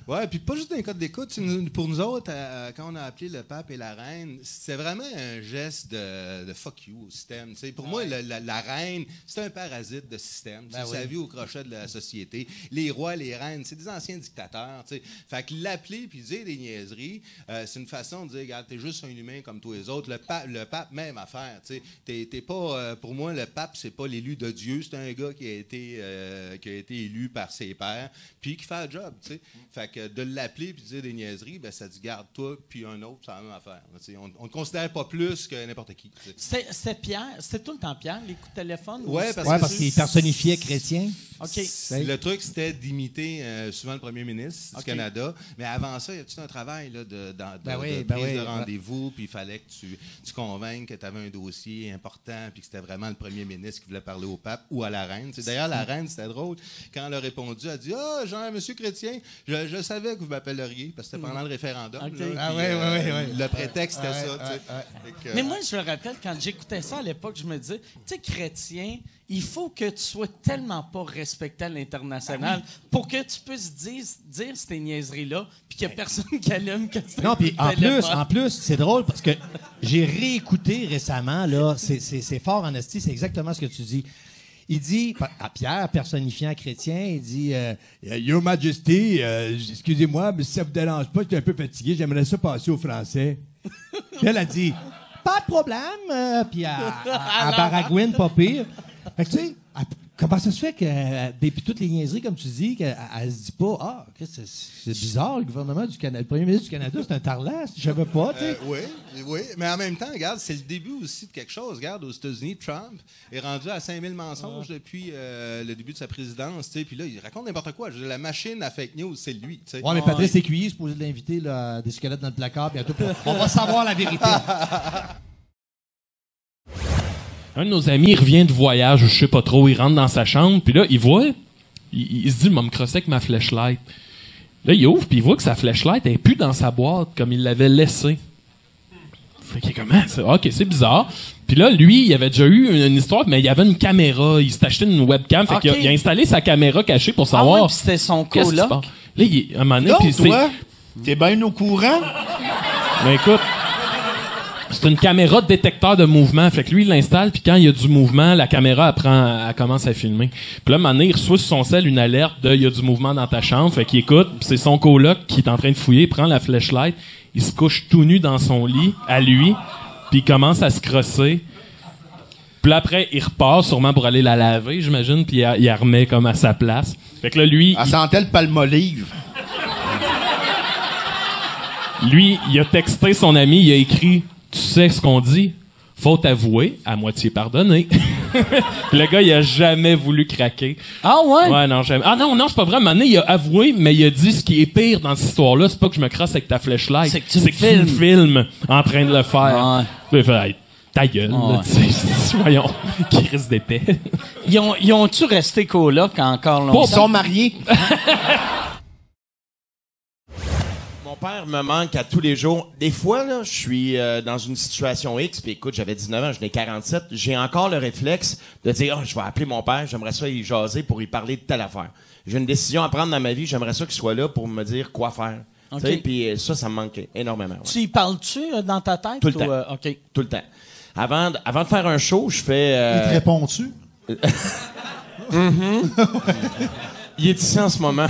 Ouais, puis pas juste d'un code d'écoute. Pour nous autres, quand on a appelé le pape et la reine, c'est vraiment un geste de fuck you au système. T'sais. Pour moi, la reine, c'est un parasite de système. Ça vit au crochet de la société. Les rois, les reines, c'est des anciens dictateurs. T'sais. Fait que l'appeler puis dire des niaiseries, c'est une façon de dire, regarde, t'es juste un humain comme tous les autres. Le pape, même affaire. T'es pas, pour moi, le pape, c'est pas l'élu de Dieu, c'est un gars qui a été élu par ses pairs, puis qui fait le job, tu sais. Fait que de l'appeler puis de dire des niaiseries, ben ça dit garde toi puis un autre, c'est la même affaire. On ne considère pas plus que n'importe qui. C'était Pierre, c'était tout le temps Pierre, les coups de téléphone. Ouais, parce qu'il personnifiait chrétien. OK. Le truc, c'était d'imiter souvent le premier ministre du Canada, mais avant ça, il y a tout un travail là, de prise de rendez-vous, puis il fallait que tu convainques que tu avais un dossier important, puis que c'était vraiment le premier ministre qui voulait parler au pape ou à la reine. D'ailleurs, la reine, c'était drôle. Quand elle a répondu, elle a dit « Ah, Jean, monsieur Chrétien, je savais que vous m'appelleriez, parce que c'était pendant le référendum. Okay. Là, le prétexte, c'était ça. Mais moi, je me rappelle, quand j'écoutais ça à l'époque, je me disais, tu sais, chrétien, il faut que tu sois tellement pas respecté à l'international pour que tu puisses dire ces niaiseries-là, puis qu'il n'y a personne qui allume que c'est non, puis en plus, c'est drôle parce que j'ai réécouté récemment, là, c'est fort en esti, c'est exactement ce que tu dis. Il dit, à Pierre, personnifiant chrétien, il dit Your Majesty, excusez-moi, mais si ça vous dérange pas, je suis un peu fatigué, j'aimerais ça passer au français. Puis elle a dit pas de problème, puis à baragouine, pas pire. Fait que tu sais, comment ça se fait que, depuis toutes les niaiseries, comme tu dis, qu'elle se dit pas c'est bizarre, le gouvernement du Canada, le premier ministre du Canada, c'est un tarlas, je savais pas, tu sais. Oui, mais en même temps, regarde, c'est le début aussi de quelque chose. Regarde, aux États-Unis, Trump est rendu à 5000 mensonges depuis le début de sa présidence, tu sais, puis là, il raconte n'importe quoi. La machine à fake news, c'est lui, tu sais. Ouais, mais Patrice Écuyer, c'est supposé l'inviter, là, des squelettes dans le placard, bientôt. On va savoir la vérité. Un de nos amis, il revient de voyage, ou je sais pas trop, il rentre dans sa chambre, puis là, il voit, il se dit, il va me crosser avec ma flashlight. Là, il ouvre, puis il voit que sa flashlight est plus dans sa boîte, comme il l'avait laissée. Fait qu'il est comme, OK, c'est bizarre. Puis là, lui, il avait déjà eu une histoire, mais il y avait une caméra, il s'est acheté une webcam, fait qu'il a installé sa caméra cachée pour savoir. Ah ouais, puis c'était son coloc. Là, à un moment donné, puis toi, t'es bien au courant? Ben écoute, c'est une caméra de détecteur de mouvement. Fait que lui, il l'installe, puis quand il y a du mouvement, la caméra, elle commence à filmer. Puis là, à un moment donné, il reçoit sur son cell une alerte de « il y a du mouvement dans ta chambre ». Fait qu'il écoute, puis c'est son coloc qui est en train de fouiller, il prend la flashlight, il se couche tout nu dans son lit, à lui, puis il commence à se crosser. Puis là, après, il repart sûrement pour aller la laver, j'imagine, puis il la remet comme à sa place. Fait que là, lui... Elle sentait le palmolive. Lui, il a texté son ami, il a écrit « Tu sais ce qu'on dit? Faut avouer, à moitié pardonner. » Le gars, il a jamais voulu craquer. Ah ouais? Ouais, non, jamais. Ah non, c'est pas vrai. À un moment donné, il a avoué, mais il a dit ce qui est pire dans cette histoire-là, c'est pas que je me crosse avec ta flashlight. C'est que tu me filmes en train de le faire. Ouais. Il fait, hey, ta gueule, là, tu sais, voyons, qui risque d'épais. Ils ont-tu resté coloc encore longtemps? Ils sont mariés. Mon père me manque à tous les jours. Des fois, là, je suis dans une situation X, puis écoute, j'avais 19 ans, j'en ai 47, j'ai encore le réflexe de dire « je vais appeler mon père, j'aimerais ça y jaser pour y parler de telle affaire. » J'ai une décision à prendre dans ma vie, j'aimerais ça qu'il soit là pour me dire quoi faire. Okay. Puis ça me manquait énormément. Ouais. Tu y parles-tu dans ta tête? Tout le temps. OK. Tout le temps. Avant de faire un show, je fais... Il te réponds-tu? Il est ici en ce moment.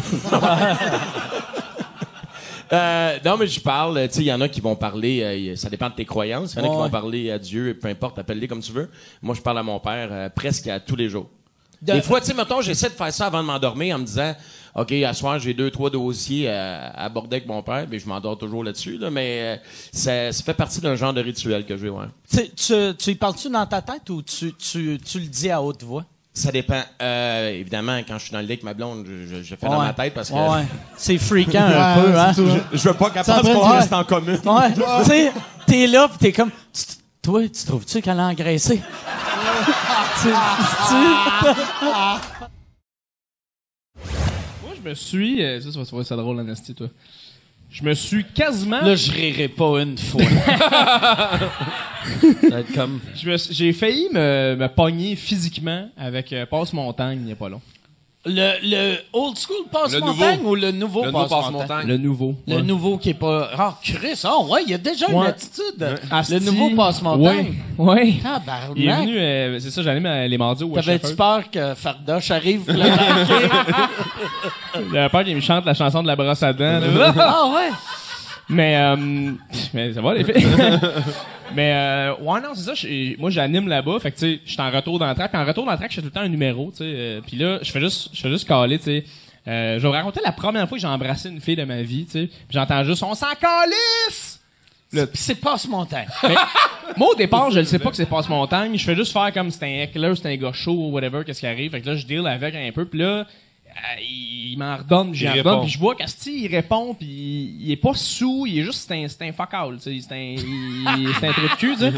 Non, mais je parle, tu sais, il y en a qui vont parler, ça dépend de tes croyances, il y en a qui vont parler à Dieu, peu importe, appelle-les comme tu veux. Moi, je parle à mon père presque à tous les jours. Des fois, tu sais, mettons, j'essaie de faire ça avant de m'endormir en me disant, OK, à soir, j'ai 2-3 dossiers à aborder avec mon père, mais je m'endors toujours là-dessus, là, mais ça fait partie d'un genre de rituel que j'ai, ouais. Tu y parles-tu dans ta tête ou tu le dis à haute voix? Ça dépend. Évidemment, quand je suis dans le lit avec ma blonde, je fais dans ma tête parce que... Ouais. C'est fréquent un peu, hein? Je veux pas capable qu'on reste en commun. Ouais. Tu sais, t'es là pis t'es comme... Toi, tu trouves-tu qu'elle a engraissé? Moi, je me suis... ça, tu vas trouver ça drôle, Anastie, toi. Je me suis quasiment... Là, je rirai pas une fois. Ça va être comme... J'ai failli me pogner physiquement avec Passe-Montagne il n'y a pas long. Le old school Passe-Montagne ou le nouveau Passe-Montagne? Le nouveau. Le nouveau qui est pas... Ah, Chris, ouais, il y a déjà une attitude. Asti, le nouveau Passe-Montagne. Oui. Tabarnak. Il est venu, c'est ça, j'allais les mardis au T'avais-tu peur que Fardoche arrive pour le J'avais peur qu'il me chante la chanson de la brosse à dents. Ah ouais? Mais ça va, les filles. Mais ouais, non, c'est ça. Moi, j'anime là-bas. Fait que, tu sais, je suis en retour dans le track. Puis en retour dans le track, je fais tout le temps un numéro, tu sais. Puis là, je fais juste caler, tu sais. Je vais vous raconter la première fois que j'ai embrassé une fille de ma vie, tu sais. Puis j'entends juste « On s'en calisse! » C'est Passe-Montagne. Moi, au départ, je ne sais pas que c'est Passe-Montagne. Je fais juste faire comme c'est un heckler, c'est un gars chaud ou whatever, qu'est-ce qui arrive. Fait que là, je deal avec un peu. Puis là, il m'en redonne, j'y redonne, puis je vois qu'Asti, il répond, puis il est pas sous, il est juste, c'est un fuck all, tu sais, c'est un trou de cul, tu sais.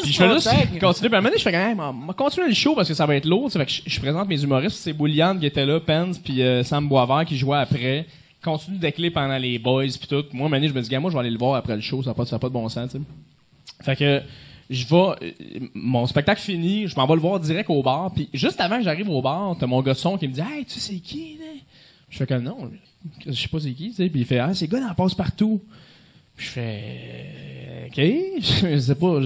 Puis je fais juste continuer, puis à un moment donné, je fais quand même, on va continuer le show parce que ça va être lourd, tu sais, fait que je présente mes humoristes, c'est Bouliane qui était là, Pence, puis Sam Boisvert qui jouait après, continue d'écler pendant les boys, puis tout. Moi, à un moment donné, je me dis, gars, moi, je vais aller le voir après le show, ça n'a pas de bon sens, tu sais. Fait que, mon spectacle fini, je m'en vais le voir direct au bar, puis juste avant que j'arrive au bar, t'as mon gars de son qui me dit « Hey, tu sais c'est qui, là? » Je fais comme « Non, je sais pas c'est qui, tu sais. » Puis il fait « Ah, c'est le gars dans Passe-Partout. » Puis je fais « OK, je sais pas.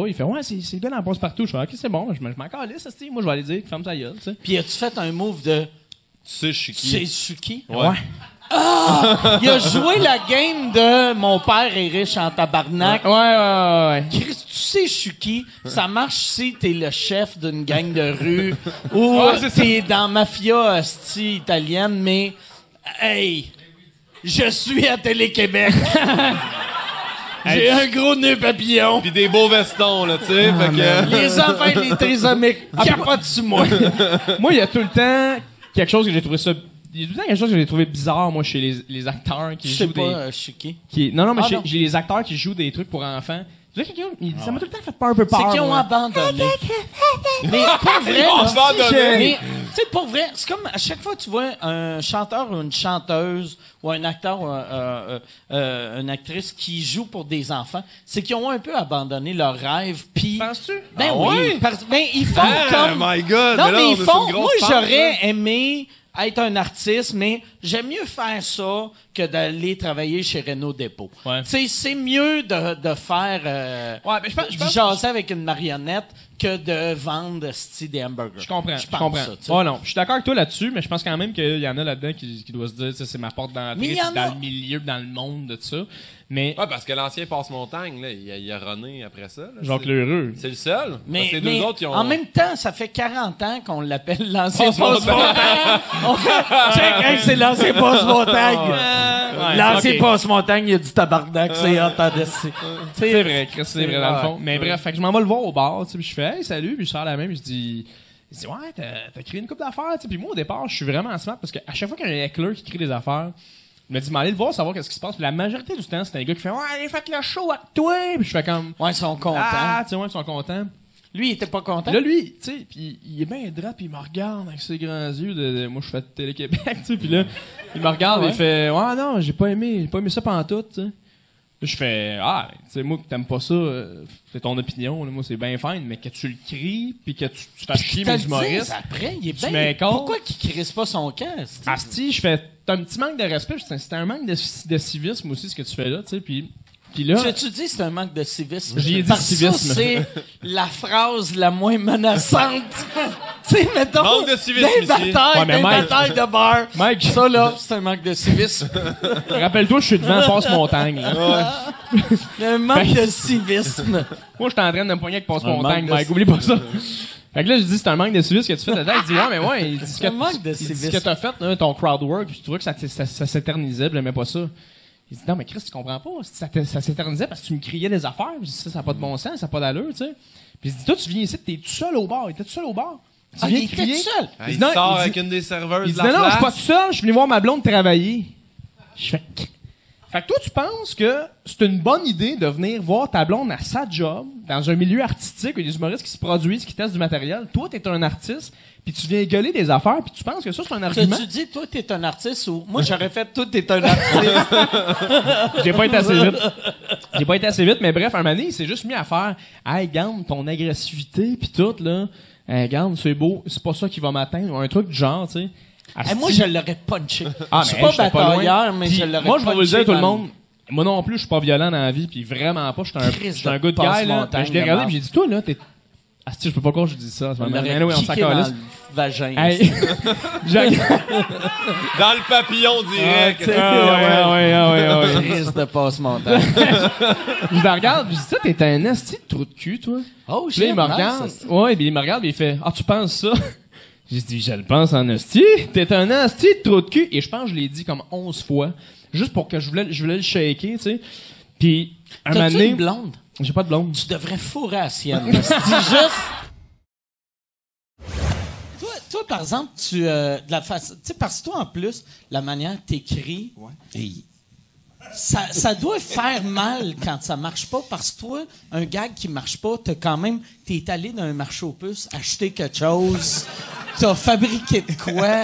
Il fait « Ouais, c'est le gars dans Passe-Partout. » Je fais « OK, c'est bon, je m'en calisse, moi je vais aller dire « Ferme ta gueule, tu sais. » Puis as-tu fait un move de... Tu sais, je suis qui? Tu sais, je suis qui? Ouais. Ah! Il a joué la game de mon père est riche en tabarnak. Ouais. Chris, tu sais, je suis qui? Ça marche si t'es le chef d'une gang de rue ou t'es dans mafia hostie italienne, mais hey, je suis à Télé-Québec. J'ai un gros nœud papillon. Pis des beaux vestons, là, tu sais. Fait que... Les enfants et les trisomiques capotent sur moi. Moi, il y a tout le temps quelque chose que j'ai trouvé ça... Il y a tout le temps quelque chose que j'ai trouvé bizarre, moi, chez les acteurs qui jouent des... Je sais pas, Non, mais j'ai les acteurs qui jouent des trucs pour enfants. Ça m'a tout le temps fait peur, un peu peur. C'est qu'ils ont abandonné. Mais pas vrai. Mais, tu sais, pas vrai. C'est comme à chaque fois que tu vois un chanteur ou une chanteuse ou un acteur ou une actrice qui joue pour des enfants, c'est qu'ils ont un peu abandonné leur rêve. Puis, penses-tu? Ben oui. Ben, ils font comme... Oh my God! Non, mais ils font... Moi, j'aurais aimé être un artiste, mais j'aime mieux faire ça que d'aller travailler chez Renault Dépôt. Ouais. Tu sais, c'est mieux de faire mais je pense jaser avec une marionnette que de vendre des hamburgers. Je comprends. Ça, non, je suis d'accord avec toi là-dessus, mais je pense quand même qu'il y en a là-dedans qui doivent se dire, c'est ma porte d'entrée dans le milieu, dans le monde de ça. Mais ouais, parce que l'ancien Passe-Montagne, là, il a runné après ça. Là, Jacques Lheureux. C'est le seul. Mais deux autres, ils ont... en même temps, ça fait 40 ans qu'on l'appelle l'ancien Passe-Montagne. On fait check, c'est l'ancien Passe-Montagne. L'ancien passe-montagne, il y a du tabarnak, c'est hot en esti. C'est vrai, Chris, c'est vrai, dans le fond. Mais bref, fait que je m'en vais le voir au bar, tu sais, puis je fais, hey, salut, puis je sors la même, puis je dis, ouais, t'as créé une couple d'affaires, tu sais. Puis moi, au départ, je suis vraiment smart parce qu'à chaque fois qu'il y a un heckler qui crée des affaires, il m'a dit, m'aller le voir, savoir qu'est-ce qui se passe. Puis la majorité du temps, c'est un gars qui fait, ouais, allez, faites le show avec toi. Puis je fais comme, ouais, ils sont contents. Ah, tu sais, ouais, ils sont contents. Lui, il était pas content. Là, lui, tu sais, puis il est bien drap, puis il me regarde avec ses grands yeux de moi, je fais de Télé-Québec, tu sais. Puis là, il me regarde et il fait, ouais, non, j'ai pas aimé ça pantoute, tu sais. Là, je fais, tu sais, moi, que t'aimes pas ça, c'est ton opinion, là, moi, c'est bien fine, mais que tu le cries, puis que tu fasses chier mes humoristes. Après, il est bien. Pourquoi qu'il crisse pas son camp? Asti, je fais, t'as un petit manque de respect, c'est un manque de civisme aussi, ce que tu fais là, tu sais, puis là. Tu dis c'est un manque de civisme. J'y ai dit civisme. Ça, c'est la phrase la moins menaçante. Tu sais, mettons. Manque de civisme des batailles de bar. Mike. Ça, là, c'est un manque de civisme. Rappelle-toi, je suis devant Passe-Montagne. Un manque de civisme. Moi, j'étais en train de me poigner avec Passe-Montagne, Mike. Oublie pas ça. Fait que là, je dis, c'est un manque de civisme que tu fais dedans. Il dit, ouais, mais ouais. Il dit, ce que t'as fait, là, ton crowd work, je trouvais que ça s'éternisait, j'aimais pas ça. Il dit, non, mais Chris, tu comprends pas. Ça s'éternisait parce que tu me criais des affaires. Je dis, ça n'a pas de bon sens, ça n'a pas d'allure, tu sais. Puis il dit, toi, tu viens ici, t'es tout seul au bar. Il était tout seul au bar. Tu viens il était tout seul. Il sort avec une des serveuses. Il dit, non, je suis pas tout seul, je suis venu voir ma blonde travailler. Je fais, fait que toi, tu penses que c'est une bonne idée de venir voir ta blonde à sa job, dans un milieu artistique, où il y a des humoristes qui se produisent, qui testent du matériel. Toi, t'es un artiste, puis tu viens gueuler des affaires, puis tu penses que ça, c'est un argument? Tu dis, toi, t'es un artiste, ou moi, j'aurais fait, toi, t'es un artiste. J'ai pas été assez vite, mais bref, un moment donné, il s'est juste mis à faire, hey, garde ton agressivité, puis tout, là. Hey, garde, c'est beau, c'est pas ça qui va m'atteindre, ou un truc du genre, tu sais. Moi, je l'aurais punché. Je suis pas batailleur, mais je l'aurais punché. Moi, je vais vous le dire, tout le monde. Moi non plus, je suis pas violent dans la vie, puis vraiment pas. Je suis un good guy, là. Je l'ai regardé, puis j'ai dit, toi, là, t'es. Je peux pas croire que je dis ça. On s'en calisse. Vagin. Hey. Dans le papillon direct. Ouais. Risque de passe-montagne. Je le regarde, je dis, ça, t'es un esti de trou de cul, toi. Oh, puis là, il me regarde. Ouais, puis il me regarde, et il fait, tu penses ça? J'ai dit, je le pense en esti. T'es un esti de trou de cul. Et je pense que je l'ai dit comme 11 fois. Juste pour que je voulais le shaker, tu sais. Puis, un moment donné. Une blonde? J'ai pas de blonde. Tu devrais fourrer à sienne. C'est juste. Toi, par exemple, tu sais, parce que toi, en plus, la manière que t'écris, ça doit faire mal quand ça marche pas, parce que toi, un gag qui marche pas, t'es allé dans un marché aux puces, acheter quelque chose, t'as fabriqué de quoi.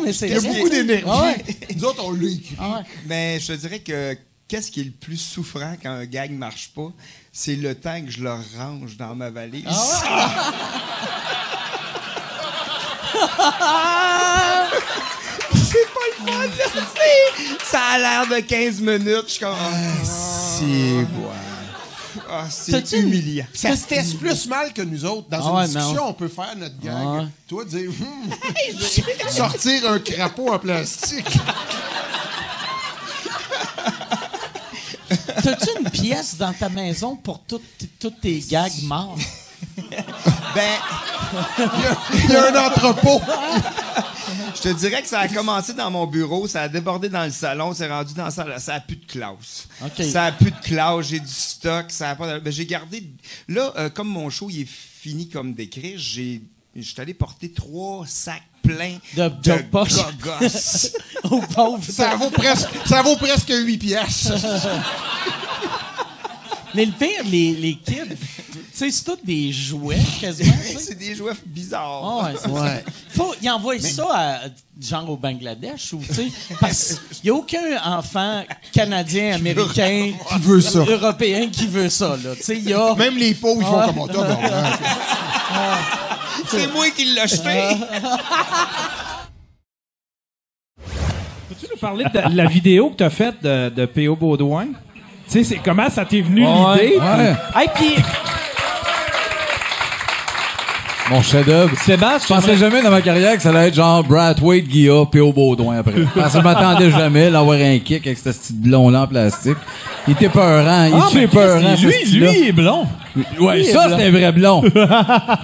Mais c'est il y a beaucoup d'énergie. Ouais. Nous autres, on l'a écrit. Mais je te dirais que qu'est-ce qui est le plus souffrant quand un gag marche pas, c'est le temps que je le range dans ma valise. C'est pas le fun, là. Ça a l'air de 15 minutes. Je suis comme... c'est humiliant. Ça se teste plus mal que nous autres. Dans une discussion, on peut faire notre gag. Toi, dire... sortir un crapaud en plastique. T'as-tu une pièce dans ta maison pour tous tes gags morts? Il y a un entrepôt. Je te dirais que ça a commencé dans mon bureau, ça a débordé dans le salon, c'est rendu dans la salle, ça a plus de classe. Okay. Ça a plus de classe, j'ai du stock, ça a pas. J'ai gardé. Là, comme mon show il est fini comme d'écrire, je suis allé porter 3 sacs pleins de gogos. Au pauvre. Ça vaut presque 8 piastres. Mais le pire, les kids, tu sais, c'est tous des jouets, quasiment. C'est des jouets bizarres. Ils envoient ça genre au Bangladesh, ou, tu sais, parce qu'il n'y a aucun enfant canadien, américain, qui veut ça. Européen qui veut ça, là. Tu sais, il y a... Même les pauvres, ils font comme ça. C'est moi qui l'ai acheté. Peux-tu nous parler de la vidéo que tu as faite de P.O. Baudouin? Tu sais, comment ça t'est venu l'idée? Hey, puis... Mon chef-d'œuvre. Sébastien, je pensais jamais dans ma carrière que ça allait être genre Brad Wade, Guilla, P.O. Baudouin après. Parce que je m'attendais jamais d'avoir un kick avec ce petit blond-là en plastique. Il était peurant. Il était peurant. Lui, il est blond. Ouais, Lui, ça, il est c'est un vrai blond.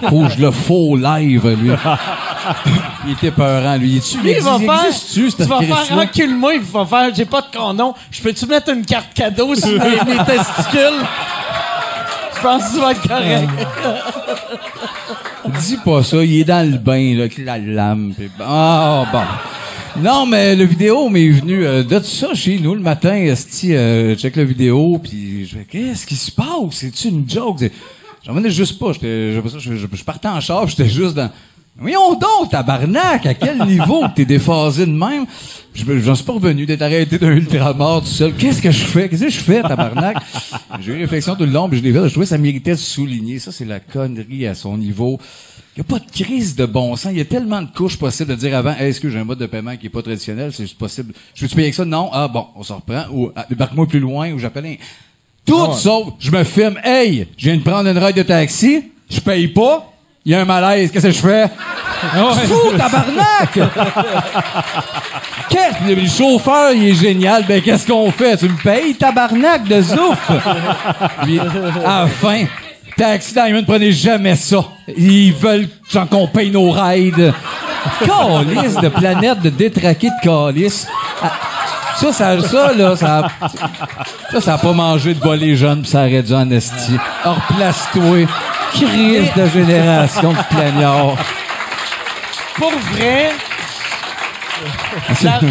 Faut que je le faux live, lui. Il était peurant, lui. Lui, il va faire. Existe-tu, Tu vas faire recule-moi, il va faire. J'ai pas de condom. Je peux-tu mettre une carte cadeau sur mes testicules? Je pense que tu vas être correct. Dis pas ça, il est dans le bain, là, avec la lame. Pis... Ah, bon. Non, mais le vidéo m'est venu de tout ça chez nous le matin. Esti, check la vidéo, puis je fais, qu'est-ce qui se passe? C'est-tu une joke? J'en venais juste pas. Je partais en char, j'étais juste dans... Voyons donc, tabarnak, à quel niveau t'es déphasé de même? J'en suis pas revenu d'être arrêté d'un ultramar tout seul. Qu'est-ce que je fais? Qu'est-ce que je fais, tabarnak? J'ai eu une réflexion tout le long, puis je l'ai fait. Je trouvais que ça méritait de souligner. Ça, c'est la connerie à son niveau. Il n'y a pas de crise de bon sens. Il y a tellement de couches possibles de dire avant, hey, est-ce que j'ai un mode de paiement qui est pas traditionnel? C'est possible. Je veux-tu payer avec ça? Non. Ah, bon, on s'en reprend. Ou, débarque-moi plus loin, ou j'appelle un... Tout sauf, je me filme. Hey, je viens de prendre une ride de taxi. Je paye pas. Il y a un malaise. Qu'est-ce que je fais? Fou, tabarnak! Le chauffeur, il est génial. Ben, qu'est-ce qu'on fait? Tu me payes, tabarnak de zouf? Puis, à la fin, Taxi Diamond, prenez jamais ça. Ils veulent qu'on paye nos rides. Calice de planète de détraqué de calice. Ça a pas mangé de voler jeune pis ça aurait dû en esti. Or, place-toi. Crise de génération de plaignards. Pour vrai,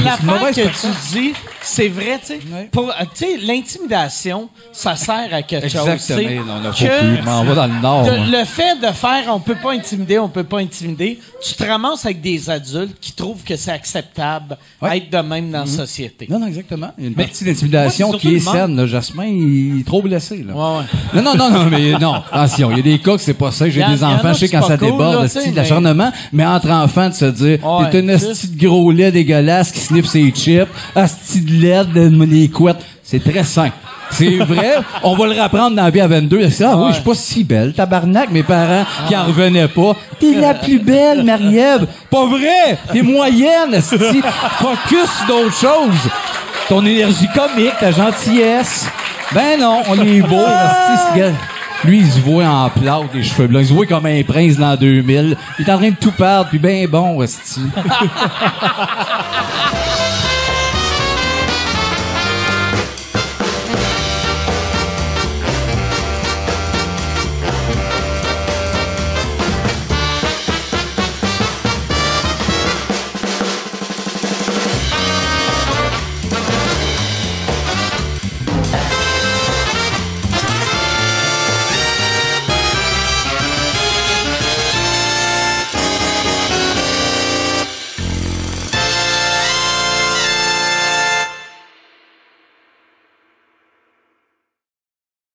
l'affaire que tu dis, c'est vrai, tu sais. Tu sais, l'intimidation, ça sert à quelque chose. Exactement. On n'a pas pu. Je m'en vais dans le Nord. Le fait de faire on peut pas intimider, tu te ramasses avec des adultes qui trouvent que c'est acceptable être de même dans la société. Non, exactement. Il y a une partie d'intimidation qui est saine. Là. Jasmin, il est trop blessé. Là. Ouais. Non, mais non. Attention, il y a des cas que c'est pas ça. J'ai des enfants, je sais quand ça déborde, de l'acharnement, mais entre enfants, de se dire, t'es une asti de gros lait dégueulasse qui sniffe ses chips, asti de lait, les couettes. C'est très sain. C'est vrai, on va le reprendre dans la vie à 22. Oui, je suis pas si belle, tabarnak. Mes parents qui en revenaient pas. T'es la plus belle, Marie-Ève. Pas vrai! T'es moyenne, esti. Focus sur d'autres choses. Ton énergie comique, ta gentillesse. Ben non, on est beau, esti. Lui, il se voit en plâtre, les cheveux blancs. Il se voit comme un prince dans 2000. Il est en train de tout perdre, puis ben bon, esti.